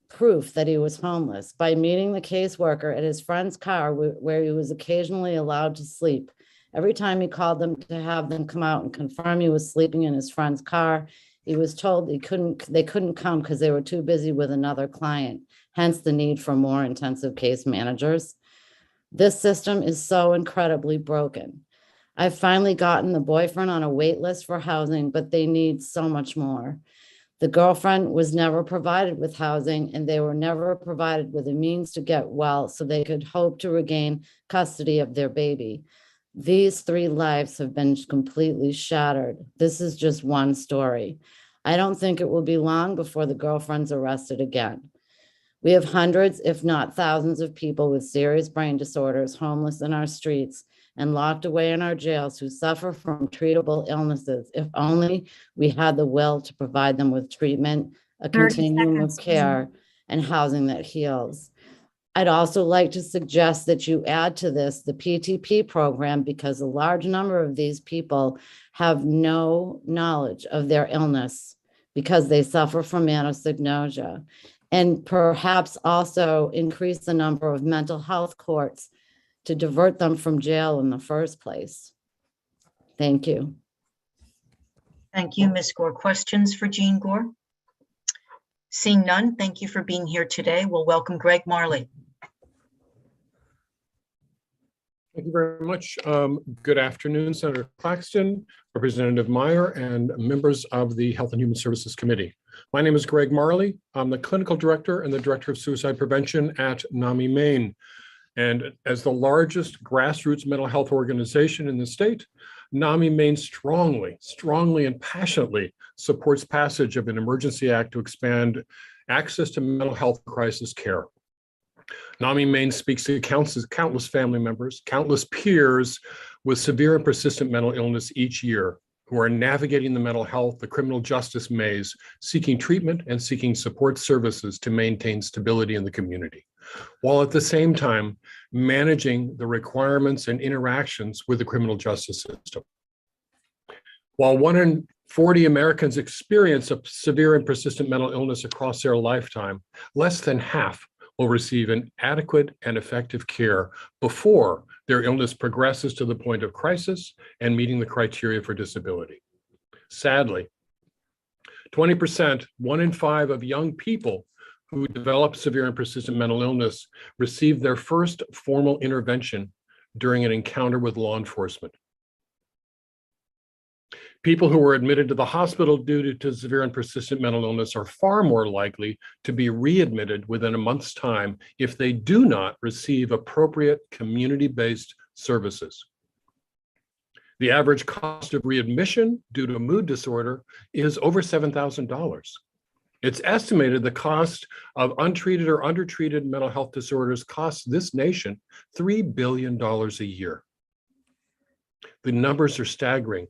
proof that he was homeless by meeting the caseworker at his friend's car where he was occasionally allowed to sleep. Every time he called them to have them come out and confirm he was sleeping in his friend's car, he was told they couldn't come because they were too busy with another client, hence the need for more intensive case managers. This system is so incredibly broken. I've finally gotten the boyfriend on a wait list for housing, but they need so much more. The girlfriend was never provided with housing, and they were never provided with the means to get well so they could hope to regain custody of their baby. These 3 lives have been completely shattered. This is just one story. I don't think it will be long before the girlfriend's arrested again. We have hundreds, if not thousands, of people with serious brain disorders homeless in our streets and locked away in our jails who suffer from treatable illnesses. If only we had the will to provide them with treatment, a continuum of care, and housing that heals. I'd also like to suggest that you add to this the PTP program, because a large number of these people have no knowledge of their illness because they suffer from anosognosia, and perhaps also increase the number of mental health courts to divert them from jail in the first place. Thank you. Thank you, Ms. Gore. Questions for Jean Gore? Seeing none, thank you for being here today. We'll welcome Greg Marley. Thank you very much. Good afternoon, Senator Claxton, Representative Meyer, and members of the Health and Human Services Committee. My name is Greg Marley. I'm the Clinical Director and the Director of Suicide Prevention at NAMI, Maine. And as the largest grassroots mental health organization in the state, NAMI, Maine strongly and passionately supports passage of an emergency act to expand access to mental health crisis care. NAMI, Maine speaks to countless family members, countless peers with severe and persistent mental illness each year who are navigating the mental health, the criminal justice maze, seeking treatment and seeking support services to maintain stability in the community, while at the same time managing the requirements and interactions with the criminal justice system. While 1 in 40 Americans experience a severe and persistent mental illness across their lifetime, less than half will receive an adequate and effective care before their illness progresses to the point of crisis and meeting the criteria for disability. Sadly, 20%, 1 in 5 of young people who develop severe and persistent mental illness receive their first formal intervention during an encounter with law enforcement. People who were admitted to the hospital due to severe and persistent mental illness are far more likely to be readmitted within a month's time if they do not receive appropriate community-based services. The average cost of readmission due to mood disorder is over $7,000. It's estimated the cost of untreated or undertreated mental health disorders costs this nation $3 billion a year. The numbers are staggering.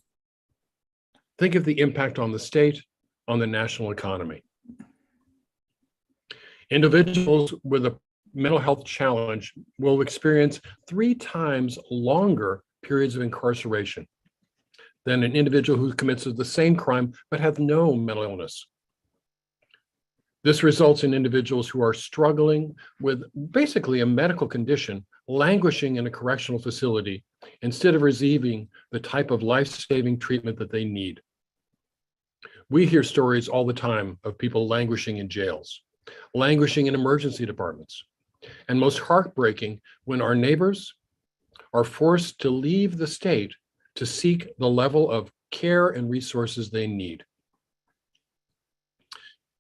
Think of the impact on the state, on the national economy. Individuals with a mental health challenge will experience 3 times longer periods of incarceration than an individual who commits the same crime but has no mental illness. This results in individuals who are struggling with basically a medical condition, languishing in a correctional facility instead of receiving the type of life-saving treatment that they need. We hear stories all the time of people languishing in jails, languishing in emergency departments, and most heartbreaking when our neighbors are forced to leave the state to seek the level of care and resources they need.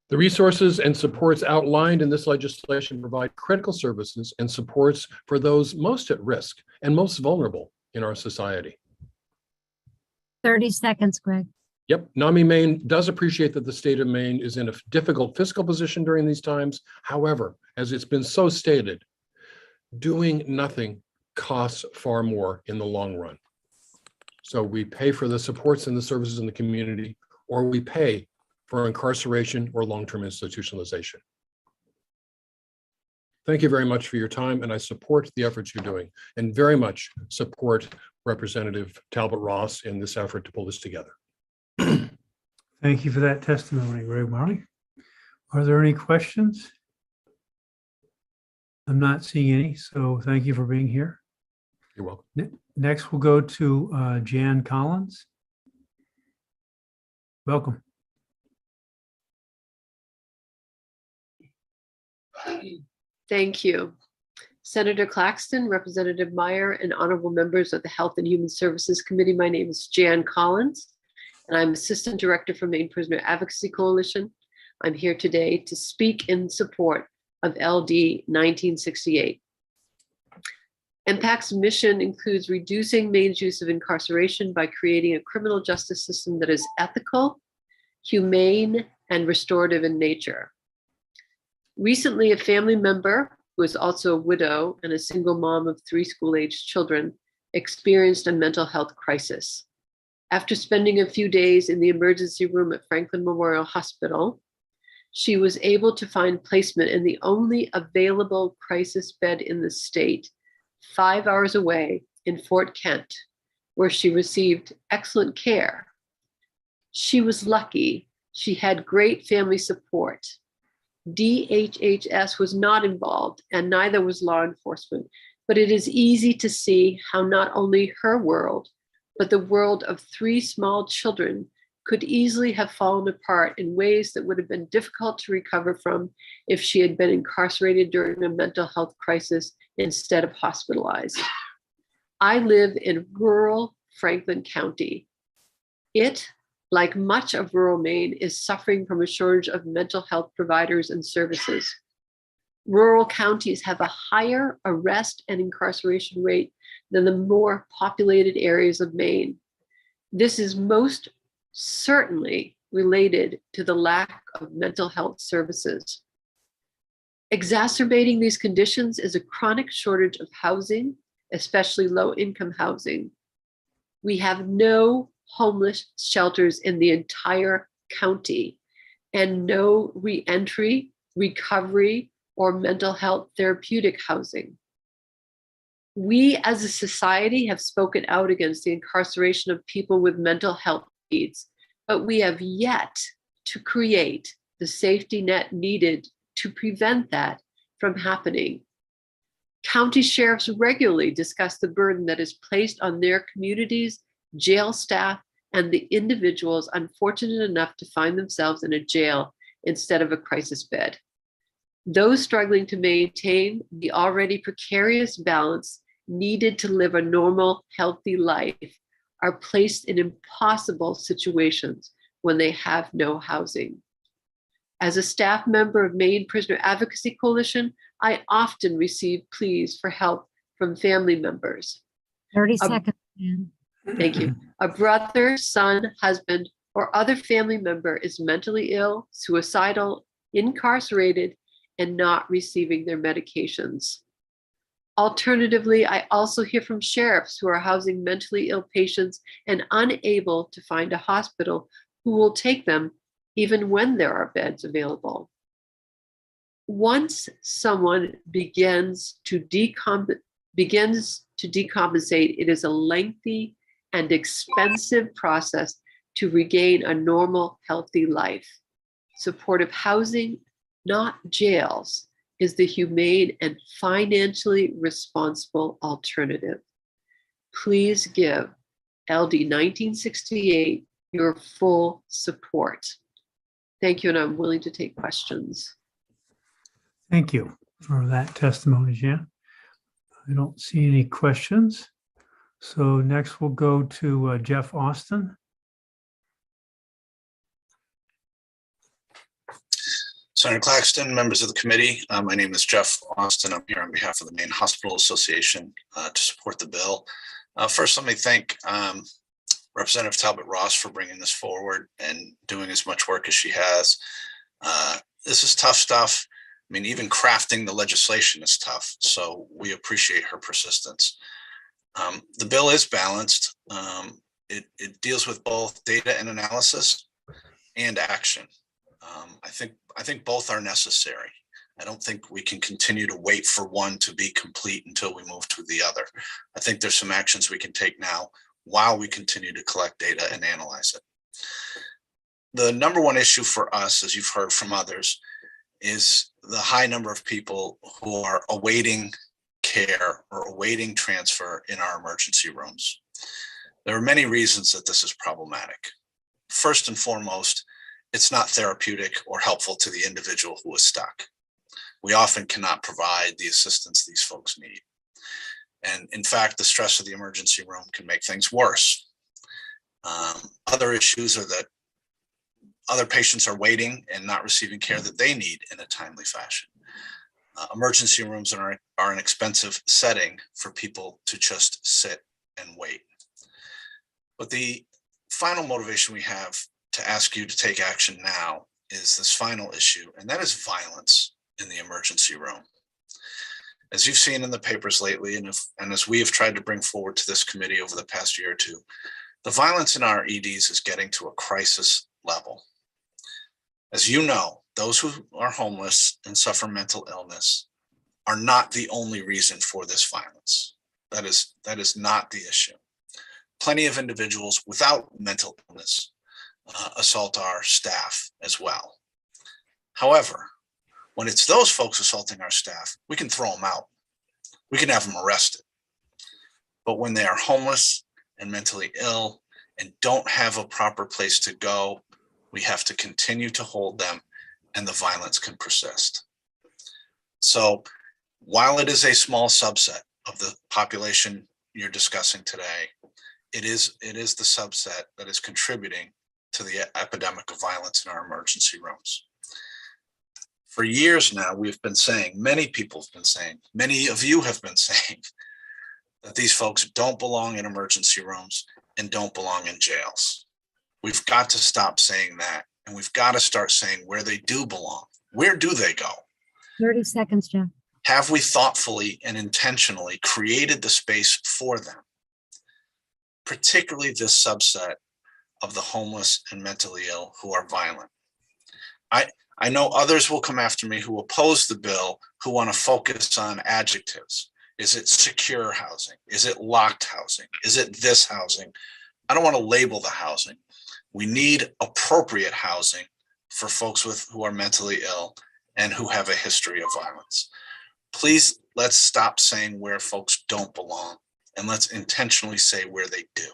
The resources and supports outlined in this legislation provide critical services and supports for those most at risk and most vulnerable in our society. 30 seconds, Greg. Yep, NAMI Maine does appreciate that the state of Maine is in a difficult fiscal position during these times. However, as it's been so stated, doing nothing costs far more in the long run. So we pay for the supports and the services in the community, or we pay for incarceration or long-term institutionalization. Thank you very much for your time, and I support the efforts you're doing and very much support Representative Talbot Ross in this effort to pull this together. Thank you for that testimony, Greg Marley. Are there any questions? I'm not seeing any, so thank you for being here. You're welcome. Next, we'll go to Jan Collins. Welcome. Thank you. Senator Claxton, Representative Meyer, and honorable members of the Health and Human Services Committee. My name is Jan Collins, and I'm Assistant Director for Maine Prisoner Advocacy Coalition. I'm here today to speak in support of LD 1968. MPAC's mission includes reducing Maine's use of incarceration by creating a criminal justice system that is ethical, humane, and restorative in nature. Recently, a family member, who is also a widow and a single mom of 3 school-aged children, experienced a mental health crisis. After spending a few days in the emergency room at Franklin Memorial Hospital, She was able to find placement in the only available crisis bed in the state, 5 hours away in Fort Kent, where she received excellent care. She was lucky. She had great family support. DHHS was not involved, and neither was law enforcement, but it is easy to see how not only her world, but the world of 3 small children could easily have fallen apart in ways that would have been difficult to recover from if she had been incarcerated during a mental health crisis instead of hospitalized. I live in rural Franklin County. It, like much of rural Maine, is suffering from a shortage of mental health providers and services. Rural counties have a higher arrest and incarceration rate than the more populated areas of Maine. This is most certainly related to the lack of mental health services. Exacerbating these conditions is a chronic shortage of housing, especially low-income housing. We have no homeless shelters in the entire county and no reentry, recovery, or mental health therapeutic housing. We as a society have spoken out against the incarceration of people with mental health needs, but we have yet to create the safety net needed to prevent that from happening. County sheriffs regularly discuss the burden that is placed on their communities, jail staff, and the individuals unfortunate enough to find themselves in a jail instead of a crisis bed. Those struggling to maintain the already precarious balance needed to live a normal, healthy life are placed in impossible situations when they have no housing. As a staff member of Maine Prisoner Advocacy Coalition, I often receive pleas for help from family members. 30 seconds. Ann. Thank you. A brother, son, husband, or other family member is mentally ill, suicidal, incarcerated, and not receiving their medications. Alternatively, I also hear from sheriffs who are housing mentally ill patients and unable to find a hospital who will take them even when there are beds available. Once someone begins to decompensate, it is a lengthy and expensive process to regain a normal, healthy life. Supportive housing, not jails, is the humane and financially responsible alternative. Please give LD 1968 your full support. Thank you, and I'm willing to take questions. Thank you for that testimony, Jan. I don't see any questions. So next we'll go to Jeff Austin. Senator Claxton, members of the committee, my name is Jeff Austin. I'm here on behalf of the Maine Hospital Association to support the bill. First, let me thank Representative Talbot Ross for bringing this forward and doing as much work as she has. This is tough stuff. I mean, even crafting the legislation is tough, so we appreciate her persistence. The bill is balanced. It deals with both data and analysis and action. I think both are necessary. I don't think we can continue to wait for one to be complete until we move to the other. I think there's some actions we can take now while we continue to collect data and analyze it. The number one issue for us, as you've heard from others, is the high number of people who are awaiting care or awaiting transfer in our emergency rooms. There are many reasons that this is problematic. First and foremost, it's not therapeutic or helpful to the individual who is stuck. We often cannot provide the assistance these folks need. And in fact, the stress of the emergency room can make things worse. Other issues are that other patients are waiting and not receiving care that they need in a timely fashion. Emergency rooms are an expensive setting for people to just sit and wait. But the final motivation we have to ask you to take action now is this final issue, and that is violence in the emergency room. As you've seen in the papers lately, and as we have tried to bring forward to this committee over the past year or two, the violence in our EDs is getting to a crisis level. As you know, those who are homeless and suffer mental illness are not the only reason for this violence. That is not the issue. Plenty of individuals without mental illness assault our staff as well. However, when it's those folks assaulting our staff, we can throw them out. We can have them arrested. But when they are homeless and mentally ill and don't have a proper place to go, we have to continue to hold them, and the violence can persist. So while it is a small subset of the population you're discussing today, it is the subset that is contributing to the epidemic of violence in our emergency rooms. For years now, we've been saying, many people have been saying, many of you have been saying that these folks don't belong in emergency rooms and don't belong in jails. We've got to stop saying that, and we've got to start saying where they do belong. Where do they go? 30 seconds, Jeff. Have we thoughtfully and intentionally created the space for them? Particularly this subset of the homeless and mentally ill who are violent. I know others will come after me who oppose the bill, who want to focus on adjectives. Is it secure housing? Is it locked housing? Is it this housing? I don't want to label the housing. We need appropriate housing for folks who are mentally ill and who have a history of violence. Please, let's stop saying where folks don't belong, and let's intentionally say where they do,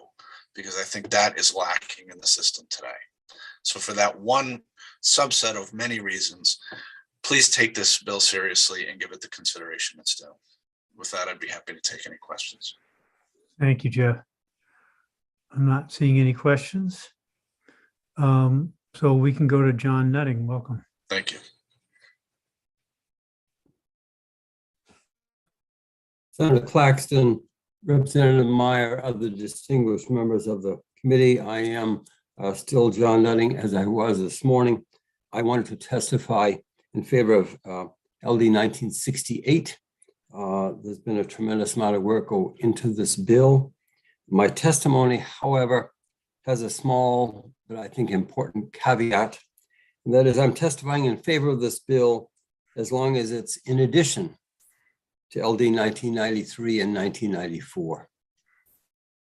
because I think that is lacking in the system today. So for that one subset of many reasons, please take this bill seriously and give it the consideration it's due. With that, I'd be happy to take any questions. Thank you, Jeff. I'm not seeing any questions. So we can go to John Nutting. Welcome. Thank you. Senator Claxton, Representative Meyer, other distinguished members of the committee. I am still John Nutting, as I was this morning. I wanted to testify in favor of LD 1968. There's been a tremendous amount of work go into this bill. My testimony, however, has a small, but I think important caveat. And that is, I'm testifying in favor of this bill as long as it's in addition to LD 1993 and 1994.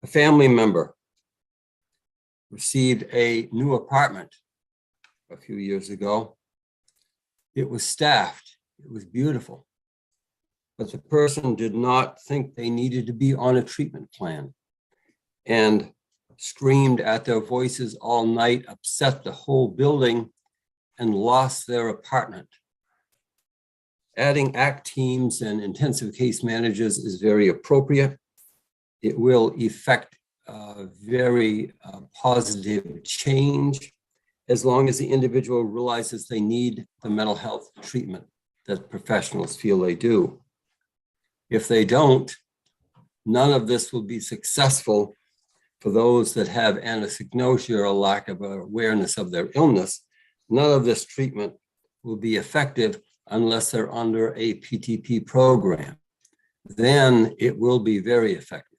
A family member received a new apartment a few years ago. It was staffed, it was beautiful, but the person did not think they needed to be on a treatment plan and screamed at their voices all night, upset the whole building, and lost their apartment. Adding ACT teams and intensive case managers is very appropriate. It will effect very positive change as long as the individual realizes they need the mental health treatment that professionals feel they do. If they don't, none of this will be successful for those that have anosognosia or lack of awareness of their illness. None of this treatment will be effective unless they're under a PTP program. Then it will be very effective.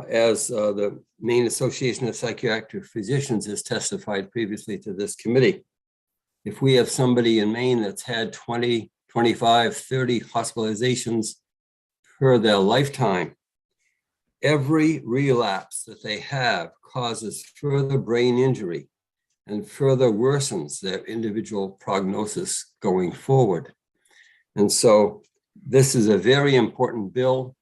As the Maine Association of Psychiatric Physicians has testified previously to this committee, if we have somebody in Maine that's had 20, 25, 30 hospitalizations per their lifetime, every relapse that they have causes further brain injury and further worsens their individual prognosis going forward. And so this is a very important bill,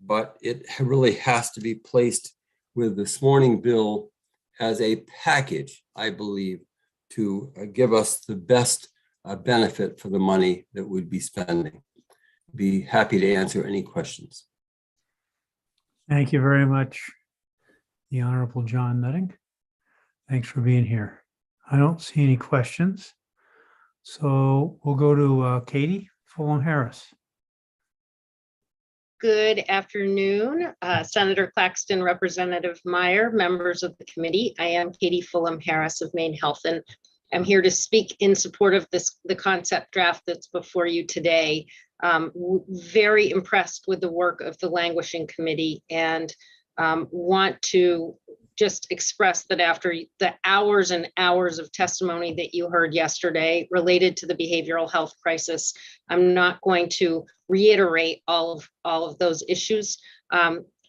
but it really has to be placed with this morning bill as a package, I believe, to give us the best benefit for the money that we'd be spending. Be happy to answer any questions. Thank you very much, the Honorable John Nutting. Thanks for being here. I don't see any questions. So we'll go to Katie Fulham Harris. Good afternoon, Senator Claxton, Representative Meyer, members of the committee. I am Katie Fulham Harris of Maine Health, and I'm here to speak in support of the concept draft that's before you today. Very impressed with the work of the Languishing Committee and want to just express that after the hours and hours of testimony that you heard yesterday related to the behavioral health crisis, I'm not going to reiterate all of those issues.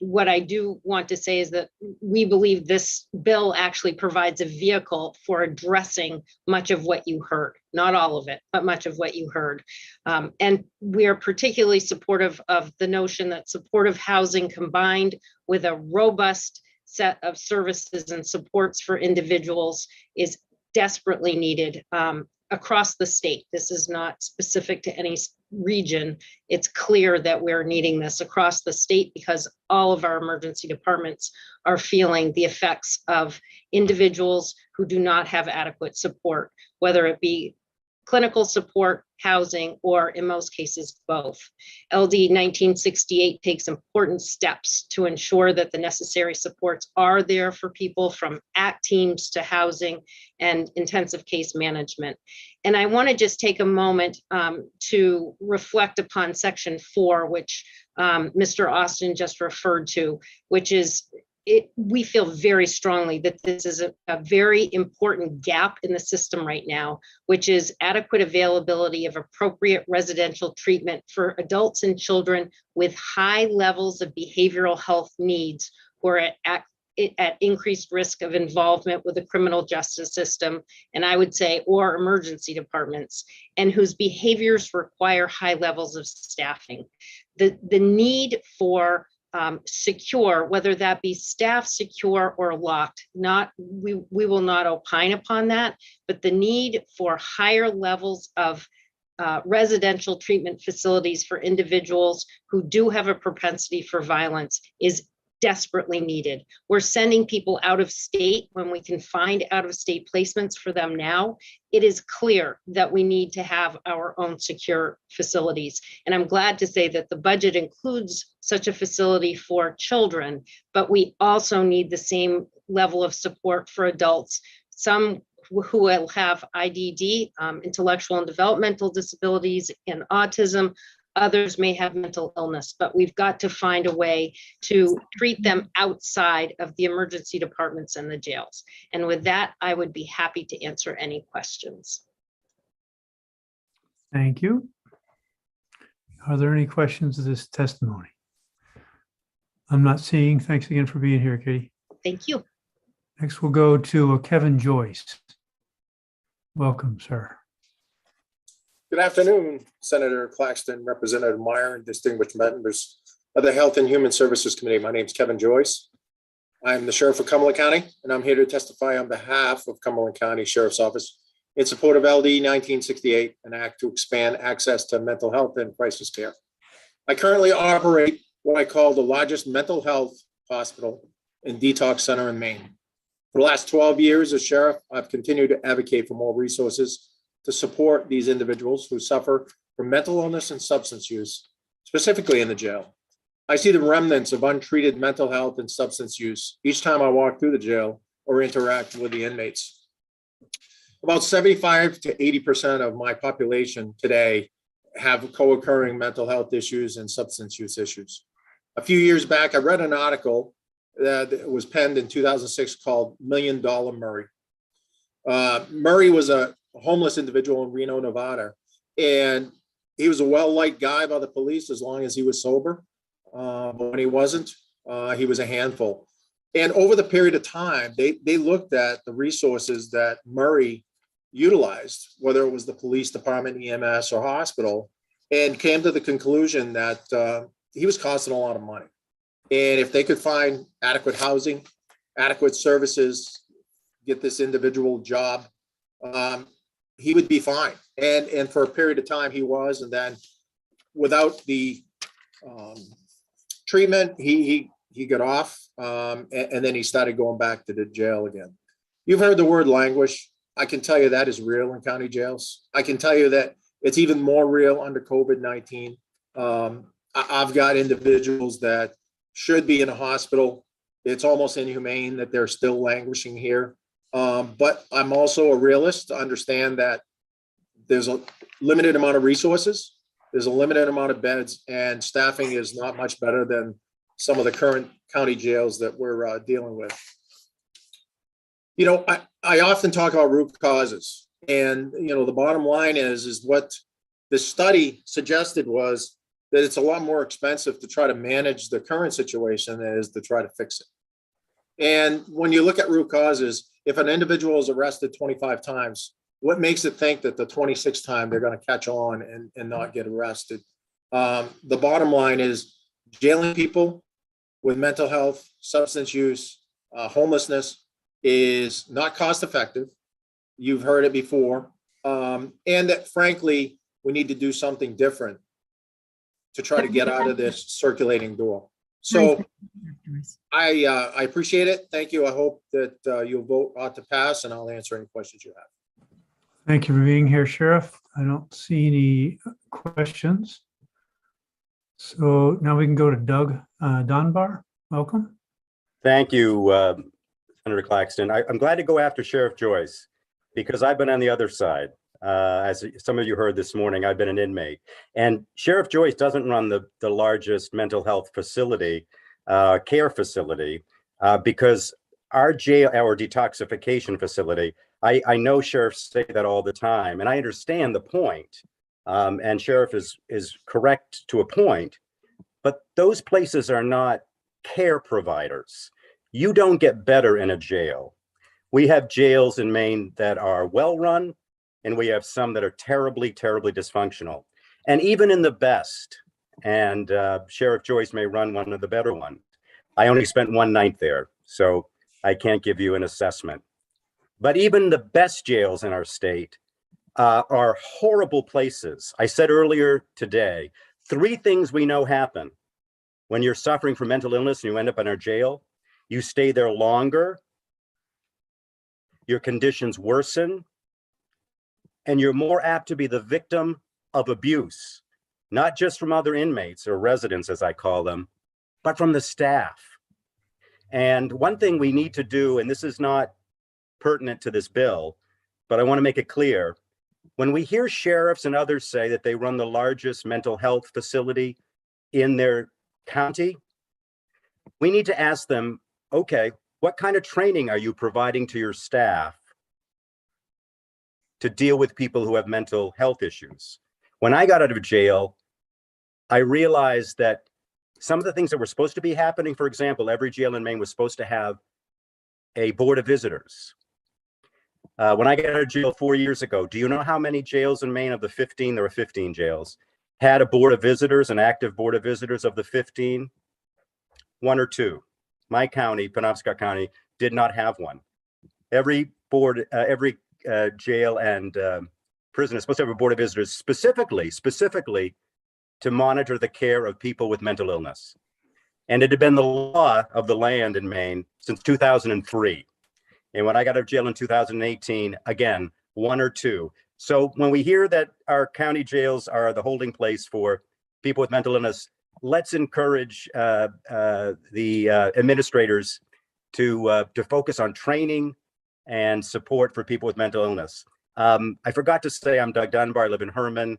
What I do want to say is that we believe this bill actually provides a vehicle for addressing much of what you heard, not all of it, but much of what you heard. And we are particularly supportive of the notion that supportive housing combined with a robust set of services and supports for individuals is desperately needed across the state. This is not specific to any region. It's clear that we're needing this across the state because all of our emergency departments are feeling the effects of individuals who do not have adequate support, whether it be clinical support, housing, or in most cases, both. LD 1968 takes important steps to ensure that the necessary supports are there for people, from ACT teams to housing and intensive case management. And I want to just take a moment to reflect upon Section 4, which Mr. Austin just referred to, which is we feel very strongly that this is a very important gap in the system right now, which is adequate availability of appropriate residential treatment for adults and children with high levels of behavioral health needs who are at increased risk of involvement with the criminal justice system, and I would say, or emergency departments, and whose behaviors require high levels of staffing. The need for secure, whether that be staff secure or locked, we will not opine upon that, but the need for higher levels of residential treatment facilities for individuals who do have a propensity for violence is desperately needed. We're sending people out of state when we can find out of state placements for them now. It is clear that we need to have our own secure facilities. And I'm glad to say that the budget includes such a facility for children, but we also need the same level of support for adults. Some who will have IDD, intellectual and developmental disabilities, and autism. Others may have mental illness, but we've got to find a way to treat them outside of the emergency departments and the jails. And with that, I would be happy to answer any questions. Thank you. Are there any questions of this testimony? I'm not seeing. Thanks again for being here, Katie. Thank you. Next, we'll go to Kevin Joyce. Welcome, sir. Good afternoon, Senator Claxton, Representative Meyer, and distinguished members of the Health and Human Services Committee. My name is Kevin Joyce. I'm the Sheriff of Cumberland County, and I'm here to testify on behalf of Cumberland County Sheriff's Office in support of LD 1968, an act to expand access to mental health and crisis care. I currently operate what I call the largest mental health hospital and detox center in Maine. For the last 12 years as sheriff, I've continued to advocate for more resources to support these individuals who suffer from mental illness and substance use, specifically in the jail. I see the remnants of untreated mental health and substance use each time I walk through the jail or interact with the inmates. About 75 to 80% of my population today have co-occurring mental health issues and substance use issues. A few years back, I read an article that was penned in 2006 called $1 Million Murray. Murray was a homeless individual in Reno, Nevada, and he was a well-liked guy by the police as long as he was sober. But when he wasn't, he was a handful. And over the period of time, they looked at the resources that Murray utilized, whether it was the police department, EMS, or hospital, and came to the conclusion that he was costing a lot of money. And if they could find adequate housing, adequate services, get this individual job, he would be fine. And for a period of time he was, and then without the treatment, he got off, and then he started going back to the jail again. You've heard the word languish. I can tell you that is real in county jails. I can tell you that it's even more real under COVID-19. I've got individuals that should be in a hospital. It's almost inhumane that they're still languishing here. But I'm also a realist to understand that there's a limited amount of resources, there's a limited amount of beds, and staffing is not much better than some of the current county jails that we're dealing with. I often talk about root causes, and the bottom line is what the study suggested was that it's a lot more expensive to try to manage the current situation than it is to try to fix it. And when you look at root causes, if an individual is arrested 25 times, what makes it think that the 26th time they're going to catch on and not get arrested? The bottom line is jailing people with mental health, substance use, homelessness is not cost effective. You've heard it before. And that frankly, we need to do something different to try to get out of this circulating door. So I appreciate it. Thank you. I hope that you'll vote ought to pass, and I'll answer any questions you have. Thank you for being here, Sheriff. I don't see any questions. So now we can go to Doug Dunbar. Welcome. Thank you, Senator Claxton. I'm glad to go after Sheriff Joyce because I've been on the other side. As some of you heard this morning, I've been an inmate. And Sheriff Joyce doesn't run the largest mental health facility, care facility, because our jail, our detoxification facility, I know sheriffs say that all the time, and I understand the point. And Sheriff is correct to a point, but those places are not care providers. You don't get better in a jail. We have jails in Maine that are well run, and we have some that are terribly, terribly dysfunctional. And even in the best, and Sheriff Joyce may run one of the better ones. I only spent one night there, so I can't give you an assessment. But even the best jails in our state are horrible places. I said earlier today, 3 things we know happen when you're suffering from mental illness and you end up in our jail. You stay there longer, your conditions worsen, and you're more apt to be the victim of abuse, not just from other inmates or residents, as I call them, but from the staff. And one thing we need to do, and this is not pertinent to this bill, but I want to make it clear, when we hear sheriffs and others say that they run the largest mental health facility in their county, we need to ask them, okay, what kind of training are you providing to your staff to deal with people who have mental health issues? When I got out of jail, I realized that some of the things that were supposed to be happening, for example, every jail in Maine was supposed to have a board of visitors. When I got out of jail 4 years ago, do you know how many jails in Maine of the 15, there were 15 jails, had a board of visitors, an active board of visitors of the 15? 1 or 2. My county, Penobscot County, did not have one. Every board, every jail and prison is supposed to have a board of visitors specifically to monitor the care of people with mental illness. And it had been the law of the land in Maine since 2003. And when I got out of jail in 2018, again, 1 or 2. So when we hear that our county jails are the holding place for people with mental illness, let's encourage the administrators to focus on training and support for people with mental illness. I forgot to say I'm Doug Dunbar. I live in Herman,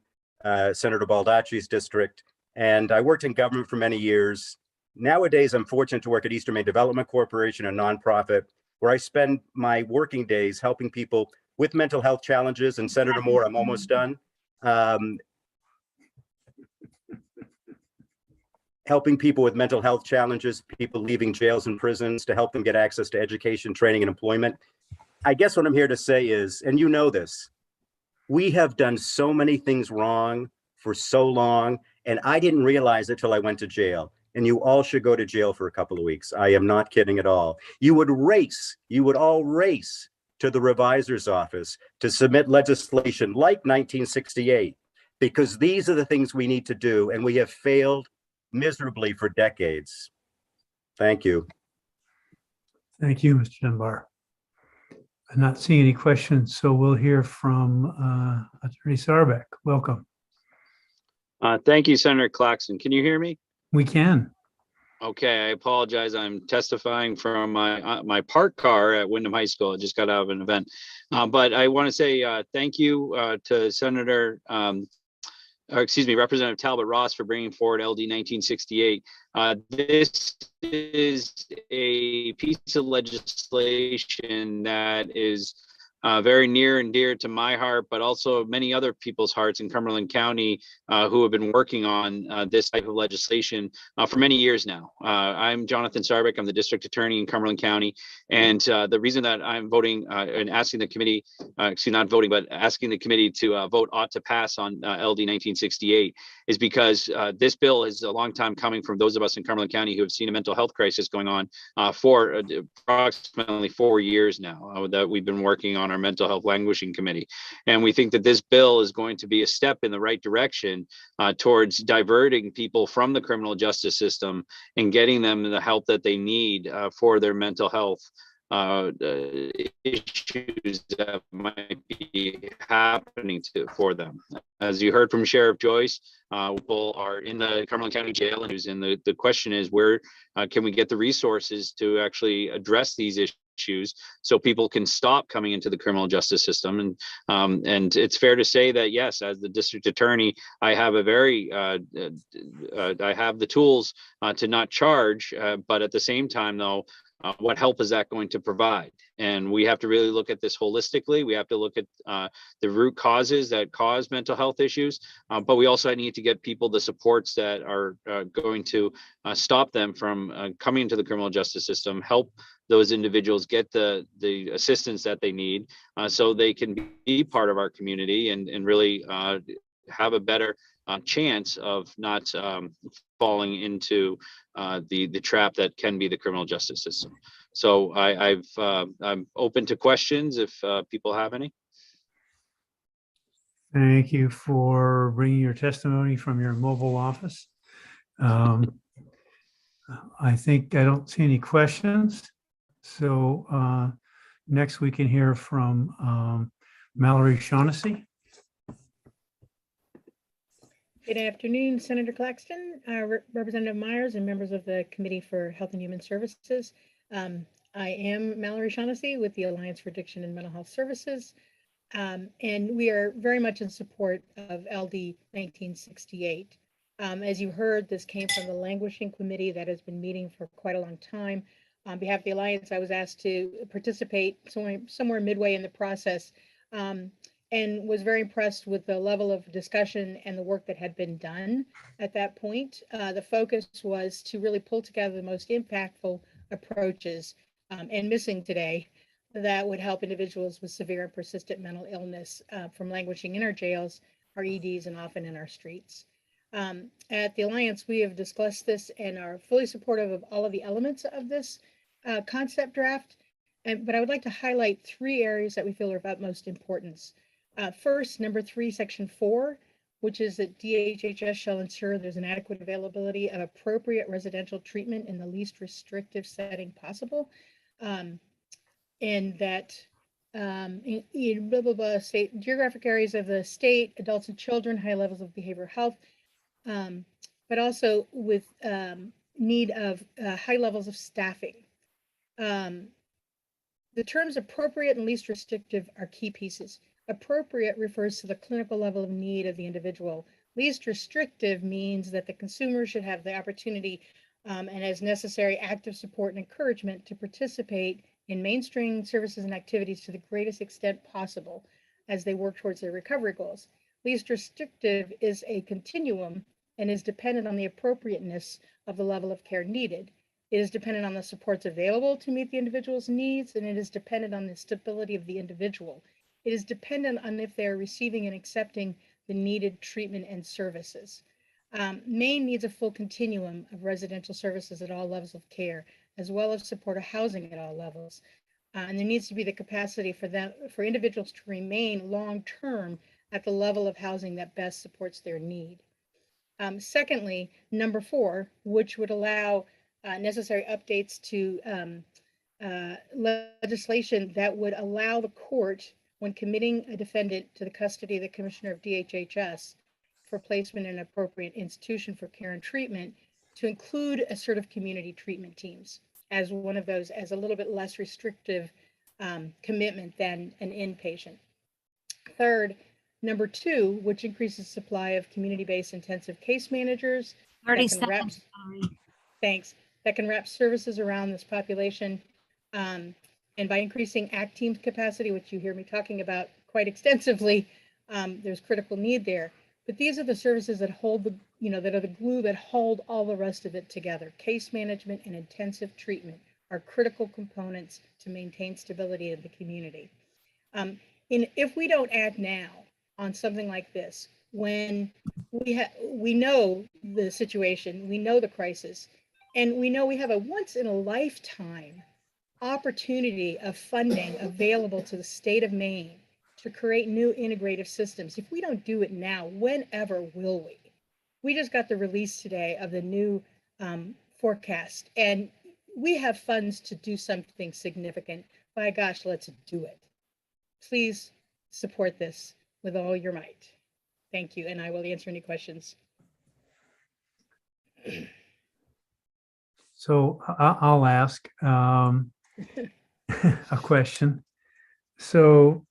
Senator Baldacci's district, and I worked in government for many years. Nowadays, I'm fortunate to work at Eastern Maine Development Corporation, a nonprofit, where I spend my working days helping people with mental health challenges. And Senator Moore, I'm almost done. Helping people with mental health challenges, people leaving jails and prisons, to help them get access to education, training, and employment. I guess what I'm here to say is, and you know this, we have done so many things wrong for so long, and I didn't realize it till I went to jail. And you all should go to jail for a couple of weeks. I am not kidding at all. You would all race to the revisor's office to submit legislation like 1968, because these are the things we need to do, and we have failed miserably for decades. Thank you. Thank you, Mr. Dunbar. I'm not seeing any questions, so we'll hear from Attorney Sarbeck. Welcome. Thank you, Senator Claxton. Can you hear me? We can. Okay, I apologize. I'm testifying from my parked car at Wyndham High School. I just got out of an event. But I want to say thank you to Senator Representative Talbot Ross for bringing forward LD 1968. This is a piece of legislation that is very near and dear to my heart, but also many other people's hearts in Cumberland County who have been working on this type of legislation for many years now. I'm Jonathan Sarbic. I'm the district attorney in Cumberland County. And the reason that I'm voting and asking the committee, not voting, but asking the committee to vote ought to pass on LD 1968 is because this bill is a long time coming from those of us in Cumberland County who have seen a mental health crisis going on for approximately 4 years now that we've been working on our mental health languishing committee. And we think that this bill is going to be a step in the right direction towards diverting people from the criminal justice system and getting them the help that they need for their mental health issues that might be happening for them. As you heard from Sheriff Joyce, people are in the Cumberland County Jail, and the question is, where can we get the resources to actually address these issues so people can stop coming into the criminal justice system? And it's fair to say that, yes, as the district attorney, I have I have the tools to not charge, but at the same time, though, what help is that going to provide? And we have to really look at this holistically. We have to look at the root causes that cause mental health issues, but we also need to get people the supports that are going to stop them from coming into the criminal justice system, help those individuals get the assistance that they need so they can be part of our community and really have a better chance of not falling into the trap that can be the criminal justice system. So I'm open to questions if people have any. Thank you for bringing your testimony from your mobile office. I don't see any questions. So next we can hear from Mallory Shaughnessy. Good afternoon, Senator Claxton, Representative Myers, and members of the Committee for Health and Human Services. I am Mallory Shaughnessy with the Alliance for Addiction and Mental Health Services, and we are very much in support of LD 1968. As you heard, this came from the Languishing Committee that has been meeting for quite a long time. On behalf of the Alliance, I was asked to participate somewhere midway in the process, and was very impressed with the level of discussion and the work that had been done at that point. The focus was to really pull together the most impactful approaches and missing today that would help individuals with severe and persistent mental illness from languishing in our jails, our EDs, and often in our streets. At the Alliance, we have discussed this and are fully supportive of all of the elements of this concept draft. But I would like to highlight 3 areas that we feel are of utmost importance. First, number 3, section 4, which is that DHHS shall ensure there's an adequate availability of appropriate residential treatment in the least restrictive setting possible. And that in blah, blah, blah, state, geographic areas of the state, adults and children, high levels of behavioral health, but also with need of high levels of staffing. The terms appropriate and least restrictive are key pieces. Appropriate refers to the clinical level of need of the individual. Least restrictive means that the consumer should have the opportunity and as necessary active support and encouragement to participate in mainstream services and activities to the greatest extent possible as they work towards their recovery goals. Least restrictive is a continuum and is dependent on the appropriateness of the level of care needed. It is dependent on the supports available to meet the individual's needs, and it is dependent on the stability of the individual. It is dependent on if they're receiving and accepting the needed treatment and services. Maine needs a full continuum of residential services at all levels of care, as well as supportive housing at all levels. And there needs to be the capacity for individuals to remain long-term at the level of housing that best supports their need. Secondly, number 4, which would allow necessary updates to legislation that would allow the court, when committing a defendant to the custody of the Commissioner of DHHS for placement in an appropriate institution for care and treatment, to include assertive community treatment teams as one of those, as a little bit less restrictive commitment than an inpatient. Third, Number two, which increases supply of community-based intensive case managers. 30 that can wrap- seconds. Sorry. Thanks. That can wrap services around this population. And by increasing ACT team capacity, which you hear me talking about quite extensively, there's critical need there. But these are the services that hold the, that are the glue that hold all the rest of it together. Case management and intensive treatment are critical components to maintain stability in the community. If we don't act now on something like this, when we know the situation, we know the crisis, and we know we have a once in a lifetime opportunity of funding available to the state of Maine to create new integrative systems. If we don't do it now, whenever will we? We just got the release today of the new forecast, and we have funds to do something significant. By gosh, let's do it. Please support this with all your might. Thank you, and I will answer any questions. So I'll ask a question. So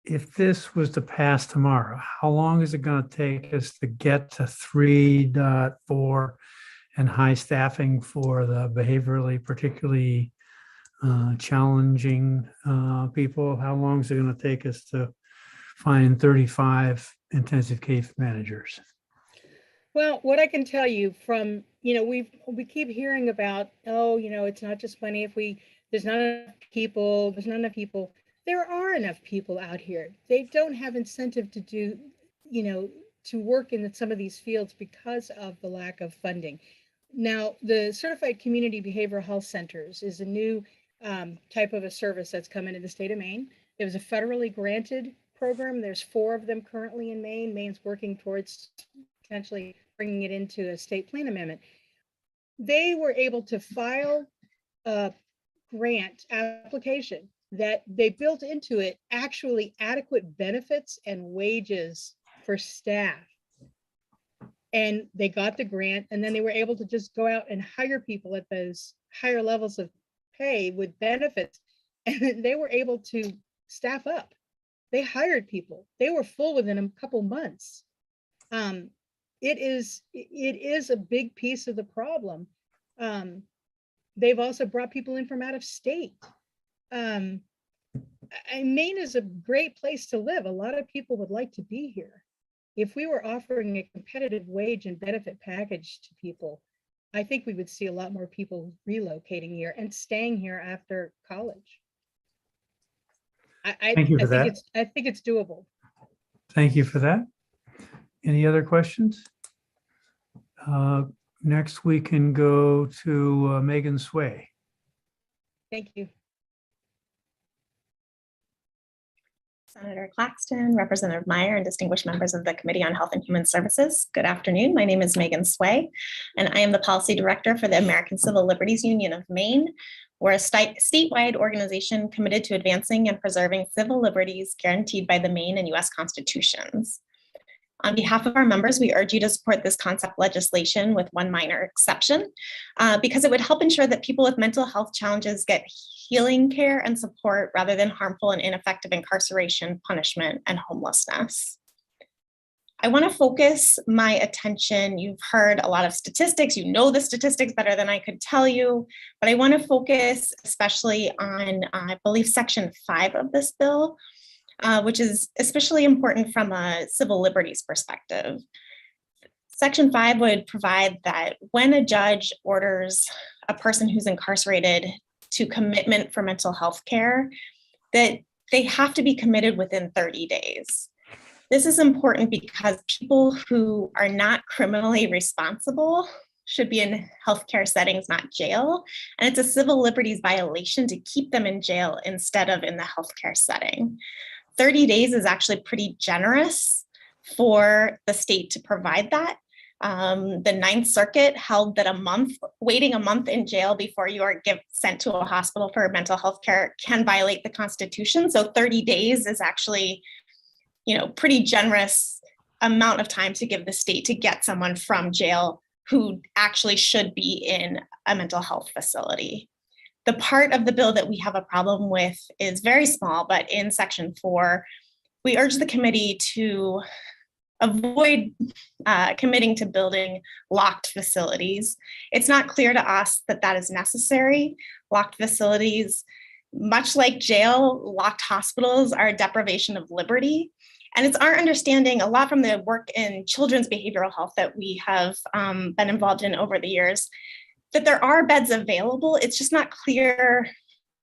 if this was to pass tomorrow, how long is it going to take us to get to 3.4 and high staffing for the behaviorally particularly challenging people? How long is it going to take us to find 35 intensive case managers? Well, what I can tell you from, we keep hearing about, it's not just money. There's not enough people, There are enough people out here. They don't have incentive to do, to work in some of these fields because of the lack of funding. Now, the Certified Community Behavioral Health Centers is a new type of a service that's come into the state of Maine. It was a federally granted program. There's 4 of them currently in Maine. Maine's working towards potentially bringing it into a state plan amendment. They were able to file a grant application that they built into it actually adequate benefits and wages for staff. And they got the grant, and then they were able to just go out and hire people at those higher levels of pay with benefits. And they were able to staff up. They hired people. They were full within a couple months. It is a big piece of the problem. They've also brought people in from out of state. Maine is a great place to live. A lot of people would like to be here. If we were offering a competitive wage and benefit package to people, I think we would see a lot more people relocating here and staying here after college. Thank you for that. I think it's doable. Thank you for that. Any other questions? Next, we can go to Megan Sway. Thank you. Senator Claxton, Representative Meyer, and distinguished members of the Committee on Health and Human Services. Good afternoon. My name is Megan Sway, and I am the Policy Director for the American Civil Liberties Union of Maine. We're a statewide organization committed to advancing and preserving civil liberties guaranteed by the Maine and U.S. constitutions. On behalf of our members, we urge you to support this concept legislation with one minor exception, because it would help ensure that people with mental health challenges get healing care and support rather than harmful and ineffective incarceration, punishment, and homelessness. I want to focus my attention. You've heard a lot of statistics. You know the statistics better than I could tell you, but I want to focus especially on, I believe, Section 5 of this bill, which is especially important from a civil liberties perspective. Section 5 would provide that when a judge orders a person who's incarcerated to commitment for mental health care, that they have to be committed within 30 days. This is important because people who are not criminally responsible should be in healthcare settings, not jail. And it's a civil liberties violation to keep them in jail instead of in the healthcare setting. 30 days is actually pretty generous for the state to provide that. The Ninth Circuit held that waiting a month in jail before you are sent to a hospital for mental health care can violate the Constitution. So 30 days is actually, pretty generous amount of time to give the state to get someone from jail who actually should be in a mental health facility. The part of the bill that we have a problem with is very small, but in Section 4, We urge the committee to avoid committing to building locked facilities. It's not clear to us that that is necessary. Locked facilities, much like jail, locked hospitals are a deprivation of liberty. And it's our understanding, a lot from the work in children's behavioral health that we have been involved in over the years, that there are beds available. It's just not clear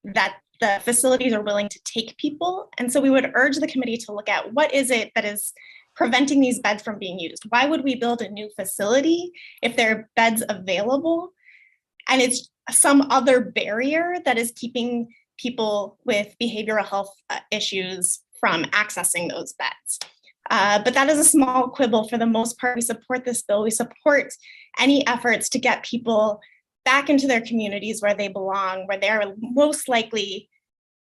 that the facilities are willing to take people. And so we would urge the committee to look at what is it that is preventing these beds from being used? Why would we build a new facility if there are beds available? And it's some other barrier that is keeping people with behavioral health issues from accessing those beds. But that is a small quibble. For the most part, we support this bill. We support any efforts to get people back into their communities where they belong, where they are most likely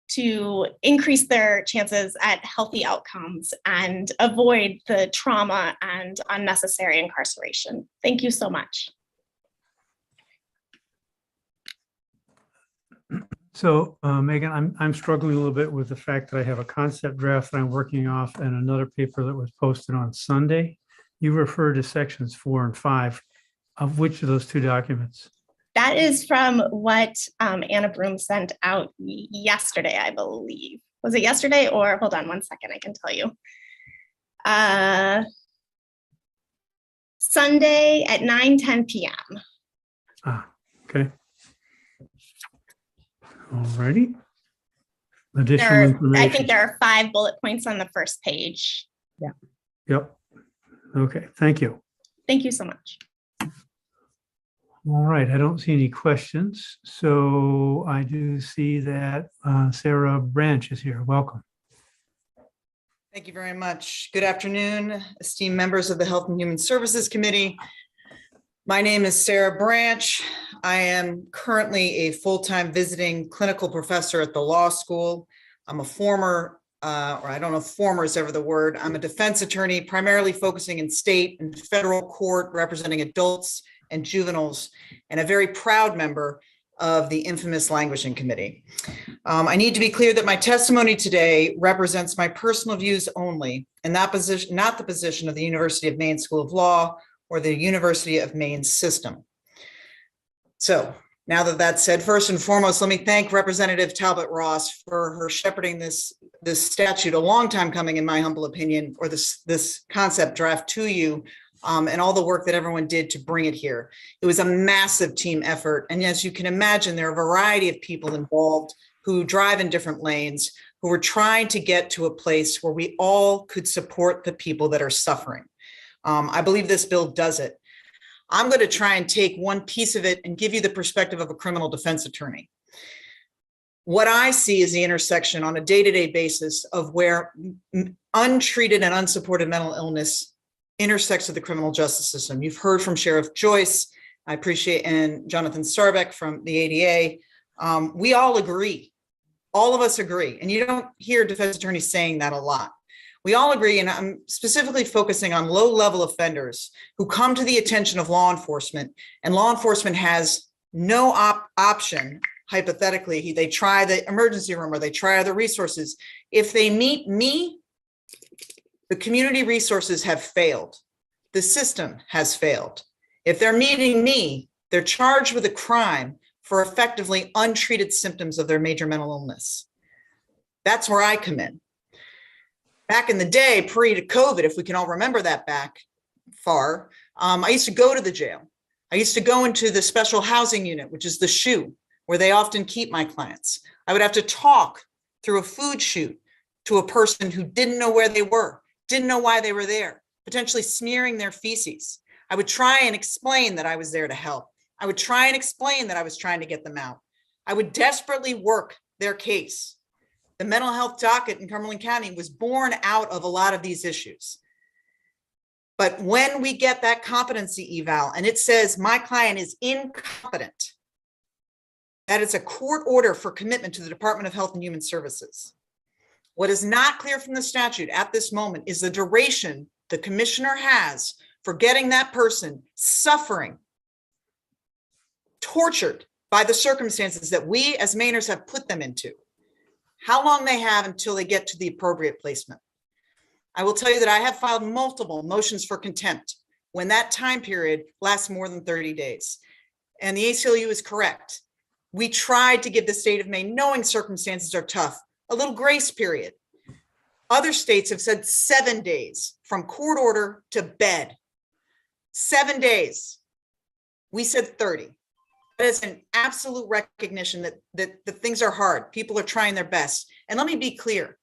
to increase their chances at healthy outcomes and avoid the trauma and unnecessary incarceration. Thank you so much. So Megan, I'm struggling a little bit with the fact that I have a concept draft that I'm working off and another paper that was posted on Sunday. You refer to sections 4 and 5 of which of those two documents? That is from what Anna Broom sent out yesterday, I believe. Was it yesterday or, hold on one second, I can tell you. Sunday at 9:10 p.m. Ah, okay. All righty. Additional information. I think there are 5 bullet points on the first page. Yeah. Yep. Okay, thank you. Thank you so much. All right, I don't see any questions. So I do see that Sarah Branch is here. Welcome. Thank you very much. Good afternoon, esteemed members of the Health and Human Services Committee. My name is Sarah Branch. I am currently a full-time visiting clinical professor at the law school. I'm a former, or I don't know if former is ever the word, I'm a defense attorney, primarily focusing in state and federal court, representing adults and juveniles, and a very proud member of the infamous Languishing Committee. I need to be clear that my testimony today represents my personal views only, and that position, not the position of the University of Maine School of Law or the University of Maine system. So now that that's said, first and foremost, let me thank Representative Talbot Ross for her shepherding this statute, a long time coming in my humble opinion, or this concept draft to you, and all the work that everyone did to bring it here. It was a massive team effort. And as you can imagine, there are a variety of people involved who drive in different lanes, who were trying to get to a place where we all could support the people that are suffering. I believe this bill does it. I'm going to try and take one piece of it and give you the perspective of a criminal defense attorney. What I see is the intersection on a day-to-day basis of where untreated and unsupported mental illness intersects with the criminal justice system. You've heard from Sheriff Joyce, I appreciate, and Jonathan Starbeck from the ADA. We all agree. All of us agree. And you don't hear defense attorneys saying that a lot. We all agree, and I'm specifically focusing on low-level offenders who come to the attention of law enforcement, and law enforcement has no option, hypothetically, they try the emergency room or they try other resources. If they meet me, the community resources have failed. The system has failed. If they're meeting me, they're charged with a crime for effectively untreated symptoms of their major mental illness. That's where I come in. Back in the day, pre to COVID, if we can all remember that back far, I used to go to the jail. I used to go into the special housing unit, which is the SHU, where they often keep my clients. I would have to talk through a food chute to a person who didn't know where they were, didn't know why they were there, potentially smearing their feces. I would try and explain that I was there to help. I would try and explain that I was trying to get them out. I would desperately work their case. The mental health docket in Cumberland County was born out of a lot of these issues. But when we get that competency eval and it says my client is incompetent, that is a court order for commitment to the Department of Health and Human Services. What is not clear from the statute at this moment is the duration the commissioner has for getting that person suffering, tortured by the circumstances that we as Mainers have put them into. How long they have until they get to the appropriate placement. I will tell you that I have filed multiple motions for contempt when that time period lasts more than 30 days. And the ACLU is correct. We tried to give the state of Maine, knowing circumstances are tough, a little grace period. Other states have said 7 days from court order to bed. 7 days. We said 30. That is an absolute recognition that things are hard. People are trying their best. And let me be clear.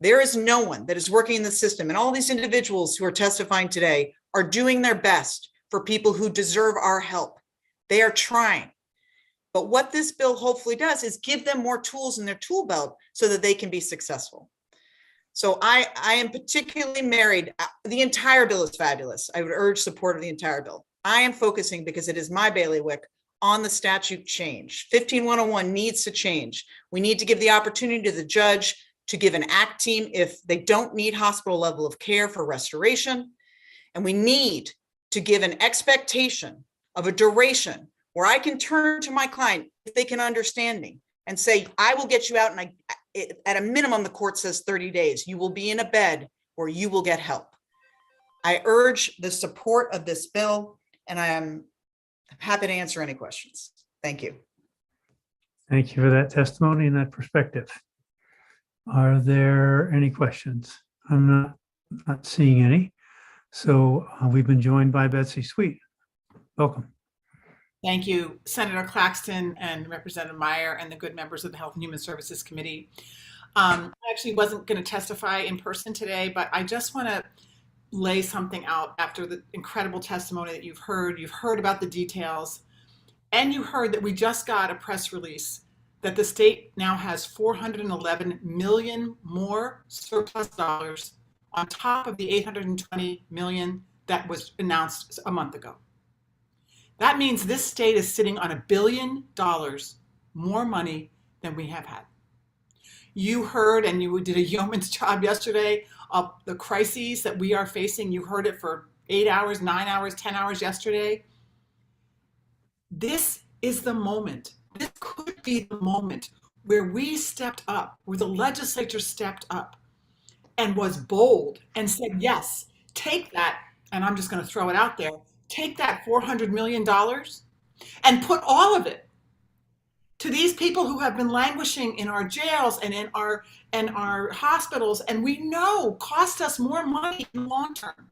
There is no one that is working in the system, and all these individuals who are testifying today are doing their best for people who deserve our help. They are trying. But what this bill hopefully does is give them more tools in their tool belt so that they can be successful. So I am particularly married. The entire bill is fabulous. I would urge support of the entire bill. I am focusing, because it is my bailiwick, on the statute change. 15101 needs to change. We need to give the opportunity to the judge to give an ACT team if they don't need hospital level of care for restoration. And we need to give an expectation of a duration where I can turn to my client, if they can understand me, and say, I will get you out. And at a minimum, the court says 30 days. You will be in a bed or you will get help. I urge the support of this bill, and I am happy to answer any questions. Thank you. Thank you for that testimony and that perspective. Are there any questions? I'm not seeing any. So we've been joined by Betsy Sweet. Welcome. Thank you, Senator Claxton and Representative Meyer and the good members of the Health and Human Services Committee. I actually wasn't going to testify in person today, but I just want to lay something out after the incredible testimony that you've heard. You've heard about the details, and you heard that we just got a press release that the state now has $411 million more surplus dollars on top of the $820 million that was announced a month ago. That means this state is sitting on $1 billion more money than we have had. You heard, and you did a yeoman's job yesterday, of the crises that we are facing. You heard it for 8 hours, 9 hours, 10 hours yesterday. This is the moment. This could be the moment where we stepped up, where the legislature stepped up and was bold and said, yes, take that, and I'm just going to throw it out there, take that $400 million and put all of it to these people who have been languishing in our jails and in our hospitals, and we know cost us more money in the long term.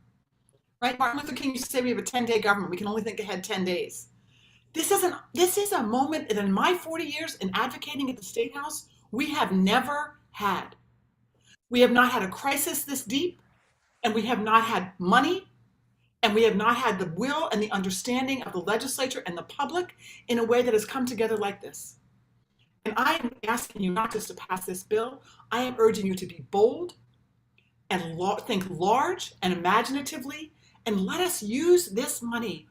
Right? Martin Luther King used to say we have a 10-day government. We can only think ahead 10 days. This is a moment that in my 40 years in advocating at the State House, we have never had. We have not had a crisis this deep, and we have not had money, and we have not had the will and the understanding of the legislature and the public in a way that has come together like this. And I am asking you not just to pass this bill, I am urging you to be bold and think large and imaginatively, and let us use this money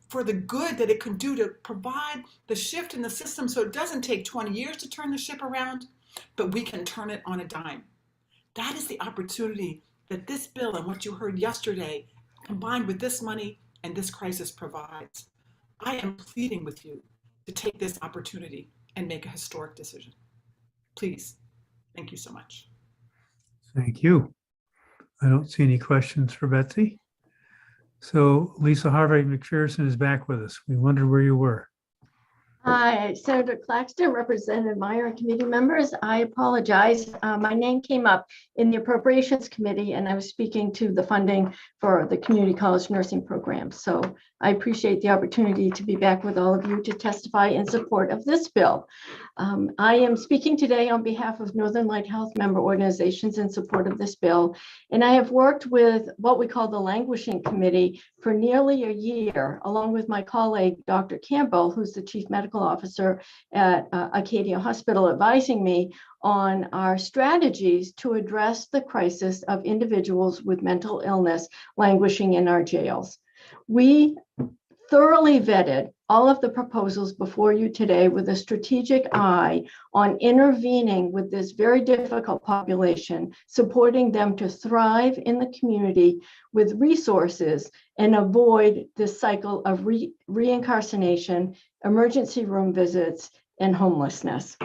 for the good that it can do to provide the shift in the system so it doesn't take 20 years to turn the ship around, but we can turn it on a dime. That is the opportunity that this bill and what you heard yesterday, combined with this money and this crisis, provides. I am pleading with you to take this opportunity and make a historic decision. Please. Thank you so much. Thank you. I don't see any questions for Betsy. So Lisa Harvey McPherson is back with us. We wondered where you were. Hi, Senator Claxton, Representative Meyer, and committee members. I apologize. My name came up in the Appropriations Committee, and I was speaking to the funding for the community college nursing program. So I appreciate the opportunity to be back with all of you to testify in support of this bill. I am speaking today on behalf of Northern Light Health member organizations in support of this bill. And I have worked with what we call the Languishing Committee for nearly a year, along with my colleague, Dr. Campbell, who's the Chief Medical Officer at Acadia Hospital, advising me on our strategies to address the crisis of individuals with mental illness languishing in our jails. We thoroughly vetted all of the proposals before you today with a strategic eye on intervening with this very difficult population, supporting them to thrive in the community with resources and avoid this cycle of reincarceration, emergency room visits, and homelessness.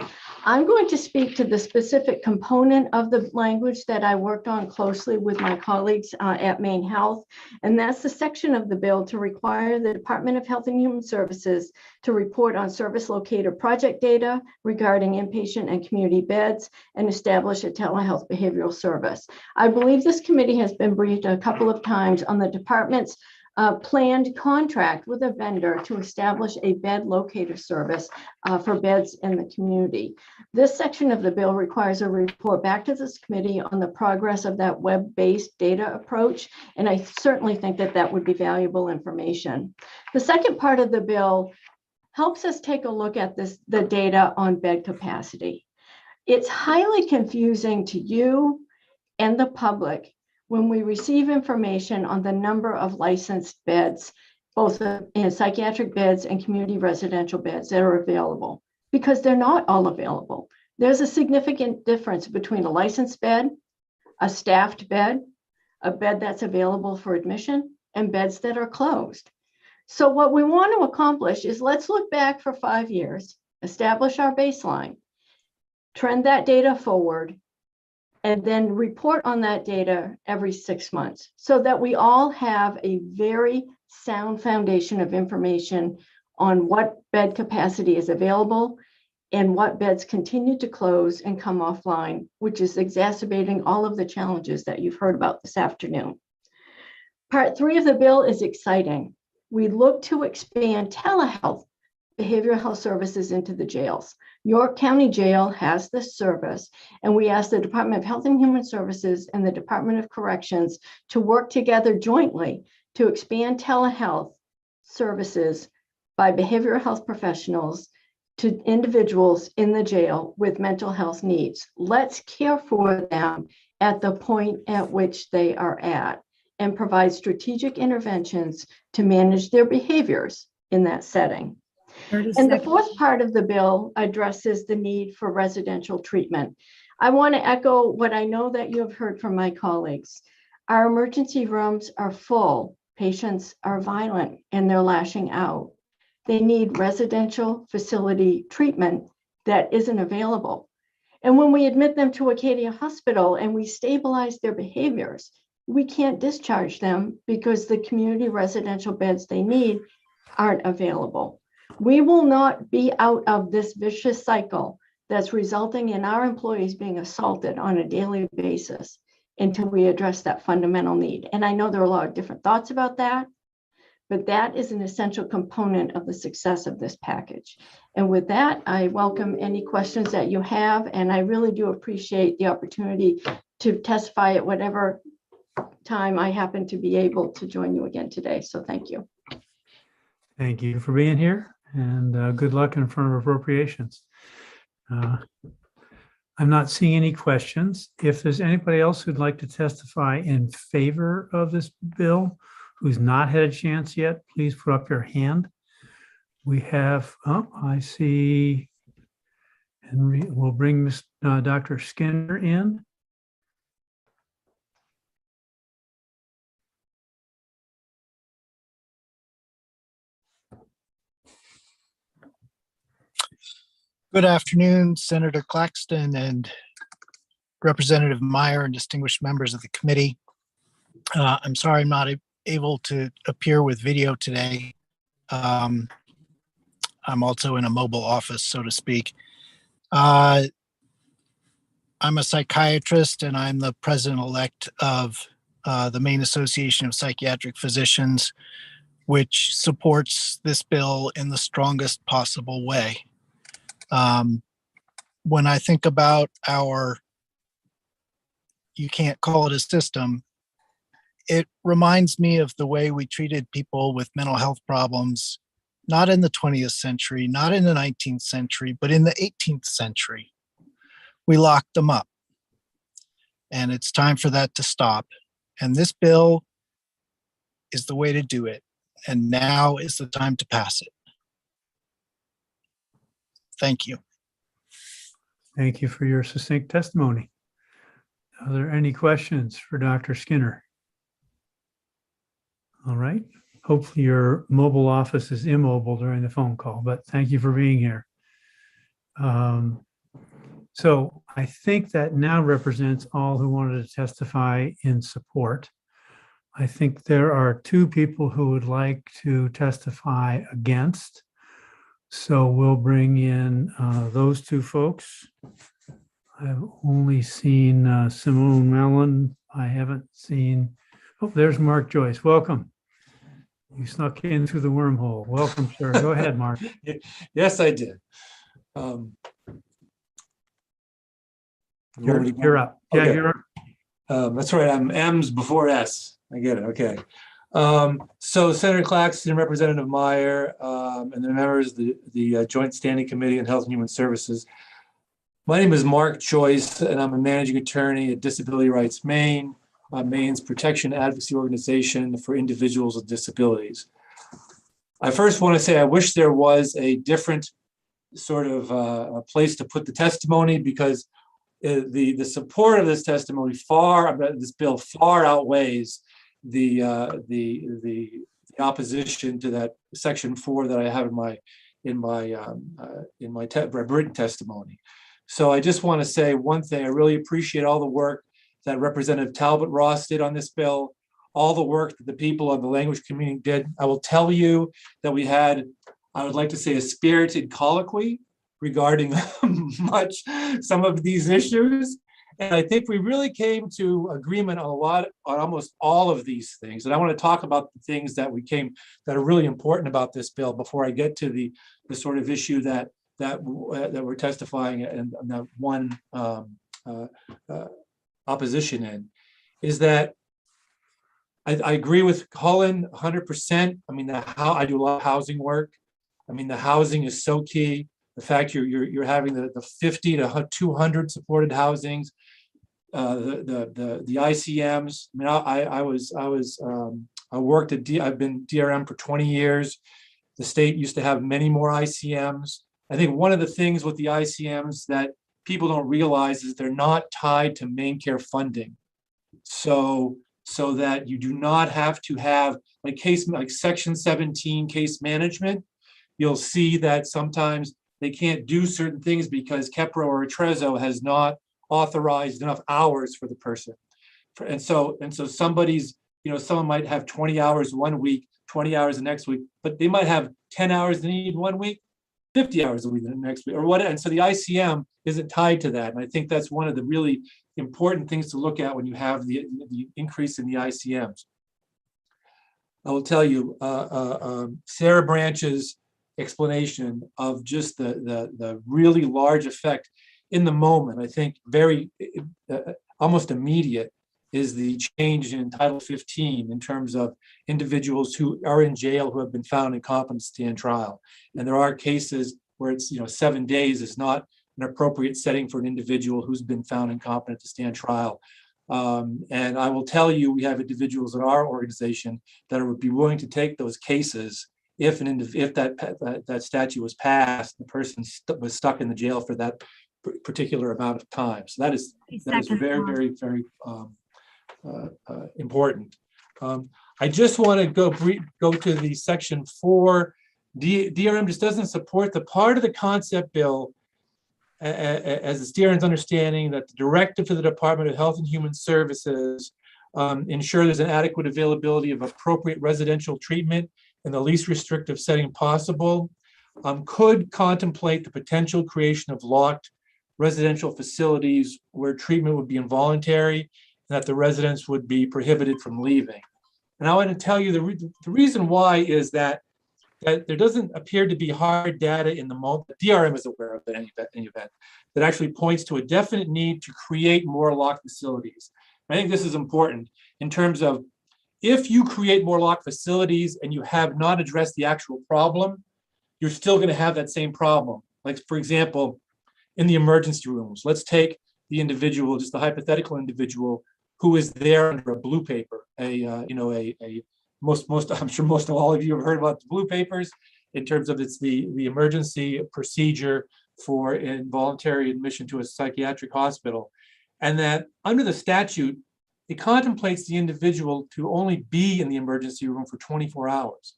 I'm going to speak to the specific component of the language that I worked on closely with my colleagues at Maine Health, and that's the section of the bill to require the Department of Health and Human Services to report on service locator project data regarding inpatient and community beds and establish a telehealth behavioral service. I believe this committee has been briefed a couple of times on the department's planned contract with a vendor to establish a bed locator service for beds in the community. This section of the bill requires a report back to this committee on the progress of that web-based data approach, and I certainly think that that would be valuable information. The second part of the bill helps us take a look at the data on bed capacity. It's highly confusing to you and the public when we receive information on the number of licensed beds, both in psychiatric beds and community residential beds that are available, because they're not all available. There's a significant difference between a licensed bed, a staffed bed, a bed that's available for admission, and beds that are closed. So what we want to accomplish is let's look back for 5 years, establish our baseline, trend that data forward, and then report on that data every 6 months so that we all have a very sound foundation of information on what bed capacity is available and what beds continue to close and come offline, which is exacerbating all of the challenges that you've heard about this afternoon. Part 3 of the bill is exciting. We look to expand telehealth behavioral health services into the jails. York County Jail has this service, and we ask the Department of Health and Human Services and the Department of Corrections to work together jointly to expand telehealth services by behavioral health professionals to individuals in the jail with mental health needs. Let's care for them at the point at which they are at and provide strategic interventions to manage their behaviors in that setting. And the fourth part of the bill addresses the need for residential treatment. I want to echo what I know that you have heard from my colleagues. Our emergency rooms are full. Patients are violent and they're lashing out. They need residential facility treatment that isn't available. And when we admit them to Acadia Hospital and we stabilize their behaviors, we can't discharge them because the community residential beds they need aren't available. We will not be out of this vicious cycle that's resulting in our employees being assaulted on a daily basis until we address that fundamental need. And I know there are a lot of different thoughts about that, but that is an essential component of the success of this package. And with that, I welcome any questions that you have, and I really do appreciate the opportunity to testify at whatever time I happen to be able to join you again today. So thank you. Thank you for being here, and good luck in front of appropriations. I'm not seeing any questions. If there's anybody else who'd like to testify in favor of this bill, who's not had a chance yet, please put up your hand. We have, I see, and we'll bring Dr. Skinner in. Good afternoon, Senator Claxton and Representative Meyer and distinguished members of the committee. I'm sorry I'm not able to appear with video today. I'm also in a mobile office, so to speak. I'm a psychiatrist and I'm the president-elect of the Maine Association of Psychiatric Physicians, which supports this bill in the strongest possible way. When I think about you can't call it a system, it reminds me of the way we treated people with mental health problems, not in the 20th century, not in the 19th century, but in the 18th century. We locked them up. And it's time for that to stop. And this bill is the way to do it. And now is the time to pass it. Thank you. Thank you for your succinct testimony. Are there any questions for Dr. Skinner? All right. Hopefully your mobile office is immobile during the phone call, but thank you for being here. So I think that now represents all who wanted to testify in support. I think there are two people who would like to testify against. So we'll bring in those two folks. I've only seen Simone Mellon. I haven't seen, oh, there's Mark Joyce. Welcome. You snuck in through the wormhole. Welcome, sir. Go ahead, Mark. Yes, I did. You're up. Yeah, Okay. you're up. That's right. I'm M's before S. I get it. Okay. So Senator Claxton, Representative Meyer, and the members of the Joint Standing Committee on Health and Human Services. My name is Mark Joyce, and I'm a managing attorney at Disability Rights Maine, Maine's protection advocacy organization for individuals with disabilities. I first want to say I wish there was a different sort of a place to put the testimony, because the support of this testimony this bill far outweighs the opposition to that section 4 that I have in my written testimony. So I just want to say one thing. I really appreciate all the work that Representative Talbot Ross did on this bill, all the work that the people on the language community did. I will tell you that we had, I would like to say, a spirited colloquy regarding some of these issues. And I think we really came to agreement on almost all of these things. And I want to talk about the things that are really important about this bill before I get to the sort of issue that we're testifying and that one opposition in, is that I agree with Colin 100%. I mean, I do a lot of housing work. I mean, the housing is so key. The fact you're having the 50 to 200 supported housings, the ICMs. I mean, I've been DRM for 20 years. The state used to have many more ICMs. I think one of the things with the ICMs that people don't realize is they're not tied to main care funding. So that you do not have to have like Section 17 case management. You'll see that sometimes they can't do certain things because Kepro or Trezzo has not authorized enough hours for the person. And so someone might have 20 hours one week, 20 hours the next week, but they might have 10 hours they need one week, 50 hours a week the next week, or what. And so the ICM isn't tied to that. And I think that's one of the really important things to look at when you have the increase in the ICMs. I will tell you, Sarah Branch's explanation of just the really large effect in the moment, I think very almost immediate, is the change in Title 15 in terms of individuals who are in jail who have been found incompetent to stand trial. And there are cases where it's 7 days is not an appropriate setting for an individual who's been found incompetent to stand trial. And I will tell you, we have individuals in our organization that would be willing to take those cases if that statute was passed, the person was stuck in the jail for that particular amount of time. So that is very, very, very important. I just want to go to the Section 4. DRM just doesn't support the part of the concept bill as it's DRM's understanding that the directive to the Department of Health and Human Services ensure there's an adequate availability of appropriate residential treatment in the least restrictive setting possible, could contemplate the potential creation of locked residential facilities where treatment would be involuntary and that the residents would be prohibited from leaving. And I want to tell you the reason why is that there doesn't appear to be hard data in the moment. DRM is aware of that in any event that actually points to a definite need to create more locked facilities. I think this is important in terms of if you create more locked facilities and you have not addressed the actual problem, you're still going to have that same problem. Like, for example, in the emergency rooms, let's take the individual, just the hypothetical individual who is there under a blue paper, most I'm sure most of all of you have heard about the blue papers in terms of it's the emergency procedure for involuntary admission to a psychiatric hospital. And that under the statute, it contemplates the individual to only be in the emergency room for 24 hours.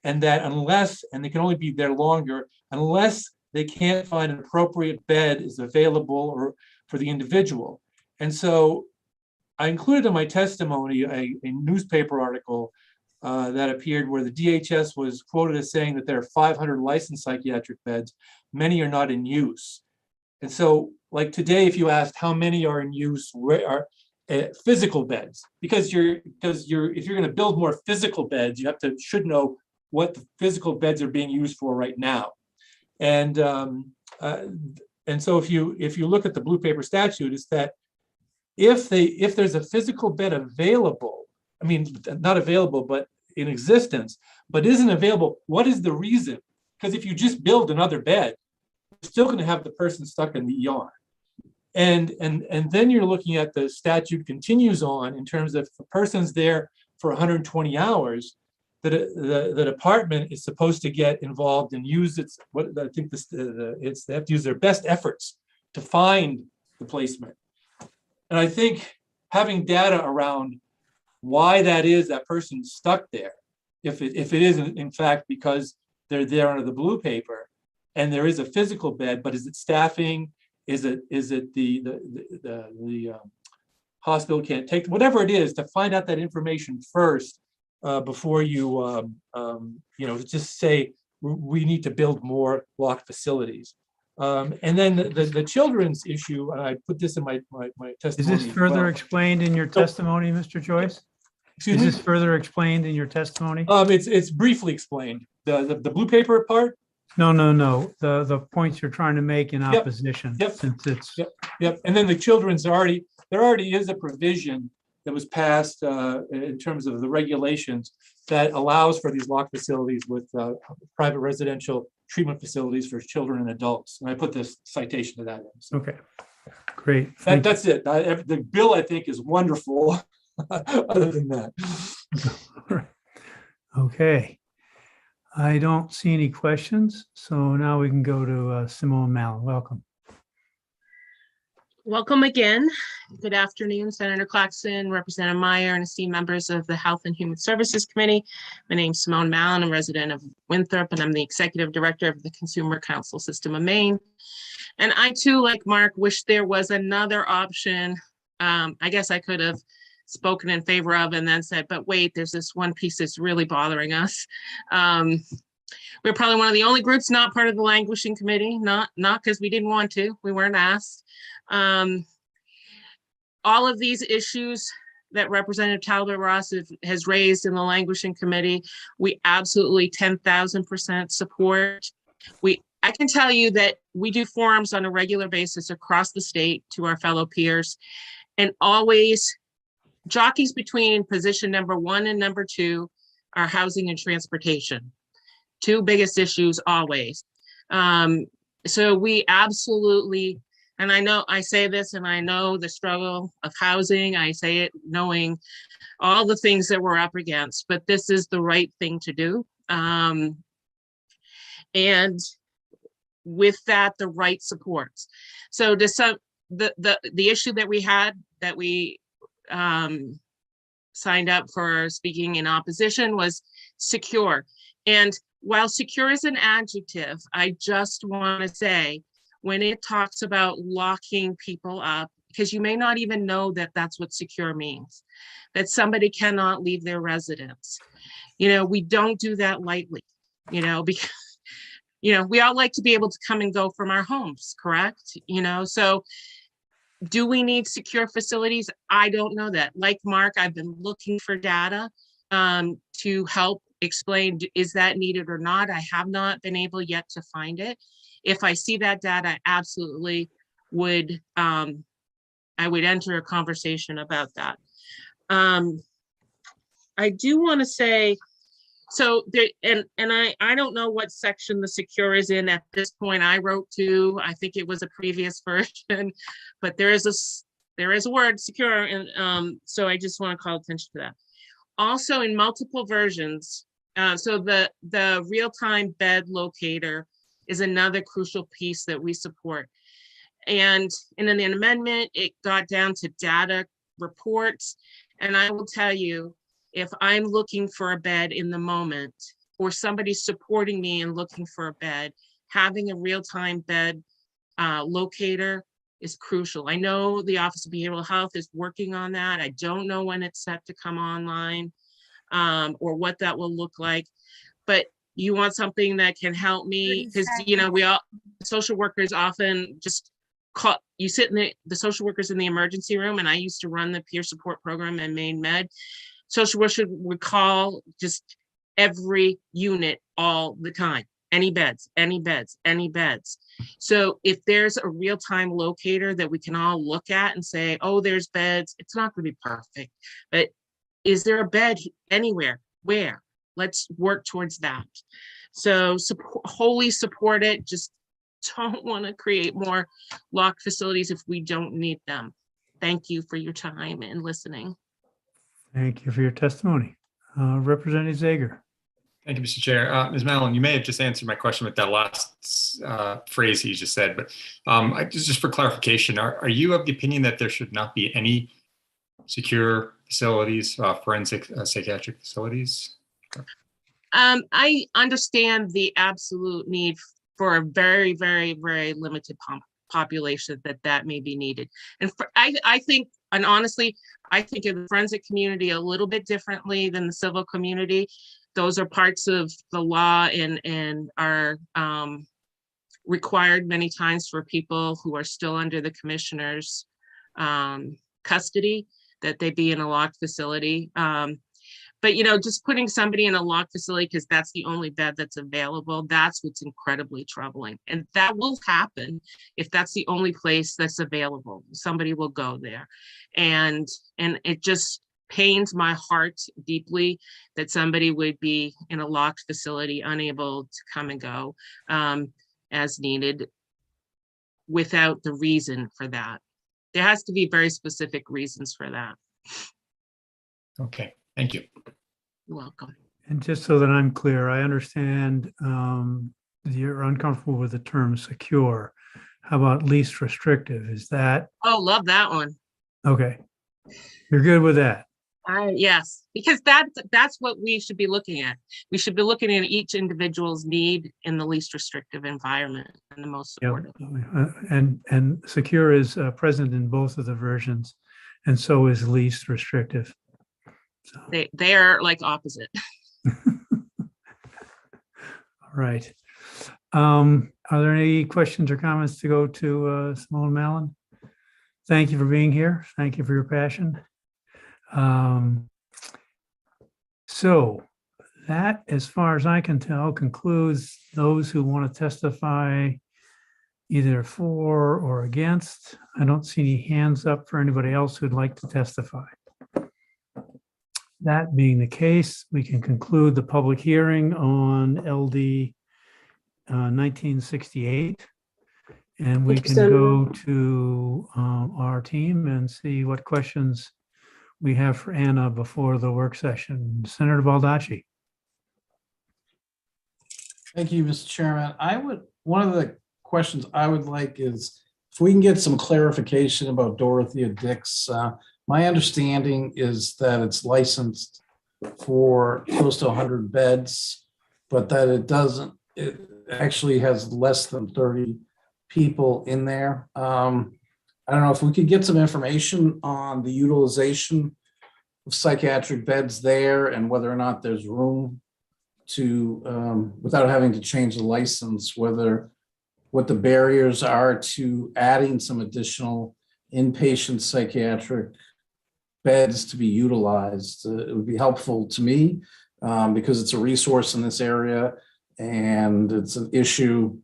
And that and they can only be there longer, unless they can't find an appropriate bed is available or for the individual. And so I included in my testimony a newspaper article that appeared where the DHS was quoted as saying that there are 500 licensed psychiatric beds. Many are not in use. And so like today, if you asked how many are in use, where are physical beds, because if you're going to build more physical beds, you should know what the physical beds are being used for right now. And so if you look at the blue paper statute, it's that if there's a physical bed available, I mean, not available, but in existence, but isn't available, what is the reason? Because if you just build another bed, you're still going to have the person stuck in the ER. And then you're looking at the statute continues on in terms of if a person's there for 120 hours, the department is supposed to get involved and use they have to use their best efforts to find the placement. And I think having data around why that person's stuck there, if it isn't in fact because they're there under the blue paper and there is a physical bed, but is it staffing? Is it the hospital can't take, whatever it is, to find out that information first before you just say we need to build more locked facilities. And then the children's issue, and I put this in my testimony. Is this further explained in your testimony, Mr. Joyce? Excuse me? Is this further explained in your testimony? It's briefly explained. The blue paper part? No. The points you're trying to make in opposition. Yep. Since it's Yep. And then the children's there already is a provision that was passed in terms of the regulations that allows for these locked facilities with private residential treatment facilities for children and adults. And I put this citation to that in. So okay. Great. That's it. The bill, I think, is wonderful. Other than that. Okay. I don't see any questions. So now we can go to Simone Mallon. Welcome. Welcome again. Good afternoon, Senator Claxton, Representative Meyer, and esteemed members of the Health and Human Services Committee. My name is Simone Mallon. I'm a resident of Winthrop, and I'm the Executive Director of the Consumer Counsel System of Maine. And I too, like Mark, wish there was another option. I guess I could have spoken in favor of and then said, but wait, there's this one piece that's really bothering us. We're probably one of the only groups not part of the languishing committee, not because we didn't want to, we weren't asked. All of these issues that Representative Talbot Ross has raised in the languishing committee, we absolutely 10,000% support. I can tell you that we do forums on a regular basis across the state to our fellow peers, and always jockeys between position number 1 and number 2 are housing and transportation. Two biggest issues always. So we absolutely, and I know I say this and I know the struggle of housing, I say it knowing all the things that we're up against, but this is the right thing to do. And with that, the right supports. So to some, the issue that we had that we signed up for speaking in opposition was secure. And while secure is an adjective, I just want to say, when it talks about locking people up, because you may not even know that that's what secure means, that somebody cannot leave their residence. We don't do that lightly, because, we all like to be able to come and go from our homes, correct? So do we need secure facilities? I don't know that. Like Mark, I've been looking for data to help explain, is that needed or not? I have not been able yet to find it. If I see that data, I absolutely would, I would enter a conversation about that. I do want to say, so there, and I don't know what section the secure is in at this point. I wrote to, I think it was a previous version, but there is a word secure, and so I just want to call attention to that. Also in multiple versions, so the real-time bed locator is another crucial piece that we support. And in an amendment, it got down to data reports. And I will tell you, if I'm looking for a bed in the moment, or somebody's supporting me and looking for a bed, having a real-time bed locator is crucial. I know the Office of Behavioral Health is working on that. I don't know when it's set to come online or what that will look like, but you want something that can help me, because we all, social workers often just call, you sit in the social workers in the emergency room, and I used to run the peer support program in Maine Med. Social workers would call just every unit all the time. Any beds, any beds, any beds. So if there's a real-time locator that we can all look at and say, oh, there's beds, it's not going to be perfect, but is there a bed anywhere? Where? Let's work towards that. So wholly support it. Just don't want to create more locked facilities if we don't need them. Thank you for your time and listening. Thank you for your testimony. Representative Zager. Thank you, Mr. Chair. Ms. Mallon, you may have just answered my question with that last phrase you just said, but just for clarification, are you of the opinion that there should not be any secure facilities, forensic psychiatric facilities? I understand the absolute need for a very, very, very limited population that may be needed. And I think, and honestly, I think of the forensic community a little bit differently than the civil community. Those are parts of the law and are required many times for people who are still under the commissioner's custody, that they be in a locked facility. But, just putting somebody in a locked facility because that's the only bed that's available, that's what's incredibly troubling. And that will happen if that's the only place that's available. Somebody will go there. And it just pains my heart deeply that somebody would be in a locked facility, unable to come and go as needed without the reason for that. There has to be very specific reasons for that. Okay, thank you. You're welcome. And just so that I'm clear, I understand you're uncomfortable with the term secure. How about least restrictive? Is that? Oh, love that one. Okay. You're good with that? Yes, because that's what we should be looking at. We should be looking at each individual's need in the least restrictive environment and the most supportive. And secure is present in both of the versions, and so is least restrictive. So. They are like opposite. All right. Are there any questions or comments to go to Simone Mallon? Thank you for being here. Thank you for your passion. So that, as far as I can tell, concludes those who want to testify either for or against. I don't see any hands up for anybody else who'd like to testify. That being the case, we can conclude the public hearing on LD 1968. And we can go to our team and see what questions we have for Anna before the work session. Senator Baldacci. Thank you, Mr. Chairman. One of the questions I would like is if we can get some clarification about Dorothea Dix. My understanding is that it's licensed for close to 100 beds, but that it actually has less than 30 people in there. I don't know if we could get some information on the utilization of psychiatric beds there and whether or not there's room to, without having to change the license, what the barriers are to adding some additional inpatient psychiatric beds to be utilized. It would be helpful to me because it's a resource in this area and it's an issue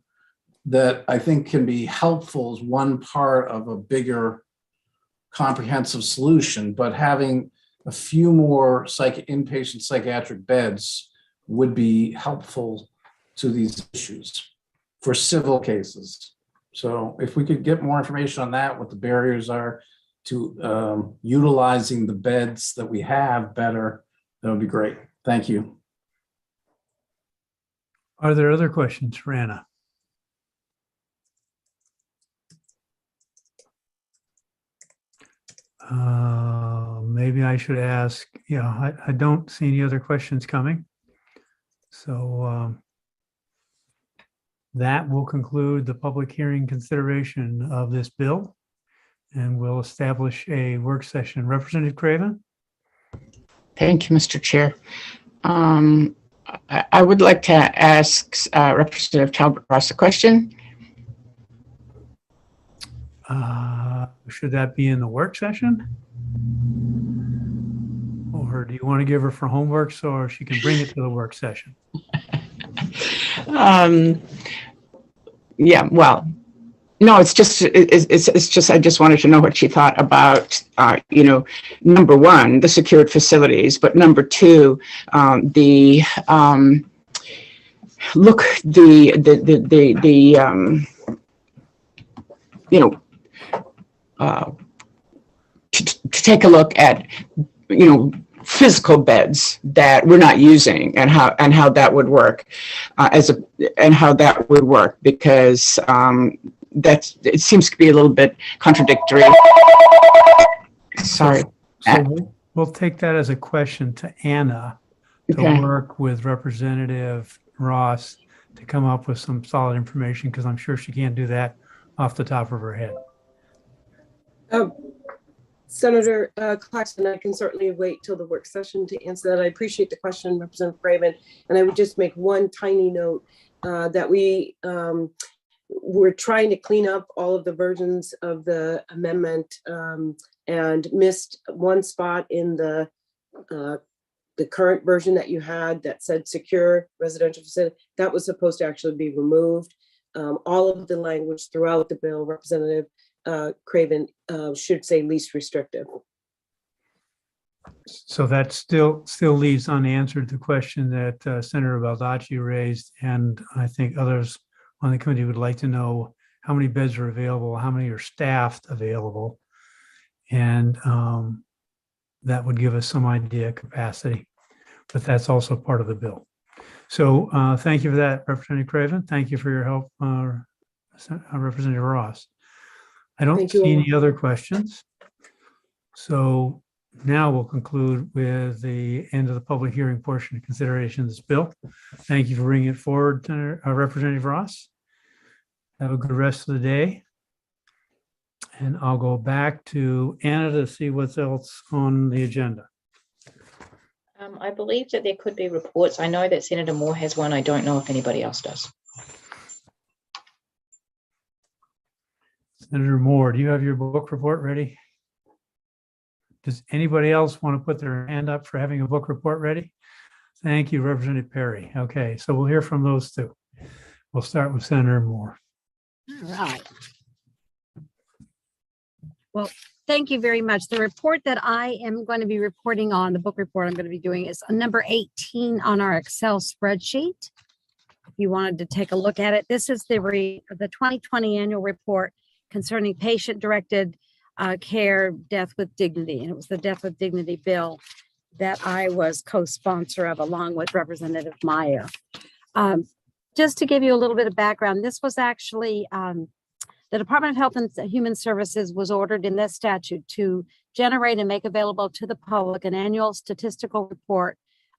that I think can be helpful as one part of a bigger comprehensive solution, but having a few more inpatient psychiatric beds would be helpful to these issues for civil cases. So if we could get more information on that, what the barriers are to utilizing the beds that we have better, that would be great. Thank you. Are there other questions for Anna? Maybe I should ask, I don't see any other questions coming. So That will conclude the public hearing consideration of this bill, and we'll establish a work session. Representative Craven? Thank you, Mr. Chair. I would like to ask Representative Talbot Ross a question. Should that be in the work session? Or do you want to give her for homework so she can bring it to the work session? Yeah, well, no, it's just I just wanted to know what she thought about number one, the secured facilities, but number two, the to take a look at physical beds that we're not using, and how that would work because it seems to be a little bit contradictory. Sorry. So we'll take that as a question to Anna to Okay. work with Representative Ross to come up with some solid information, because I'm sure she can't do that off the top of her head. Senator Claxton, I can certainly wait till the work session to answer that. I appreciate the question, Representative Craven, and I would just make one tiny note that we're trying to clean up all of the versions of the amendment and missed one spot in the current version that you had that said secure residential facility. That was supposed to actually be removed. All of the language throughout the bill, Representative Craven, should say least restrictive. So that still leaves unanswered the question that Senator Baldacci raised, and I think others on the committee would like to know how many beds are available, how many are staffed available, and that would give us some idea of capacity, but that's also part of the bill. So thank you for that, Representative Craven. Thank you for your help, Representative Ross. I don't see any other questions. So now we'll conclude with the end of the public hearing portion of consideration of this bill. Thank you for bringing it forward, Representative Ross. Have a good rest of the day. And I'll go back to Anna to see what's else on the agenda. I believe that there could be reports. I know that Senator Moore has one. I don't know if anybody else does. Senator Moore, do you have your book report ready? Does anybody else want to put their hand up for having a book report ready? Thank you, Representative Perry. Okay, so we'll hear from those two. We'll start with Senator Moore. All right. Well, thank you very much. The report that I am going to be reporting on, the book report I'm going to be doing, is number 18 on our Excel spreadsheet. If you wanted to take a look at it, this is the 2020 annual report concerning patient-directed care, death with dignity. And it was the Death with Dignity bill that I was co-sponsor of along with Representative Meyer. Just to give you a little bit of background, this was actually the Department of Health and Human Services was ordered in this statute to generate and make available to the public an annual statistical report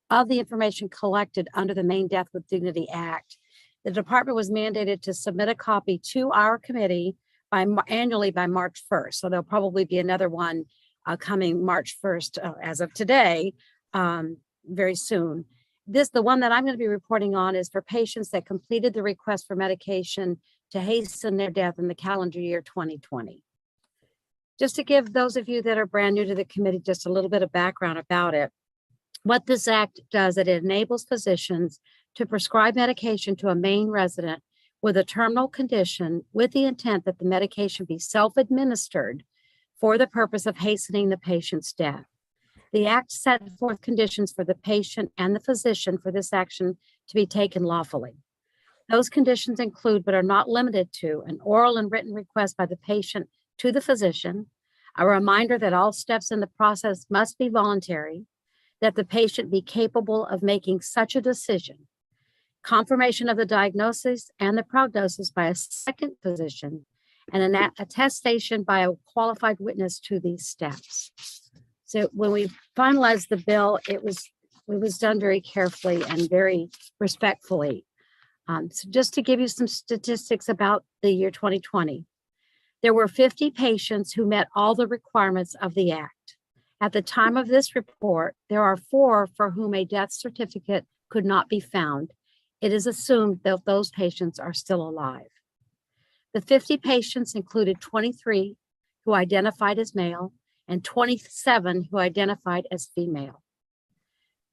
of the information collected under the Maine Death with Dignity Act. The department was mandated to submit a copy to our committee annually by March 1st. So there'll probably be another one coming March 1st as of today, very soon. The one that I'm going to be reporting on is for patients that completed the request for medication to hasten their death in the calendar year 2020. Just to give those of you that are brand new to the committee just a little bit of background about it, what this act does, it enables physicians to prescribe medication to a Maine resident with a terminal condition with the intent that the medication be self-administered for the purpose of hastening the patient's death. The act set forth conditions for the patient and the physician for this action to be taken lawfully. Those conditions include, but are not limited to, an oral and written request by the patient to the physician, a reminder that all steps in the process must be voluntary, that the patient be capable of making such a decision, confirmation of the diagnosis and the prognosis by a second physician, and an attestation by a qualified witness to these steps. So when we finalized the bill, it was done very carefully and very respectfully. So just to give you some statistics about the year 2020, there were 50 patients who met all the requirements of the Act. At the time of this report, there are 4 for whom a death certificate could not be found. It is assumed that those patients are still alive. The 50 patients included 23 who identified as male and 27 who identified as female.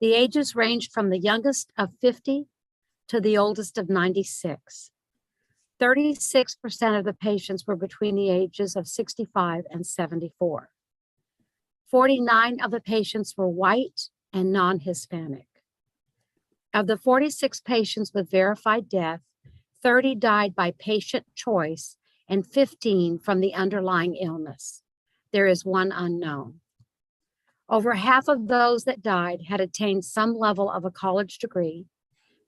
The ages ranged from the youngest of 50 to the oldest of 96. 36% of the patients were between the ages of 65 and 74. 49 of the patients were white and non-Hispanic. Of the 46 patients with verified death, 30 died by patient choice and 15 from the underlying illness. There is 1 unknown. Over half of those that died had attained some level of a college degree.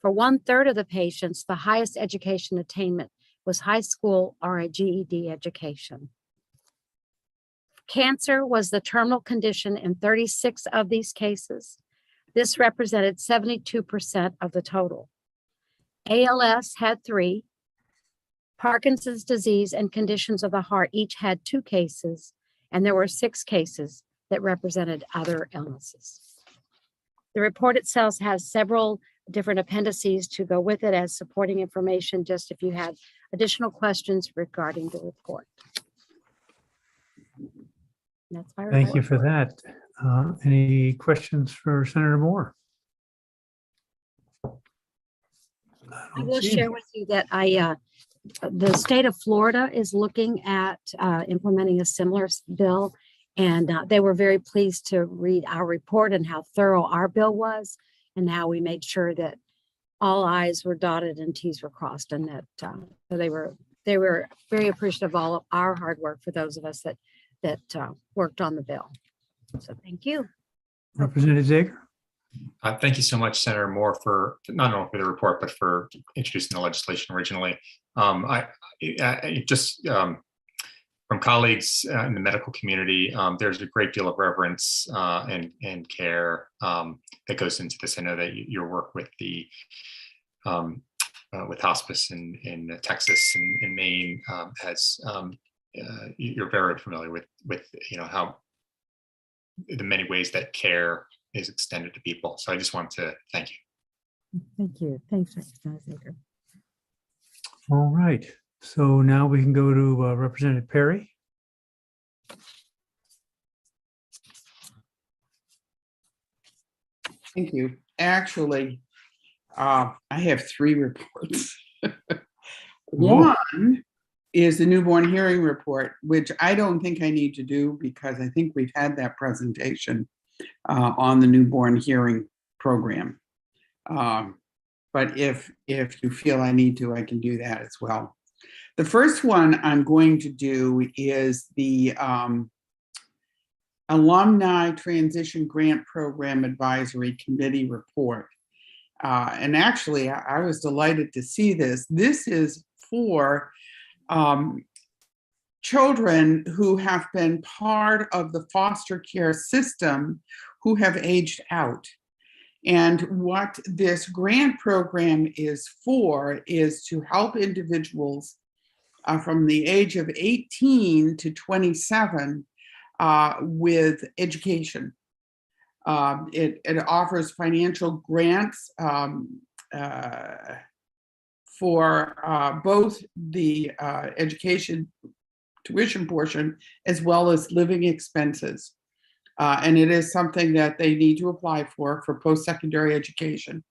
For 1/3 of the patients, the highest education attainment was high school or a GED education. Cancer was the terminal condition in 36 of these cases. This represented 72% of the total. ALS had 3. Parkinson's disease and conditions of the heart each had 2 cases, and there were 6 cases that represented other illnesses. The report itself has several different appendices to go with it as supporting information, just if you had additional questions regarding the report. That's my report. Thank you for that. Any questions for Senator Moore? I will share with you that the state of Florida is looking at implementing a similar bill, and they were very pleased to read our report and how thorough our bill was, and how we made sure that all I's were dotted and T's were crossed, and that so they were very appreciative of all of our hard work for those of us that worked on the bill. So thank you. Representative Zager. Thank you so much, Senator Moore, for not only for the report, but for introducing the legislation originally. I just from colleagues in the medical community, there's a great deal of reverence and care that goes into this. I know that your work with the with hospice in Texas and in Maine has you're very familiar with how the many ways that care is extended to people. So I just want to thank you. Thank you. Thanks, Representative Zager. All right. So now we can go to Representative Perry. Thank you. Actually, I have 3 reports. One is the newborn hearing report, which I don't think I need to do because I think we've had that presentation on the newborn hearing program. But if you feel I need to, I can do that as well. The first one I'm going to do is the Alumni Transition Grant Program Advisory Committee report. And actually, I was delighted to see this. This is for children who have been part of the foster care system who have aged out. And what this grant program is for is to help individuals from the age of 18 to 27 with education. It offers financial grants for both the education tuition portion as well as living expenses. And it is something that they need to apply for post-secondary education.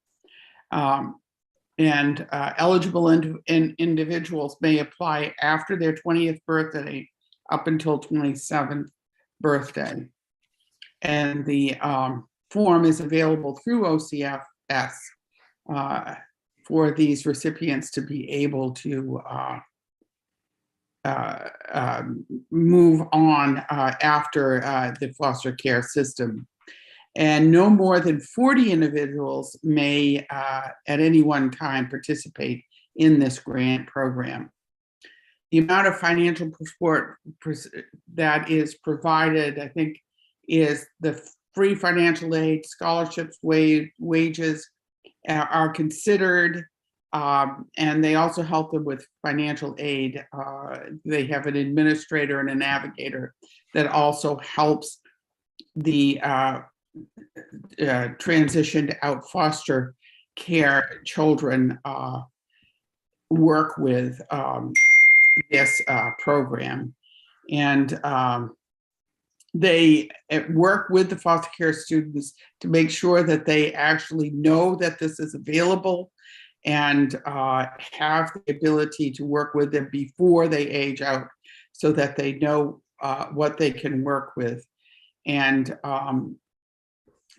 And eligible individuals may apply after their 20th birthday up until 27th birthday. And the form is available through OCFS for these recipients to be able to move on after the foster care system. And no more than 40 individuals may at any one time participate in this grant program. The amount of financial support that is provided, I think, is the free financial aid, scholarships, wages are considered And they also help them with financial aid. They have an administrator and a navigator that also helps the transitioned out foster care children work with this program. And they work with the foster care students to make sure that they actually know that this is available and have the ability to work with them before they age out so that they know what they can work with. And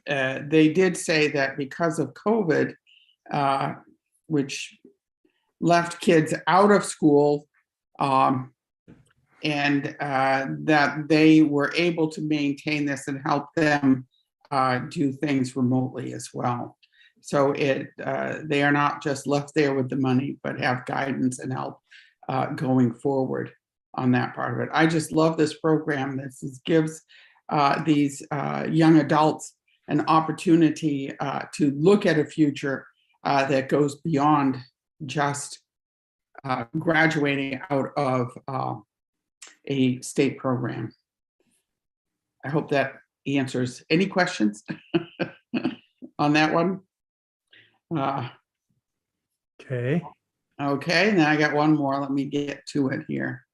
they did say that because of COVID, which left kids out of school, and that they were able to maintain this and help them do things remotely as well. So they are not just left there with the money, but have guidance and help going forward on that part of it. I just love this program. This gives these young adults an opportunity to look at a future that goes beyond just graduating out of a state program. I hope that answers any questions on that one. Okay. Okay, now I got one more. Let me get to it here.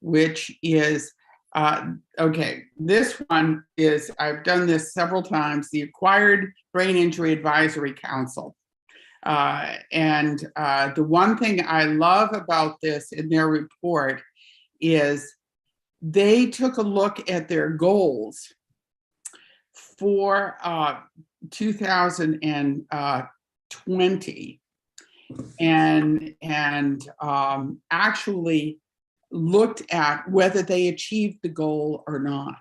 Which is, okay, this one is, I've done this several times, the Acquired Brain Injury Advisory Council. And the one thing I love about this in their report is they took a look at their goals for 2020 and actually looked at whether they achieved the goal or not,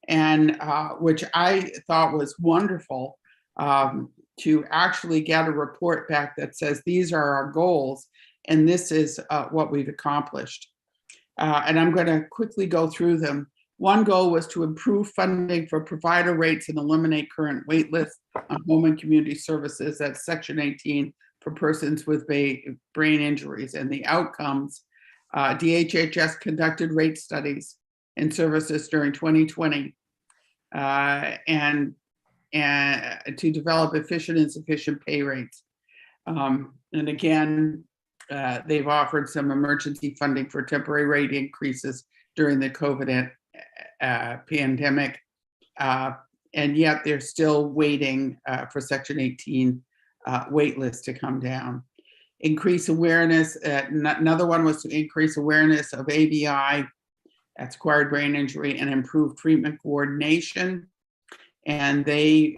and which I thought was wonderful, to actually get a report back that says these are our goals and this is what we've accomplished. And I'm going to quickly go through them. One goal was to improve funding for provider rates and eliminate current wait lists on home and community services. That's Section 18 for persons with brain injuries. And the outcomes, DHHS conducted rate studies in services during 2020 and to develop efficient and sufficient pay rates. And again, they've offered some emergency funding for temporary rate increases during the COVID pandemic. And yet they're still waiting for Section 18 wait list to come down. Increase awareness. Another one was to increase awareness of ABI, that's acquired brain injury, and improve treatment coordination. And they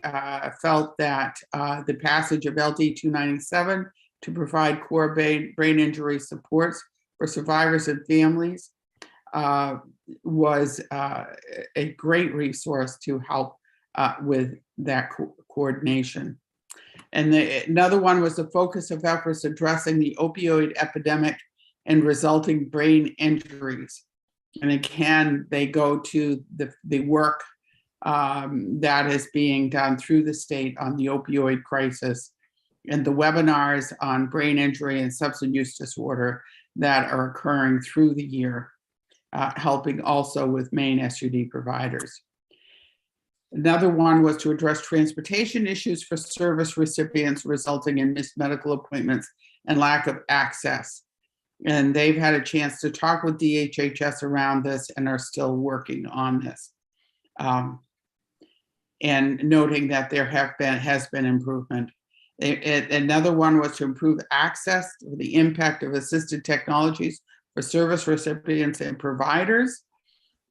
felt that the passage of LD 297 to provide core brain injury supports for survivors and families was a great resource to help with that coordination. And another one was the focus of efforts addressing the opioid epidemic and resulting brain injuries. And again, they go to the work that is being done through the state on the opioid crisis and the webinars on brain injury and substance use disorder that are occurring through the year, helping also with Maine SUD providers. Another one was to address transportation issues for service recipients resulting in missed medical appointments and lack of access. And they've had a chance to talk with DHHS around this and are still working on this. And noting that there has been improvement. Another one was to improve access to the impact of assisted technologies for service recipients and providers.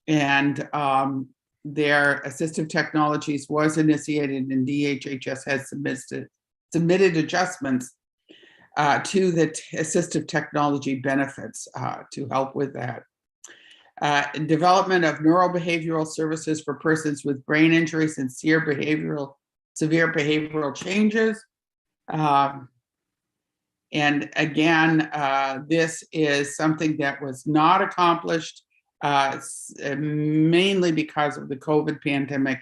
And their assistive technologies was initiated and DHHS has submitted adjustments to the assistive technology benefits to help with that. Development of neurobehavioral services for persons with brain injuries and severe behavioral changes. And again, this is something that was not accomplished mainly because of the COVID pandemic,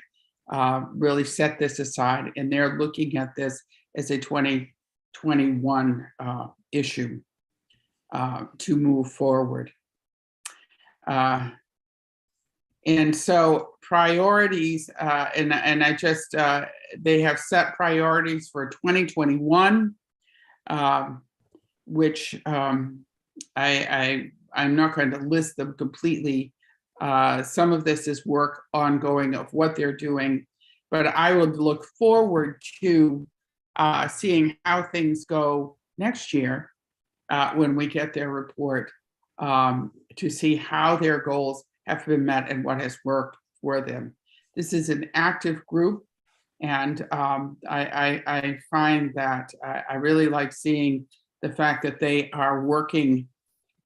really set this aside, and they're looking at this as a 2021 issue to move forward. And so priorities, and I just, they have set priorities for 2021, which I'm not going to list them completely. Some of this is work ongoing of what they're doing, but I would look forward to seeing how things go next year when we get their report, to see how their goals have been met and what has worked for them. This is an active group, and I find that I really like seeing the fact that they are working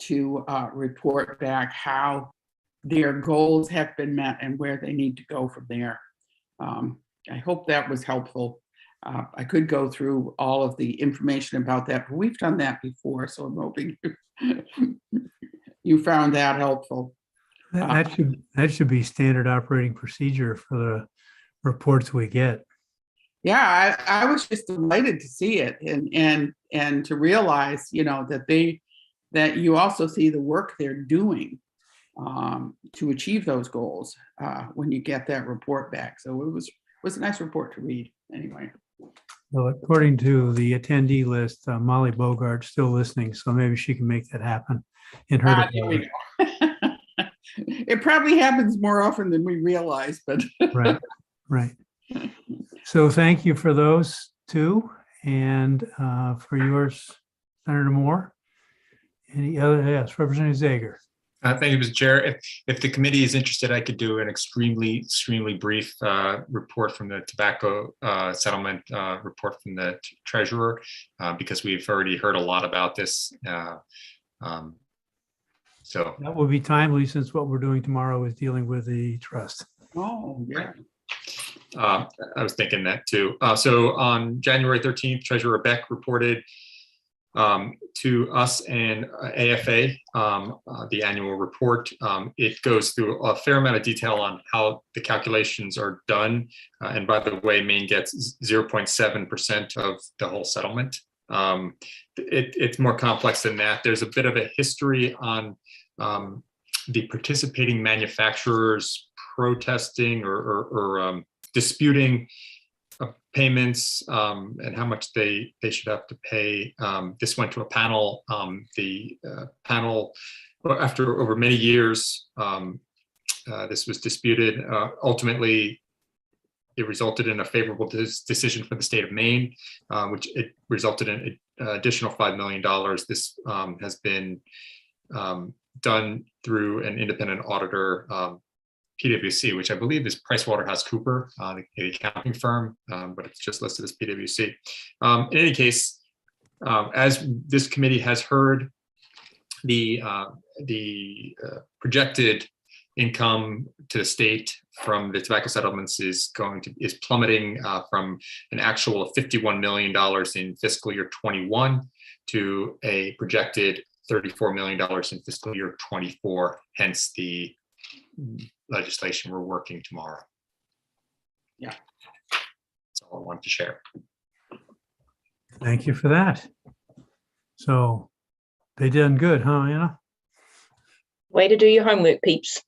to report back how their goals have been met and where they need to go from there. I hope that was helpful. I could go through all of the information about that, but we've done that before, so I'm hoping you found that helpful. That should be standard operating procedure for the reports we get. Yeah, I was just delighted to see it and to realize, you know, that you also see the work they're doing to achieve those goals when you get that report back. So it was a nice report to read anyway. Well, according to the attendee list, Molly Bogart's still listening, so maybe she can make that happen in her department. It probably happens more often than we realize, but right. So thank you for those two, and for yours, Senator Moore. Any other? Yes, Representative Zager. Thank you, Mr. Chair. If the committee is interested, I could do an extremely brief report from the tobacco settlement report from the treasurer, because we've already heard a lot about this. So that will be timely, since what we're doing tomorrow is dealing with the trust. Oh, yeah. I was thinking that too. So on January 13th, Treasurer Beck reported to us and AFA the annual report. It goes through a fair amount of detail on how the calculations are done. And by the way, Maine gets 0.7% of the whole settlement. It's more complex than that. There's a bit of a history on the participating manufacturers protesting or disputing payments and how much they should have to pay. This went to a panel. The panel, after over many years, this was disputed. Ultimately, it resulted in a favorable decision for the state of Maine, which it resulted in an additional $5 million. This has been done through an independent auditor, PwC, which I believe is PricewaterhouseCoopers, the accounting firm, but it's just listed as PwC. In any case, as this committee has heard, the projected income to the state from the tobacco settlements is plummeting from an actual of $51 million in fiscal year 21 to a projected $34 million in fiscal year 24, hence the legislation we're working tomorrow. Yeah. That's all I wanted to share. Thank you for that. So they done good, huh, Anna? Way to do your homework, peeps.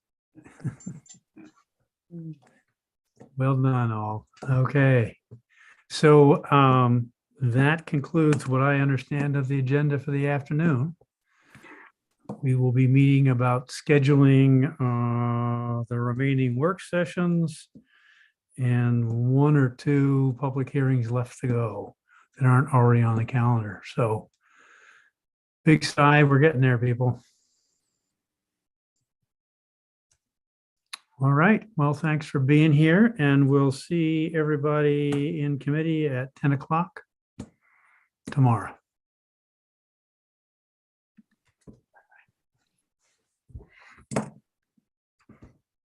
Well done, all. Okay. So that concludes what I understand of the agenda for the afternoon. We will be meeting about scheduling the remaining work sessions and 1 or 2 public hearings left to go that aren't already on the calendar. So big sigh, we're getting there, people. All right. Well, thanks for being here, and we'll see everybody in committee at 10 o'clock tomorrow.